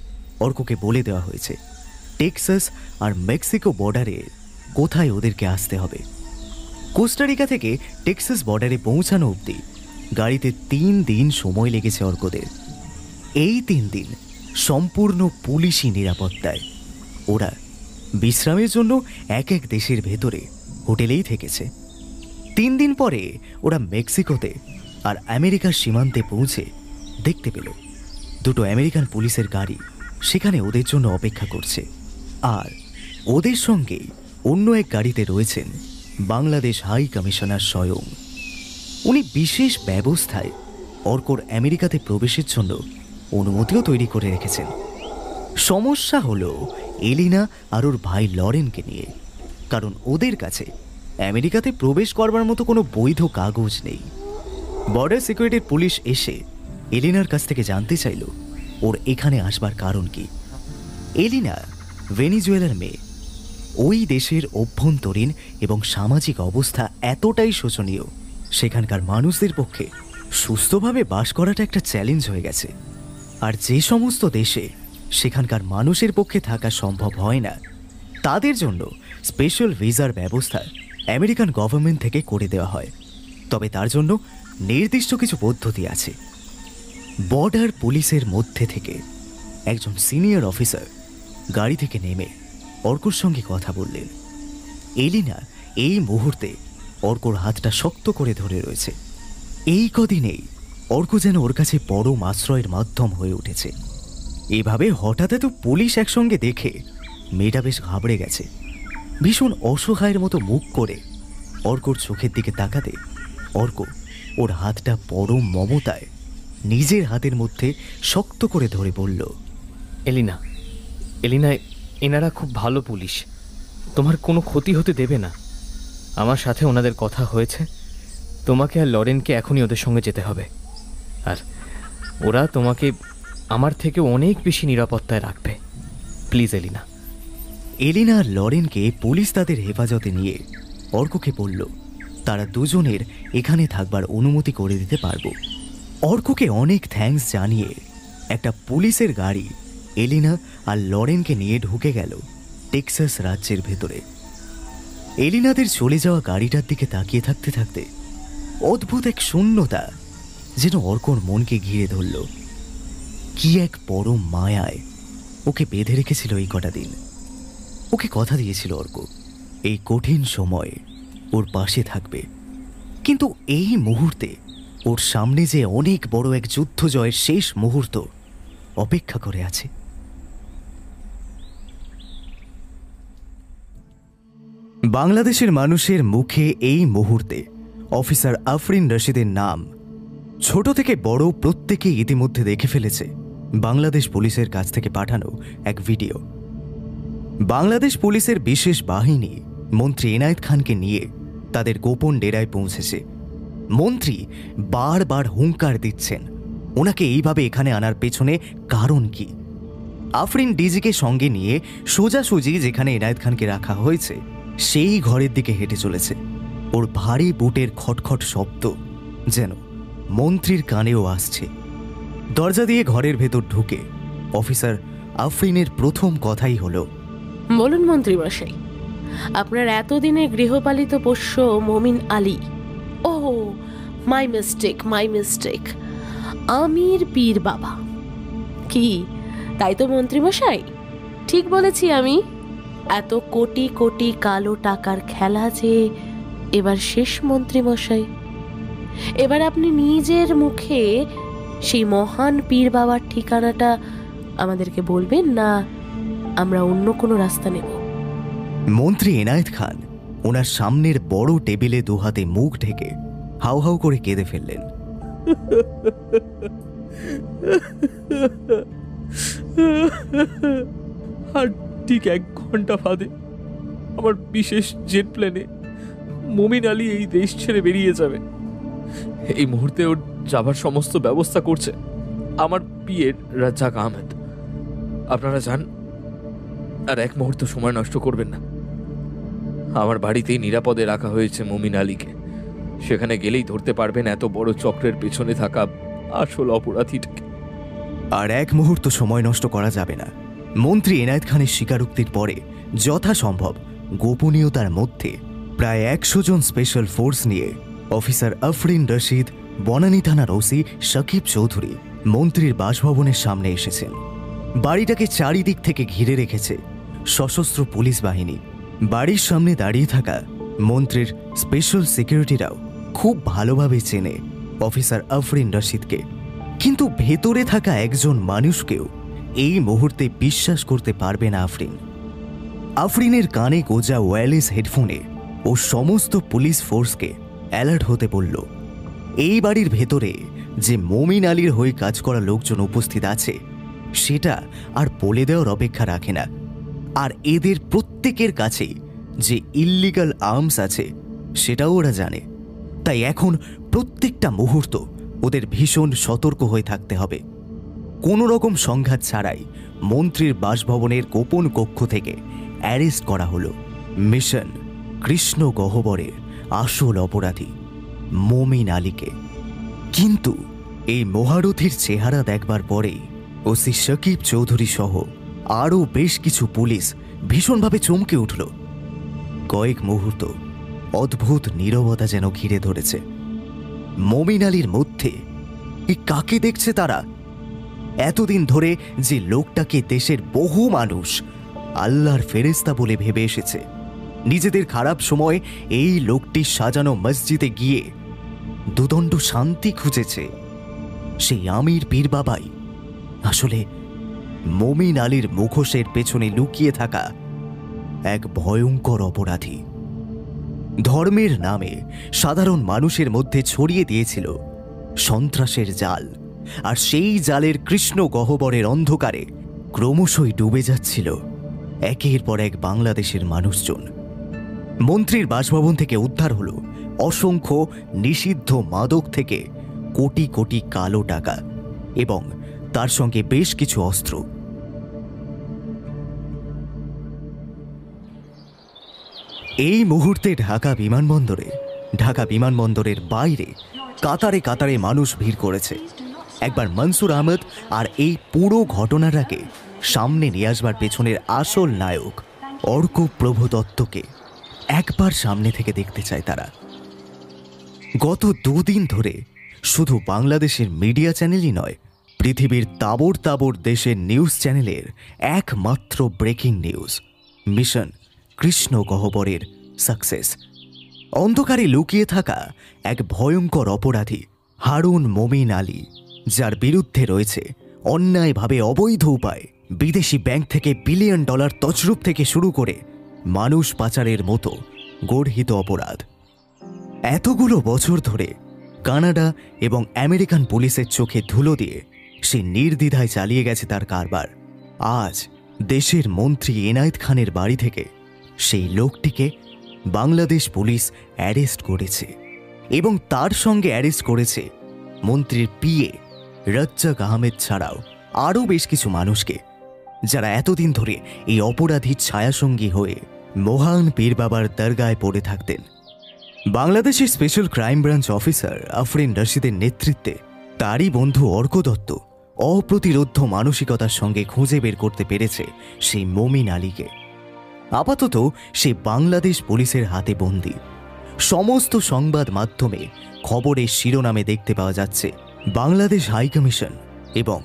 Speaker 2: অর্ককে বলে দেওয়া হয়েছে টেক্সাস আর মেক্সিকো বর্ডারে কোথায় ওদেরকে আসতে হবে। কোস্টারিকা থেকে টেক্সাস বর্ডারে পৌঁছানো অবধি গাড়িতে ৩ দিন সময় লেগেছে অর্কদের। এই ৩ দিন সম্পূর্ণ পুলিশি নিরাপত্তায় ওরা বিশ্রামের জন্য এক এক দেশের ভেতরে হোটেলেই থেকেছে। ৩ দিন পরে ওরা মেক্সিকোতে আর আমেরিকার সীমান্তে পৌঁছে দেখতে পেল দুটো আমেরিকান পুলিশের গাড়ি সেখানে ওদের জন্য অপেক্ষা করছে। আর ওদের সঙ্গে অন্য এক গাড়িতে রয়েছেন বাংলাদেশ হাই কমিশনার স্বয়ং। উনি বিশেষ ব্যবস্থায় অর্কর আমেরিকাতে প্রবেশের জন্য অনুমতিও তৈরি করে রেখেছেন। সমস্যা হলো এলিনা আর ওর ভাই লরেনকে নিয়ে, কারণ ওদের কাছে আমেরিকাতে প্রবেশ করবার মতো কোনো বৈধ কাগজ নেই। বর্ডার সিকিউরিটির পুলিশ এসে এলিনার কাছ থেকে জানতে চাইল ওর এখানে আসবার কারণ কি। এলিনা ভেনিজুয়েলার মেয়ে। ওই দেশের অভ্যন্তরীণ এবং সামাজিক অবস্থা এতটাই শোচনীয়, সেখানকার মানুষদের পক্ষে সুস্থভাবে বাস করাটা একটা চ্যালেঞ্জ হয়ে গেছে। আর যে সমস্ত দেশে সেখানকার মানুষের পক্ষে থাকা সম্ভব হয় না, তাদের জন্য স্পেশাল ভিসার ব্যবস্থা আমেরিকান গভর্নমেন্ট থেকে করে দেওয়া হয়। তবে তার জন্য নির্দিষ্ট কিছু পদ্ধতি আছে। বর্ডার পুলিশের মধ্যে থেকে একজন সিনিয়র অফিসার গাড়ি থেকে নেমে অর্কর সঙ্গে কথা বললেন। এলিনা এই মুহূর্তে অর্কর হাতটা শক্ত করে ধরে রয়েছে। এই কদিনেই অর্ক যেন ওর কাছে পরম আশ্রয়ের মাধ্যম হয়ে উঠেছে। এভাবে হঠাৎ এত পুলিশ একসঙ্গে দেখে মেয়েটা বেশ ঘাবড়ে গেছে। ভীষণ অসহায়ের মতো মুখ করে অর্কর চোখের দিকে তাকাতে অর্ক ওর হাতটা পরম মমতায় নিজের হাতের মধ্যে শক্ত করে ধরে বলল,
Speaker 3: এলিনা, এলিনা, এনারা খুব ভালো পুলিশ, তোমার কোনো ক্ষতি হতে দেবে না। আমার সাথে ওনাদের কথা হয়েছে, তোমাকে আর লরেনকে এখনই ওদের সঙ্গে যেতে হবে। আর ওরা তোমাকে আমার থেকে অনেক বেশি নিরাপত্তায় রাখবে। Please Elina.
Speaker 2: Elina R লরেনকে police তাদের হেফাজতে নিয়ে অর্ককে বলল তারা দুজনের এখানে থাকবার অনুমতি করে দিতে পারব। অর্ককে অনেক থ্যাঙ্কস জানিয়ে একটা পুলিশের গাড়ি এলিনা আর লরেনকে নিয়ে ঢুকে গেল টেক্সাস রাজ্যের ভেতরে। এলিনাদের চলে যাওয়া গাড়িটার দিকে তাকিয়ে থাকতে থাকতে অদ্ভুত এক শূন্যতা যেন অর্কর মনকে ঘিরে ধরল। কি এক পরম মায়ায় ওকে বেঁধে রেখেছিল এই কটা দিন। ওকে কথা দিয়েছিল অর্ক এই কঠিন সময়ে ওর পাশে থাকবে, কিন্তু এই মুহূর্তে ওর সামনে যে অনেক বড় এক যুদ্ধ জয়ের শেষ মুহূর্ত অপেক্ষা করে আছে। বাংলাদেশের মানুষের মুখে এই মুহূর্তে অফিসার আফরিন রশিদের নাম। ছোট থেকে বড় প্রত্যেকে ইতিমধ্যে দেখে ফেলেছে বাংলাদেশ পুলিশের কাছ থেকে পাঠানো এক ভিডিও। বাংলাদেশ পুলিশের বিশেষ বাহিনী মন্ত্রী এনায়েত খানকে নিয়ে তাদের গোপন ডেরায় পৌঁছেছে। মন্ত্রী বারবার হুঙ্কার দিচ্ছেন ওনাকে এইভাবে এখানে আনার পেছনে কারণ কি। আফরিন ডিজিকে সঙ্গে নিয়ে সোজাসুজি যেখানে এনায়েত খানকে রাখা হয়েছে সেই ঘরের দিকে হেঁটে চলেছে। ওর ভারী বুটের খটখট শব্দ যেন মন্ত্রীর কানেও আসছে। দরজা দিয়ে ঘরের ভেতর ঢুকে অফিসার আফরিনের প্রথম কথাই হলো,
Speaker 8: বলুন মন্ত্রী মশাই, আপনার এতদিনের গৃহপালিত পোষ্য মমিন আলী, ও মাই মিস্টেক, আমির পীর বাবা। কি তাই তো মন্ত্রী মশাই? ঠিক বলেছি আমি? এত কোটি কোটি কালো টাকার খেলা যে এবার শেষ মন্ত্রী মশাই। এবার আপনি নিজের মুখে সেই মহান পীর বাবার ঠিকানাটা আমাদেরকে বলবেন, না আমরা অন্য কোনো রাস্তা নেব?
Speaker 2: মন্ত্রী এনায়েত খান ওনার সামনের বড় টেবিলে দুহাতে মুখ ঢেকে হাউ হাউ করে কেঁদে ফেললেন।
Speaker 6: আর ঠিক 1 ঘন্টা বাদে আমার বিশেষ জেট প্লেনে মমিন আলী এই দেশ ছেড়ে বেরিয়ে যাবে। এই মুহূর্তে ওর যাবার সমস্ত ব্যবস্থা করছে আমার পিএর রাজ্জাক আহমেদ। আপনারা যান, আর 1 মুহূর্ত সময় নষ্ট করবেন না। আমার বাড়িতেই নিরাপদে রাখা হয়েছে মমিন আলীকে। সেখানে গেলেই ধরতে পারবেন এত বড় চক্রের পেছনে থাকা আসল অপরাধীটাকে।
Speaker 2: আর 1 মুহূর্ত সময় নষ্ট করা যাবে না। মন্ত্রী এনায়েত খানের স্বীকারোক্তির পরে যথাসম্ভব গোপনীয়তার মধ্যে প্রায় 100 জন স্পেশাল ফোর্স নিয়ে অফিসার আফরিন রশিদ, বনানী থানার ওসি সাকিব চৌধুরী মন্ত্রীর বাসভবনের সামনে এসেছেন। বাড়িটাকে চারিদিক থেকে ঘিরে রেখেছে সশস্ত্র পুলিশ বাহিনী। বাড়ির সামনে দাঁড়িয়ে থাকা মন্ত্রীর স্পেশাল সিকিউরিটিরাও খুব ভালোভাবে চেনে অফিসার আফরিন রশিদকে, কিন্তু ভেতরে থাকা একজন মানুষকেও এই মুহূর্তে বিশ্বাস করতে পারবে না আফরিন। আফরিনের কানে গোজা ওয়্যারলেস হেডফোনে ও সমস্ত পুলিশ ফোর্সকে অ্যালার্ট হতে বলল। এই বাড়ির ভেতরে যে মমিন আলীর হয়ে কাজ করা লোকজন উপস্থিত আছে সেটা আর বলে দেওয়ার অপেক্ষা রাখে না। আর এদের প্রত্যেকের কাছে যে ইল্লিগাল আর্মস আছে সেটাও ওরা জানে। তাই এখন প্রত্যেকটা মুহূর্ত ওদের ভীষণ সতর্ক হয়ে থাকতে হবে। কোনো রকম সংঘাত ছাড়াই মন্ত্রীর বাসভবনের গোপন কক্ষ থেকে অ্যারেস্ট করা হলো মিশন কৃষ্ণ গহ্বরের আসল অপরাধী মমিন আলীকে। কিন্তু এই মহারথীর চেহারা দেখবার পরেই ওসি শকিব চৌধুরী সহ আরও বেশ কিছু পুলিশ ভীষণভাবে চমকে উঠল। কয়েক মুহূর্ত অদ্ভুত নীরবতা যেন ঘিরে ধরেছে। মমিন আলীর মধ্যে কাকে দেখছে তারা? এতদিন ধরে যে লোকটাকে দেশের বহু মানুষ আল্লাহর ফেরেস্তা বলে ভেবে এসেছে, নিজেদের খারাপ সময় এই লোকটি সাজানো মসজিদে গিয়ে দুদণ্ড শান্তি খুঁজেছে, সেই আমির পীর বাবাই আসলে মমিন আলীর মুখোশের পেছনে লুকিয়ে থাকা এক ভয়ঙ্কর অপরাধী। ধর্মের নামে সাধারণ মানুষের মধ্যে ছড়িয়ে দিয়েছিল সন্ত্রাসের জাল, আর সেই জালের কৃষ্ণ গহ্বরের অন্ধকারে ক্রমশই ডুবে যাচ্ছিল একের পর এক বাংলাদেশের মানুষজন। মন্ত্রীর বাসভবন থেকে উদ্ধার হল অসংখ্য নিষিদ্ধ মাদক থেকে কোটি কোটি কালো টাকা এবং তার সঙ্গে বেশ কিছু অস্ত্র। এই মুহূর্তে ঢাকা বিমানবন্দরের বাইরে কাতারে কাতারে মানুষ ভিড় করেছে। একবার মনসুর আহমেদ আর এই পুরো ঘটনাটাকে সামনে নিয়ে আসবার পেছনের আসল নায়ক অর্ক প্রভু দত্তকে একবার সামনে থেকে দেখতে চায় তারা। গত দুদিন ধরে শুধু বাংলাদেশের মিডিয়া চ্যানেলই নয়, পৃথিবীর তাবড় তাবড় দেশের নিউজ চ্যানেলের একমাত্র ব্রেকিং নিউজ মিশন কৃষ্ণ গহ্বরের সাকসেস। অন্ধকারে লুকিয়ে থাকা এক ভয়ঙ্কর অপরাধী হারুন মমিন আলী, যার বিরুদ্ধে রয়েছে অন্যায়ভাবে অবৈধ উপায় বিদেশি ব্যাংক থেকে বিলিয়ন ডলার তছরূপ থেকে শুরু করে মানুষ পাচারের মতো গর্হিত অপরাধ। এতগুলো বছর ধরে কানাডা এবং আমেরিকান পুলিশের চোখে ধুলো দিয়ে সে নির্দ্বিধায় চালিয়ে গেছে তার কারবার। আজ দেশের মন্ত্রী এনায়েত খানের বাড়ি থেকে সেই লোকটিকে বাংলাদেশ পুলিশ অ্যারেস্ট করেছে এবং তার সঙ্গে অ্যারেস্ট করেছে মন্ত্রীর পিএ রাজ্জাক আহমেদ ছাড়াও আরও বেশ কিছু মানুষকে, যারা এতদিন ধরে এই অপরাধীর ছায়াসঙ্গী হয়ে মহান পীর বাবার দরগায় পড়ে থাকতেন। বাংলাদেশের special crime branch officer Afrin রশিদের নেতৃত্বে তারই বন্ধু অর্ক দত্ত অপ্রতিরোধ্য মানসিকতার সঙ্গে খুঁজে বের করতে পেরেছে সেই মমিন আলীকে। আপাতত সে বাংলাদেশ পুলিশের হাতে বন্দী। সমস্ত সংবাদ মাধ্যমে খবরের শিরোনামে দেখতে পাওয়া যাচ্ছে বাংলাদেশ হাইকমিশন এবং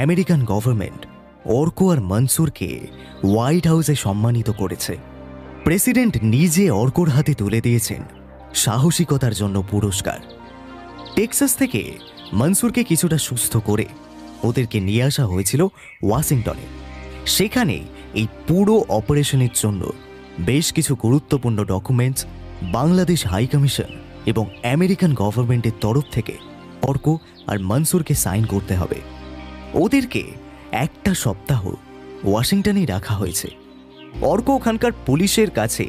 Speaker 2: আমেরিকান গভর্নমেন্ট অর্ক আর মনসুরকে হোয়াইট হাউসে সম্মানিত করেছে। প্রেসিডেন্ট নিজে অর্কর হাতে তুলে দিয়েছেন সাহসিকতার জন্য পুরস্কার। টেক্সাস থেকে মনসুরকে কিছুটা সুস্থ করে ওদেরকে নিয়ে আসা হয়েছিল ওয়াশিংটনে। সেখানে এই পুরো অপারেশনের জন্য বেশ কিছু গুরুত্বপূর্ণ ডকুমেন্টস বাংলাদেশ হাইকমিশন এবং আমেরিকান গভর্নমেন্টের তরফ থেকে অর্ক আর মনসুরকে সাইন করতে হবে। ওদেরকে একটা সপ্তাহ ওয়াশিংটনেই রাখা হয়েছে। অর্ক ওখানকার পুলিশের কাছে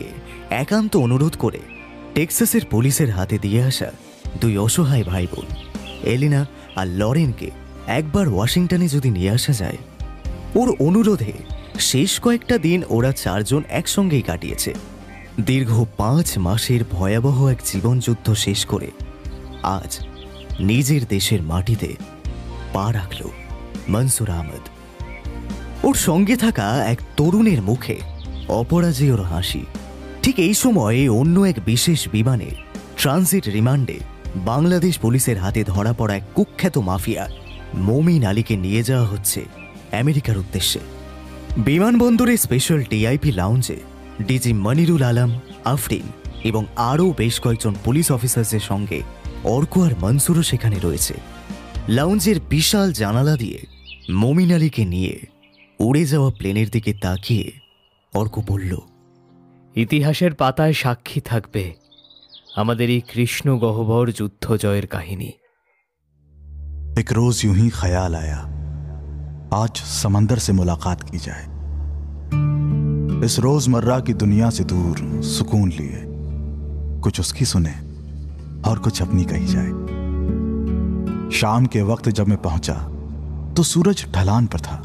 Speaker 2: একান্ত অনুরোধ করে টেক্সাসের পুলিশের হাতে দিয়ে আসা দুই অসহায় ভাই বোন এলিনা আর লরেনকে একবার ওয়াশিংটনে যদি নিয়ে আসা যায়। ওর অনুরোধে শেষ কয়েকটা দিন ওরা চারজন একসঙ্গেই কাটিয়েছে। দীর্ঘ 5 মাসের ভয়াবহ এক জীবনযুদ্ধ শেষ করে আজ নিজের দেশের মাটিতে পা রাখল মনসুর আহমেদ। ওর সঙ্গে থাকা এক তরুণের মুখে অপরাজেয়র হাসি। ঠিক এই সময়ে অন্য এক বিশেষ বিমানে ট্রানজিট রিমান্ডে বাংলাদেশ পুলিশের হাতে ধরা পড়া এক কুখ্যাত মাফিয়া মমিন আলীকে নিয়ে যাওয়া হচ্ছে আমেরিকার উদ্দেশ্যে। বিমানবন্দরে স্পেশাল টিআইপি লাউঞ্জে ডিজি মনিরুল আলম, আফরিন এবং আরও বেশ কয়েকজন পুলিশ অফিসারদের সঙ্গে অর্ক আর মনসুরও সেখানে রয়েছে। লাউঞ্জের বিশাল জানালা দিয়ে মমিন আলীকে নিয়ে উড়ে যাওয়া প্লেনের দিকে তাকিয়ে অর্ক বলল,
Speaker 3: ইতিহাসের পাতায় সাক্ষী থাকবে আমাদের এই কৃষ্ণ গহ্বর যুদ্ধ জয়ের কাহিনী।
Speaker 18: एक रोज यूं ही ख्याल आया, आज समंदर से मुलाकात की जाए। इस रोजमर्रा की दुनिया से दूर सुकून लिए कुछ उसकी सुने और कुछ अपनी कही जाए। शाम के वक्त जब मैं पहुंचा तो सूरज ढलान पर था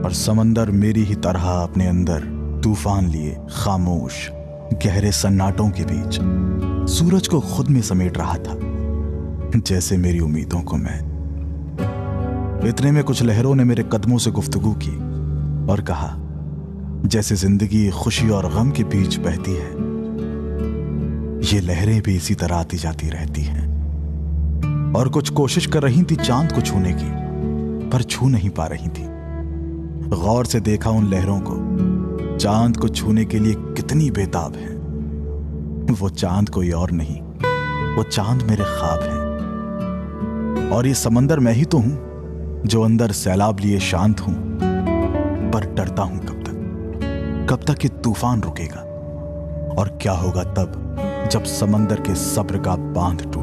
Speaker 18: और समंदर मेरी ही तरह अपने अंदर तूफान लिए खामोश गहरे सन्नाटों के बीच सूरज को खुद में समेट रहा था, जैसे मेरी उम्मीदों को मैं। इतने में कुछ लहरों ने मेरे कदमों से गुफ्तगू की और कहा, जैसे जिंदगी खुशी और गम के बीच बहती है, ये लहरें भी इसी तरह आती जाती रहती हैं। और कुछ कोशिश कर रही थी चांद को छूने की, पर छू नहीं पा रही थी। गौर से देखा उन लहरों को, चांद को छूने के लिए कितनी बेताब है। वो चांद कोई और नहीं, वो चांद मेरे ख्वाब है। और ये समंदर मैं ही तो हूं जो अंदर सैलाब लिए शांत हूं, पर डरता हूं कब तक ये तूफान रुकेगा, और क्या होगा तब जब समंदर के सब्र का बांध टूटेगा।